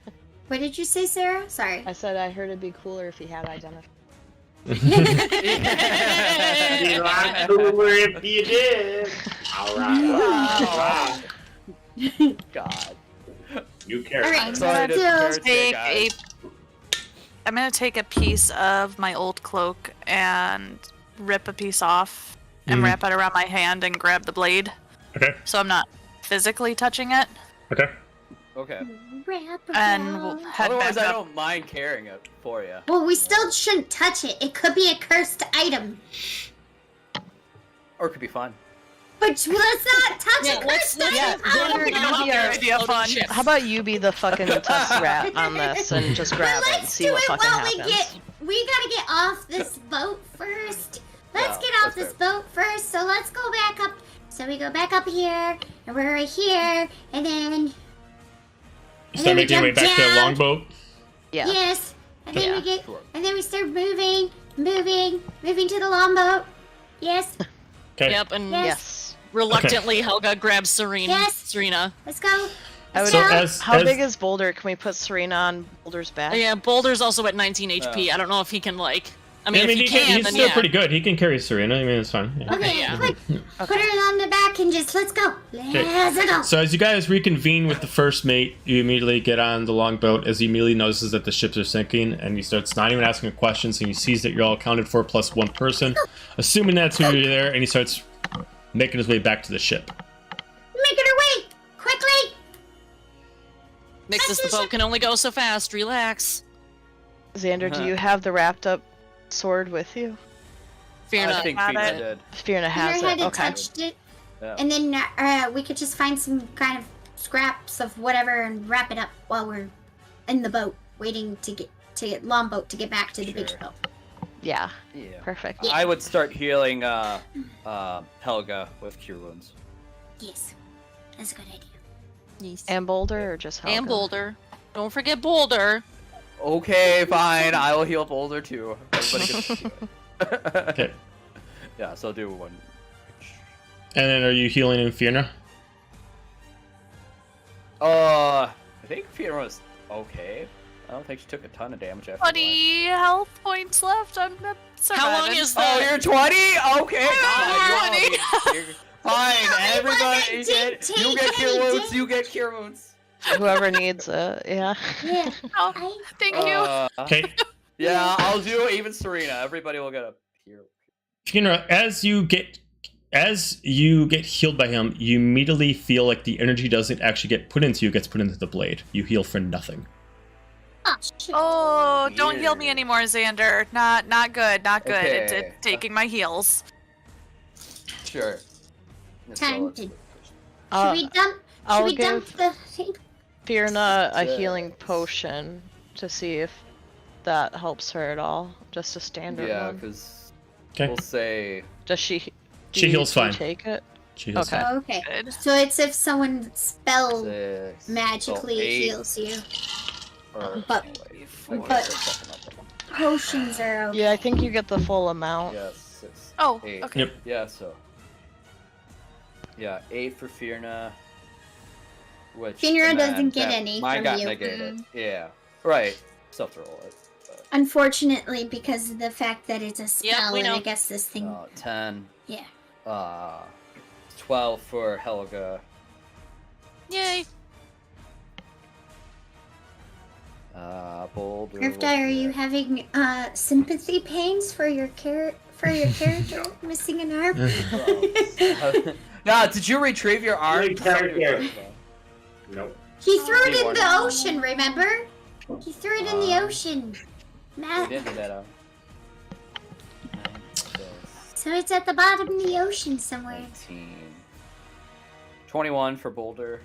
what did you say, Sarah? Sorry. I said I heard it'd be cooler if he had identified. Be like cooler if you did. Alright. God. You care. All right, I'm Sorry to gonna Thursday, take guys. I'm gonna take a piece of my old cloak and rip a piece off and Mhm. wrap it around my hand and grab the blade, Okay, so I'm not physically touching it. okay. Okay. Wrap And we'll around. head Otherwise, back I up. don't mind carrying it for you. Well, we still shouldn't touch it. It could be a cursed item. Or it could be fun. But let's not touch Yeah, a let's- cursed yeah, item. Xander, you be our- idea fun. How about you be the fucking test rat on this and just grab But it and let's see do what it fucking while happens? we gotta get off this boat first. Let's Yeah, get off that's this boat first. So let's go back up. So we go back up here, and we're right here, and then You start making your way back to the longboat. Yeah. yes, and then Yeah. we get, Sure. and then we start moving to the longboat. Yes. Okay. Yep, and Yes. Yes. Reluctantly, Helga grabs Yes. Serena. Let's go. I would, So go. how big is Boulder? Can we put Serena on Boulder's back? Yeah, Boulder's also at 19 HP. I don't know if he can, like... I mean, if he can, he's then still yeah. pretty good. He can carry Serena. I mean, it's fine. Yeah. Okay, Yeah. quick. Put her on the back and just let's go. Let's go. So as you guys reconvene with the first mate, you immediately get on the longboat as he immediately notices that the ships are sinking, and he starts not even asking questions, and he sees that you're all accounted for plus one person, assuming that's who you're there, and he starts making his way back to the ship. Making her way quickly. Nixus, the boat can only go so fast. Relax. Xander, do you have the wrapped up sword with you? Fear I not. think Got Fina it. did. Fiona has Your head it. had Okay. touched it, Yeah. and then we could just find some kind of scraps of whatever and wrap it up while we're in the boat, waiting to get longboat to get back to the big Sure. boat. Yeah. Yeah. Perfect. Yeah. I would start healing Helga with cure wounds. Yes, that's a good idea. Yes. And Boulder or just Helga? And Boulder. Don't forget Boulder. Okay, fine. I will heal Boulder too. Everybody gets to do it. Okay. Yeah, so do one. And then are you healing in Fiona? I think Fiona was okay. I don't think she took a ton of damage after. 20 health points left. I'm not surviving. How long is the... Oh, you're 20? Okay, God, I'm you're fine. Everybody, you get cure wounds. You get cure wounds. Whoever needs it, yeah. Yeah. Oh, thank you. Okay. Yeah, I'll do even Serena. Everybody will get a heal. Fiona, as you get healed by him, you immediately feel like the energy doesn't actually get put into you, it gets put into the blade. You heal for nothing. Oh, shit. Oh, don't heal me Weird. anymore, Xander. Not good. Not good. It's Okay. taking my heals. Sure. Time to- Should Uh, we dump? Should I'll we dump give the thing? Fiona a Yeah. healing potion to see if that helps her at all. Just a standard Yeah, one. because Okay. we'll say Does she? She heals do you fine. Take it. She heals Okay. fine. Okay. Good. So it's if someone spell 6, magically so 8, heals you. or- But- wait, but- wait, second up. Potions are okay. Yeah, I think you get the full amount. Yeah, 6. Oh, 8. okay. Yep. Yeah, so. Yeah, 8 for Fiona. Which. Fiona and then doesn't get that- any Mine from got you. negated. Yeah. Right. Still have to roll it. But, Unfortunately, because of the fact that it's a Yep, spell, we and I know. guess this thing. 10. Yeah. 12 for Helga. Yay. Boulder. Griffdye, are you having sympathy pains for your character missing an arm? Nah, did you retrieve your arm? Great character. Nope. He threw it in One. the ocean. Remember? He threw it in the ocean. We Matt. didn't do that. 9, So it's at the bottom of the ocean somewhere. 19. 21 for Boulder.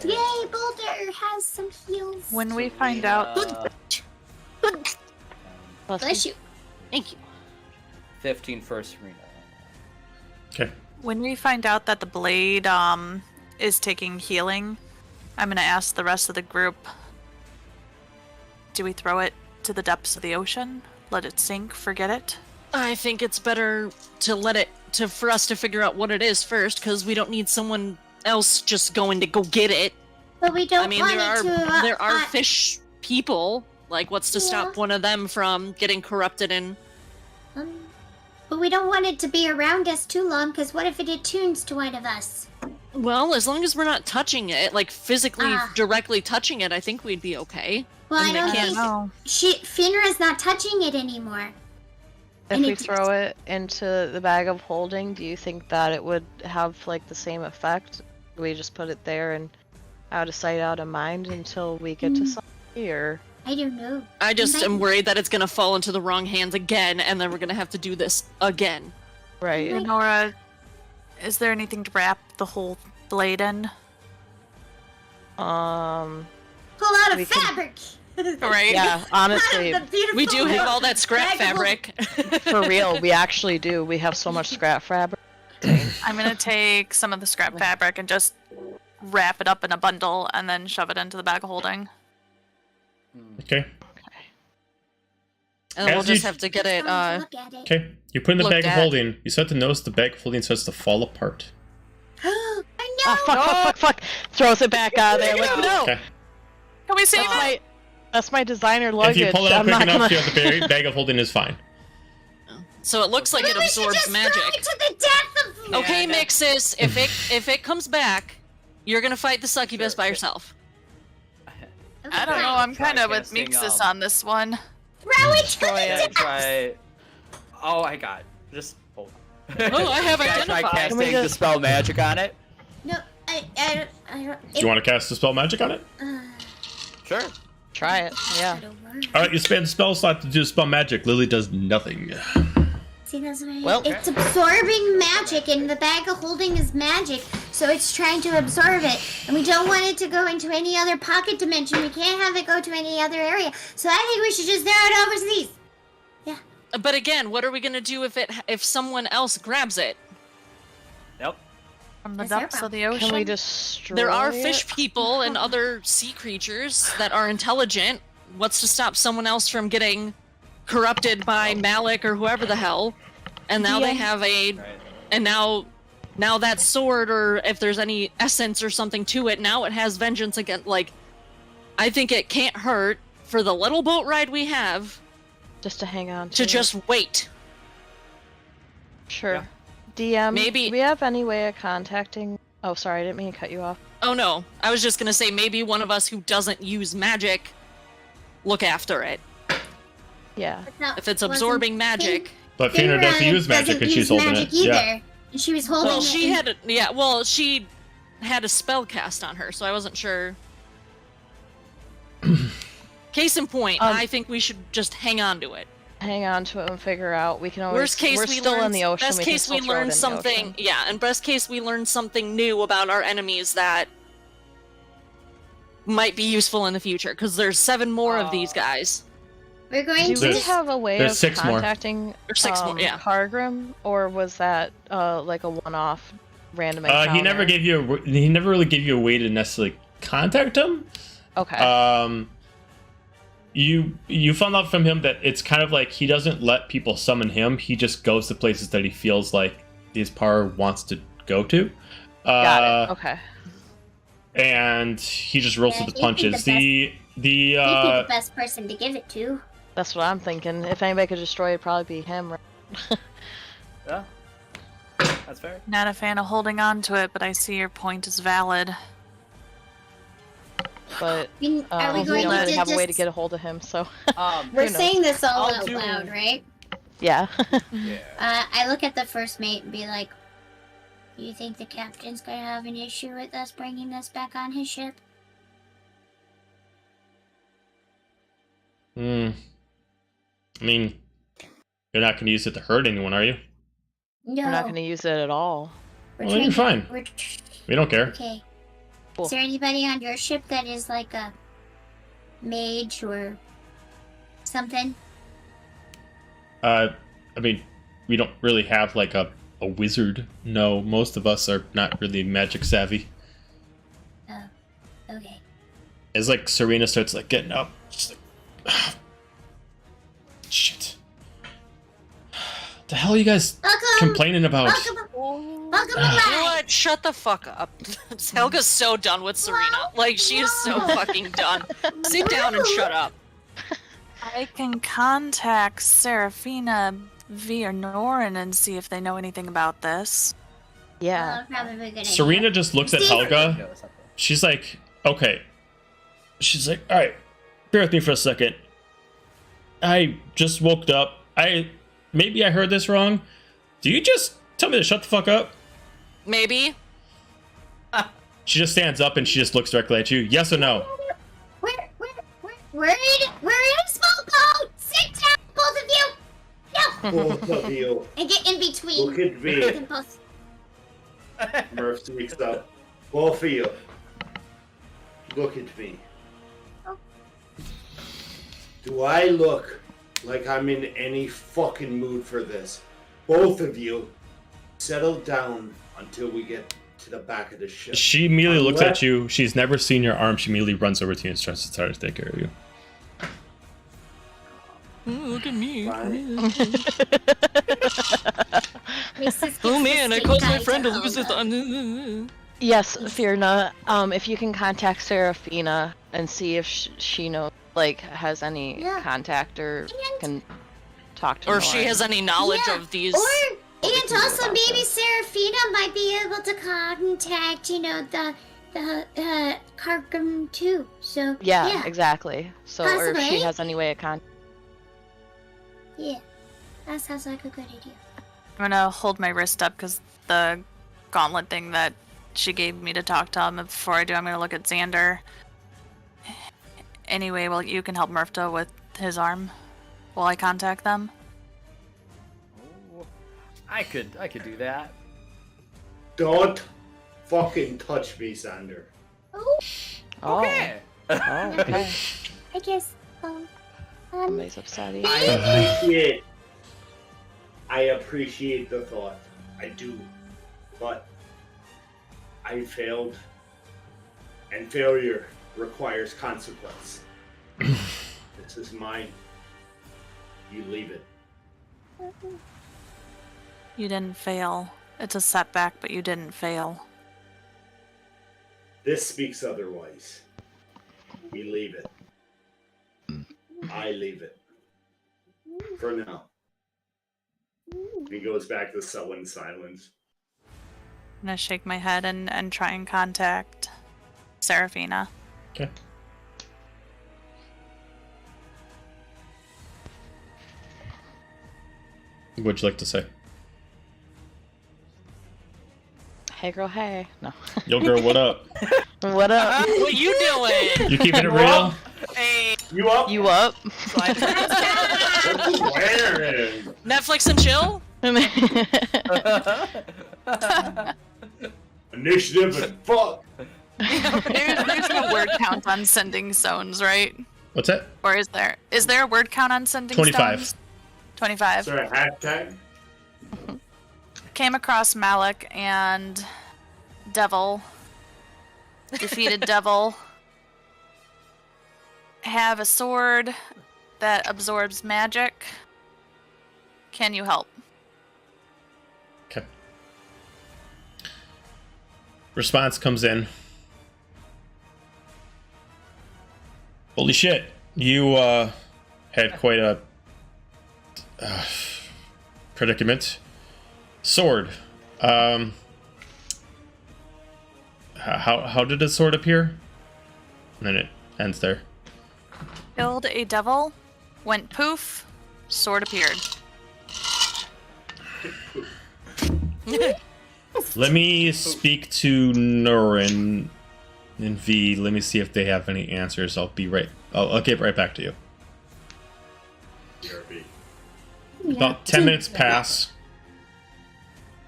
Yay! Boulder has some heals. When we find out, Bless you. Thank you. 15 for Serena. Okay. when we find out that the blade is taking healing, I'm gonna ask the rest of the group. Do we throw it to the depths of the ocean? Let it sink? Forget it? I think it's better to let it for us to figure out what it is first, because we don't need someone else just going to go get it. But we don't I mean, want there it are to. there are fish people. Like, what's to Yeah. stop one of them from getting corrupted and? But we don't want it to be around us too long, because what if it attunes to one of us? Well, as long as we're not touching it, like physically Ah. directly touching it, I think we'd be okay. Well, I And they don't can't- think No. Finra's not touching it anymore. If And we it- throw it into the bag of holding, do you think that it would have like the same effect? Do we just put it there and out of sight, out of mind until we get to somebody, or? I don't know. I just Might- am worried that it's gonna fall into the wrong hands again, and then we're gonna have to do this again. Right. Might- Nora, is there anything to wrap the whole blade in? Pull out We a can- fabric. Right? Yeah, honestly, The beautiful We do have all that scrap bag of fabric. for real, we actually do. We have so much scrap fabric. I'm gonna take some of the scrap fabric and just wrap it up in a bundle and then shove it into the bag of holding. Okay. And then we'll As you- just have to get it. Someone to look at it. Okay, you put in the Looked bag of at. holding. You start to notice the bag of holding starts to fall apart. Oh no! Oh, fuck. Throws it back out of there. Like, no! Okay. Can we save That's it? that's my designer luggage. If you pull it out I'm quick not enough, gonna... the bag of holding is fine. So it looks like it Maybe we should absorbs just magic. throw it to the death of. Okay, no. Mixus, if it comes back, you're gonna fight the succubus by yourself. I don't know. I'm Try kind of with casting, Mixus um, on this one. Throw it to Destroy the it. death. Try. Oh, I got. Just hold on. Oh, I have Can I try identified. casting Can we just- dispel magic on it? No, I don't. Do you want to cast Dispel Magic on it? Sure. Try it, yeah. Alright, you spend the spell slot to do Dispel Magic. Lily does nothing. See, that's what Well- it's absorbing magic, and the bag of holding is magic, so it's trying to absorb it. And we don't want it to go into any other pocket dimension. We can't have it go to any other area. So I think we should just throw it overseas. But again, what are we gonna do if someone else grabs it? Nope. From the Is there depths a- of the ocean. Can we destroy There are it? fish people and other sea creatures that are intelligent. What's to stop someone else from getting corrupted by Malik or whoever the hell? And now they Yeah. have a, Right. and now that sword, or if there's any essence or something to it, now it has vengeance against. Like, I think it can't hurt for the little boat ride we have Just to hang on to it. just wait. Sure. Yeah. DM, Maybe- do we have any way of contacting... Oh, sorry, I didn't mean to cut you off. Oh no, I was just gonna say maybe one of us who doesn't use magic look after it. Yeah. If it's absorbing magic. But Fiona doesn't use magic and she's holding it. Either. Yeah. And she was holding Well, it. she in- had a, yeah. Well, she had a spell cast on her, so I wasn't sure. Case in point, I think we should just hang on to it. Hang on to it and figure out. We can always... Worst case, we're we still learn, in the ocean. Best we can case, still we throw it in learn the something. ocean. Yeah, and best case, we learn something new about our enemies that might be useful in the future. Because there's 7 more of these guys. We're going Do to. we There's- have a way there's of 6 more. contacting There's 6 more, yeah. Cargrim, or was that like a one-off random encounter? He never gave you he never really gave you a way to necessarily contact him. Okay. You found out from him that it's kind of like he doesn't let people summon him. He just goes to places that he feels like his power wants to go to. Got it. Okay. And he just rolls Yeah, with the he'd be punches. the The He'd be the best person to give it to. That's what I'm thinking. If anybody could destroy it, it'd probably be him. Right? Yeah. That's fair. Not a fan of holding on to it, but I see your point is valid. But I mean, are we we going don't to really have a way to just- get a hold of him, so We're who knows? saying this all I'll out do- loud, right? yeah. Yeah. I look at the first mate and be like, "Do you think the captain's gonna have an issue with us bringing this back on his ship?" I mean, you're not going to use it to hurt anyone, are you? No. We're not going to use it at all. We're Well, then you're trying- fine. we're- We don't care. Okay. Cool. Is there anybody on your ship that is like a mage or something? I mean, we don't really have like a wizard. No, most of us are not really magic savvy. Oh, okay. As like Serena starts like getting up, just like, shit. The hell are you guys Welcome. complaining about? Welcome. Welcome You know aboard. what? Shut the fuck up. Helga's so done with Serena. Like, she is so Whoa. fucking done. Sit down and shut up. I can contact Serafina via Norin and see if they know anything about this. Yeah. Probably a good idea. Serena just looks at Helga. She's like, okay. She's like, all right, bear with me for a second. I just woke up. Maybe I heard this wrong. Do you just tell me to shut the fuck up? Maybe. She just stands up and she just looks directly at you. Yes or no? We're in a small boat. Sit down, both of you. No. Both of you. And get in between. Look at me. Them both. Murph speaks up. Both of you. Look at me. Do I look like I'm in any fucking mood for this? Both of you, settle down until we get to the back of the ship. She immediately looks Unless- at you. She's never seen your arm. She immediately runs over to you and starts to take care of you. look at me. Fine. Oh man, I caused my friend to lose his. Yes, Fierna. If you can contact Serafina and see if she knows, like, has any contact or can talk to. Or if she has any knowledge of these. Or and also about maybe that. Serafina might be able to contact, the Cargum too. So Yeah, exactly. So, or if she Possibly. has any way of contact. yeah, that sounds like a good idea. I'm gonna hold my wrist up because the gauntlet thing that she gave me to talk to him. Before I do, I'm gonna look at Xander. Anyway, well, you can help Murph with his arm while I contact them. Oh, I could do that. Don't fucking touch me, Sander. Oh, Okay. Oh, okay. I guess. Somebody's upset. I appreciate the thought. I do. But I failed. And failure requires consequence. This is mine. You leave it. You didn't fail. It's a setback, but you didn't fail. This speaks otherwise. We leave it. I leave it. For now. He goes back to sullen silence. I'm gonna shake my head and try and contact Serafina. Okay. What'd you like to say? Hey, girl. Hey. No. Yo, girl, what up? What up? What you doing? You keeping it real? Hey, You up? You up? What you wearing? Netflix and chill. Initiative and fuck. There's no word count on sending stones, right? What's that? Or is there? Is there a word count on sending 25. stones? 25. Sorry, hashtag. Came across Malik and Devil. Defeated Devil. Have a sword that absorbs magic. Can you help? Okay. Response comes in. Holy shit. You had quite a predicament. Sword. How did the sword appear? And then it ends there. Killed a devil, went poof, sword appeared. Let me speak to Nurin and V. Let me see if they have any answers. I'll get right back to you. BRB. About 10 minutes pass.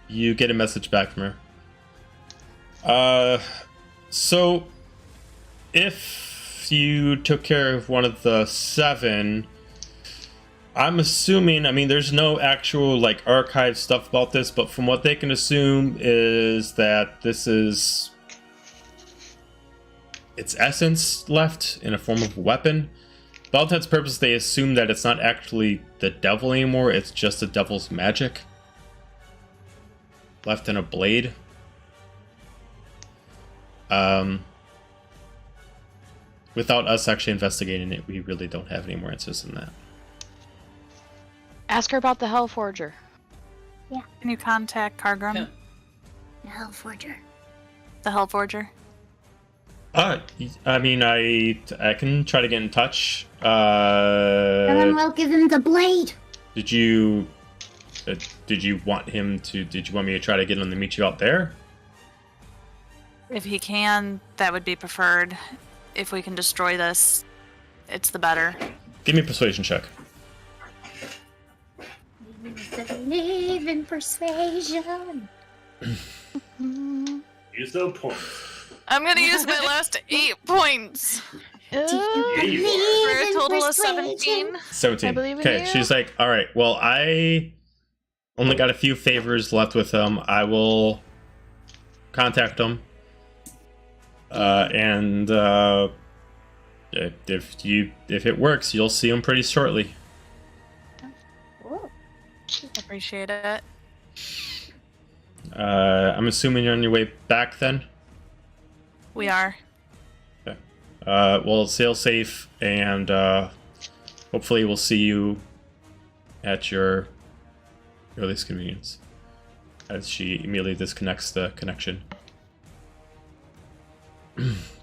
You get a message back from her. So if you took care of one of the 7, I'm assuming, there's no actual like archive stuff about this, but from what they can assume is that this is its essence left in a form of a weapon. For all intents and purposes, they assume that it's not actually the devil anymore, it's just the devil's magic left in a blade. Without us actually investigating it, we really don't have any more answers than that. Ask her about the Hellforger. Can you contact Cargrim? Yeah. The Hellforger. The Hellforger? I can try to get in touch. And then we'll give him the blade. Did you want me to try to get him to meet you out there? If he can, that would be preferred. If we can destroy this, it's the better. Give me a persuasion check. Believe in persuasion. Use those points. I'm gonna use my last 8 points Yeah, you for are. a total of 17. 17. I believe in Okay, you. she's like, all right, well, I only got a few favors left with him. I will contact him. If it works, you'll see him pretty shortly. Appreciate it. I'm assuming you're on your way back then? We are. Okay. Well, sail safe, and hopefully we'll see you at your earliest convenience. As she immediately disconnects the connection.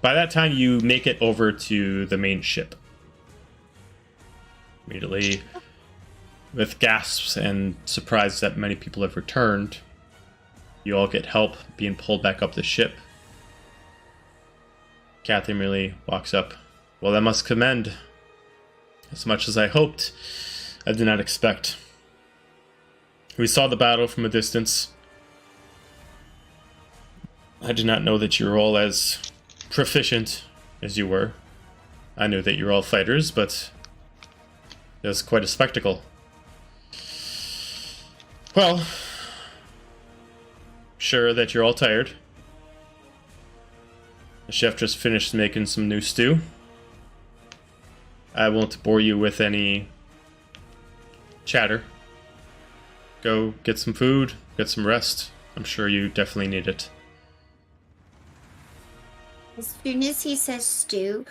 By that time, you make it over to the main ship. Immediately, with gasps and surprise that many people have returned, you all get help being pulled back up the ship. Catherine merely walks up. Well, I must commend. As much as I hoped, I did not expect. We saw the battle from a distance. I did not know that you were all as proficient as you were. I knew that you were all fighters, but it was quite a spectacle. Well, sure that you're all tired. The chef just finished making some new stew. I won't bore you with any chatter. Go get some food, get some rest. I'm sure you definitely need it. As soon as he says stew,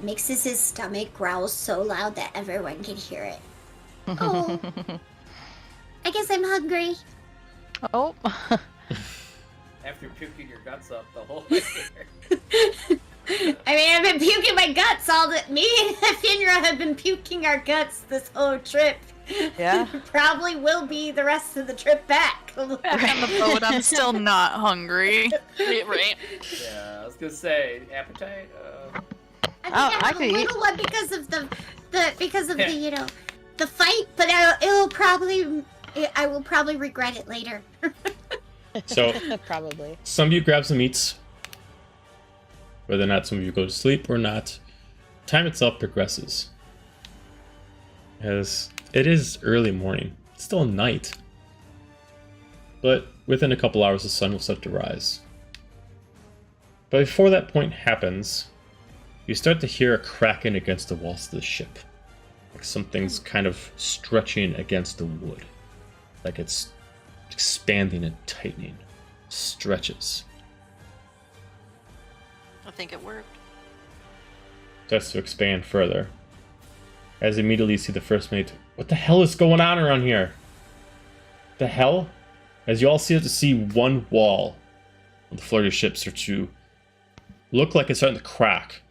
mixes his stomach, growls so loud that everyone can hear it. Oh, I guess I'm hungry. Oh. After puking your guts up the whole way here. I mean, I've been puking my guts me and Finra have been puking our guts this whole trip. Yeah. Probably will be the rest of the trip back. Back on the boat, I'm still not hungry. Right. Yeah, I was gonna say, appetite? I mean, I have a little one because of the the fight, but I will probably regret it later. So, Probably. some of you grab some eats. Whether or not some of you go to sleep or not, time itself progresses. As it is early morning, it's still night. But within a couple hours, the sun will start to rise. But before that point happens, you start to hear a cracking against the walls of the ship. Like something's kind of stretching against the wood. Like it's expanding and tightening. Stretches. I think it worked. Starts to expand further. As immediately you see the first mate. What the hell is going on around here? The hell? As you all see one wall on the floor of your ship start to look like it's starting to crack.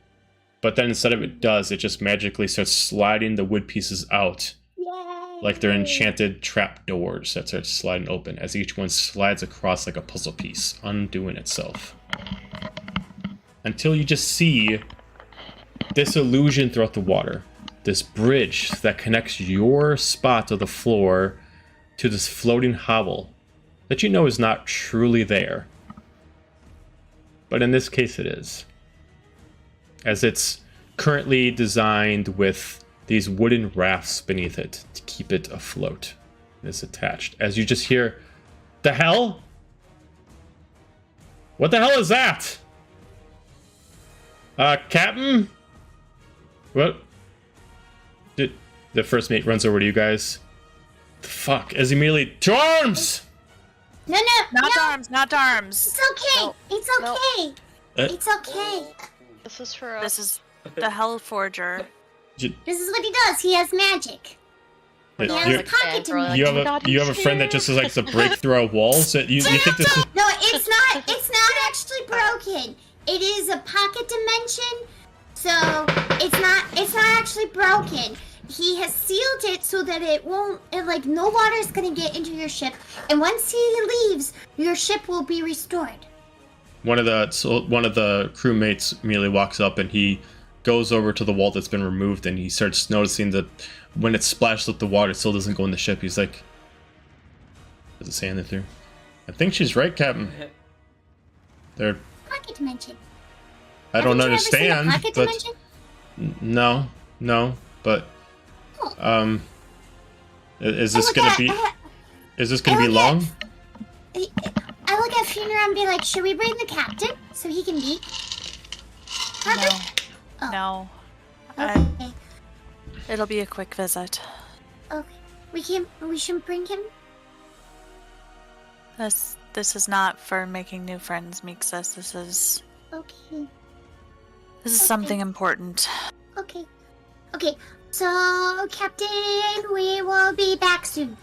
But then instead of it does, it just magically starts sliding the wood pieces out. Yay! Like they're enchanted trap doors that start sliding open as each one slides across like a puzzle piece, undoing itself. Until you just see this illusion throughout the water. This bridge that connects your spot of the floor to this floating hovel that you know is not truly there. But in this case it is. As it's currently designed with these wooden rafts beneath it to keep it afloat. It's attached. As you just hear, the hell? What the hell is that? Captain? What? The first mate runs over to you guys. The fuck? As immediately, to arms! No, Not arms, not arms. It's okay. No. It's okay. It's okay. This is for This is the Hell Forger. This is what he does. He has magic. He has You- a pocket dimension. You have a friend that just likes to break through our walls. You think this is? No, it's not. It's not actually broken. It is a pocket dimension, so it's not actually broken. He has sealed it so that no water is gonna get into your ship, and once he leaves, your ship will be restored. One of the crewmates immediately walks up and he goes over to the wall that's been removed and he starts noticing that when it splashes up the water, it still doesn't go in the ship. He's like, "Does it say anything?" I think she's right, Captain. They're. Pocket dimension. I don't Haven't you ever seen a understand, pocket but dimension? no, but is this gonna be long? I look at Funeral and be like, should we bring the captain so he can meet? No. Okay. It'll be a quick visit. Okay. We shouldn't bring him? This is not for making new friends, Mixus. This is Okay. this is something important. Okay. Okay. So, Captain, we will be back soon.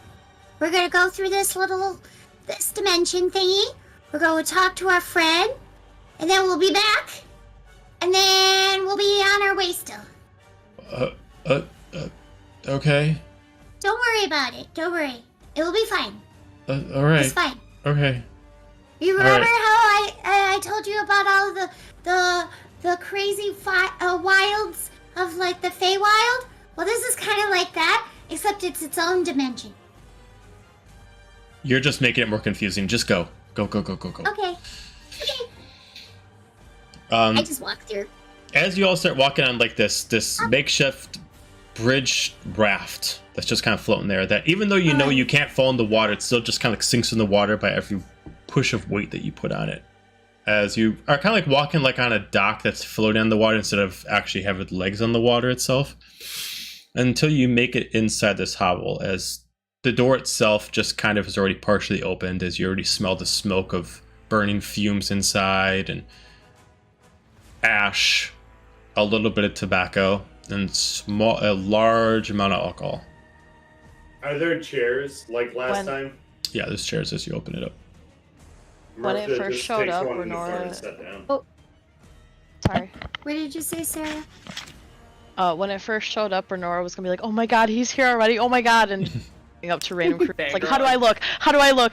We're gonna go through this dimension thingy. We're gonna talk to our friend, and then we'll be back. And then we'll be on our way still. Okay. Don't worry about it. Don't worry. It will be fine. All right. It's fine. Okay. You remember right. how I told you about all the crazy wilds of like the Feywild? Well, this is kind of like that, except it's its own dimension. You're just making it more confusing. Just go. Go. Okay. I just walked through. As you all start walking on like this makeshift bridge raft that's just kind of floating there, that even though you know you can't fall in the water, it still just kind of sinks in the water by every push of weight that you put on it. As you are kind of like walking like on a dock that's floating on the water instead of actually having legs on the water itself, until you make it inside this hovel, as the door itself just kind of is already partially opened, as you already smell the smoke of burning fumes inside and ash, a little bit of tobacco, and a large amount of alcohol. Are there chairs like last time? Yeah, there's chairs as you open it up. When it Martha first just showed takes up, one in the front Renora- and sit down. Oh. Sorry. What did you say, Sarah? When it first showed up, Renora was gonna be like, "Oh my God, he's here already! Oh my God!" and up to random crew. It's like, "How do I look? How do I look?"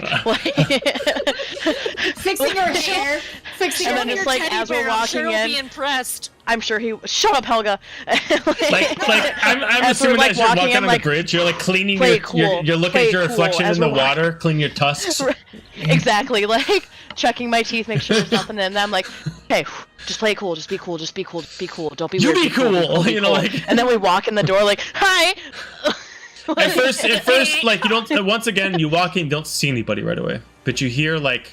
Fixing her hair. Fixing And her then hair. just like Teddy as bear, we're I'm sure walking he'll in, be impressed. I'm sure he. Shut up, Helga. I'm As we're, assuming like, as you're walking walking in, on the like, bridge, you're like cleaning play your, it cool, you're looking play at your it cool reflection as in the we're water, clean your tusks. Exactly, like checking my teeth, make sure there's nothing in them. Like, okay, just play it cool, just be cool, just be cool, be cool. Don't be You weird. be cool, be you know, cool. like- And then we walk in the door, like, hi. At first, like you don't. Once again, you walk in, you don't see anybody right away, but you hear like,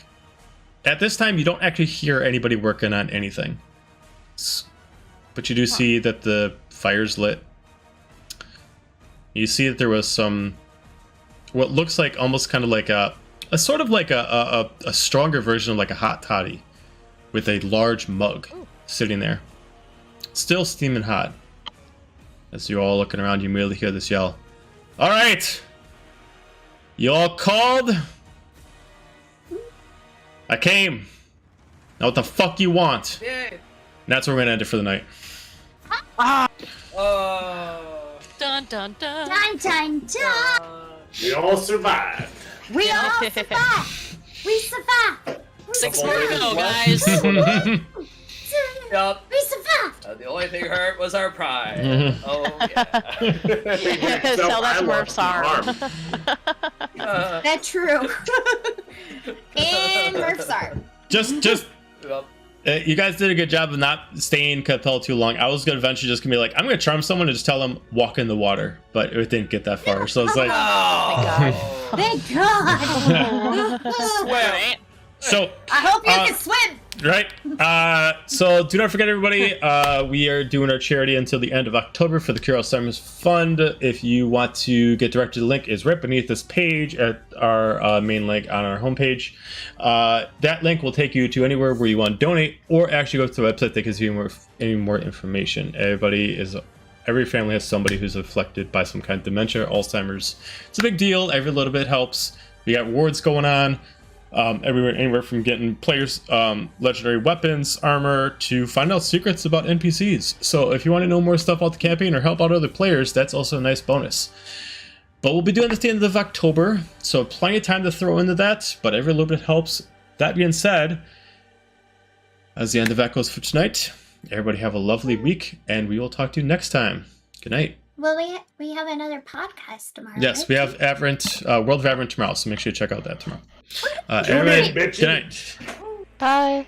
at this time, you don't actually hear anybody working on anything. But you do see that the fire's lit. You see that there was some, what looks like almost kind of like a sort of like a stronger version of like a hot toddy, with a large mug sitting there, still steaming hot. As you're all looking around, you immediately hear this yell. All right, you all called? I came. Now what the fuck you want? Yay. And that's where we're gonna end it for the night. Oh. Dun dun dun. Dun, dun, dun. We all survived. We all survived. We survived. 6 Couple more to days go, left. guys. Yup. We survived. The only thing hurt was our pride. Oh yeah. Sell that I Smurf's lost arm. an arm. That's true. And Murph's arm. just Yup. you guys did a good job of not staying compelled too long. I was gonna eventually just gonna be like, I'm gonna charm someone and just tell them walk in the water, but it didn't get that far. So it's like, Oh. Thank God. Well, so I hope you Uh, can swim. right. So do not forget, everybody. We are doing our charity until the end of October for the Cure Alzheimer's Fund. If you want to get directed to the link, is right beneath this page at our main link on our homepage. That link will take you to anywhere where you want to donate, or actually go to the website that gives you any more information. Every family has somebody who's afflicted by some kind of dementia, Alzheimer's. It's a big deal. Every little bit helps. We got rewards going on. Anywhere from getting players legendary weapons, armor, to find out secrets about NPCs. So if you want to know more stuff about the campaign or help out other players, that's also a nice bonus. But we'll be doing this at the end of October, so plenty of time to throw into that, but every little bit helps. That being said, as the end of that goes for tonight, everybody have a lovely week, and we will talk to you next time. Good night. Well, we have another podcast tomorrow. Yes, right? we have Aberrant, World of Aberrant tomorrow, so make sure you check out that tomorrow. Tune in, Everybody, bitches. good night. Bye.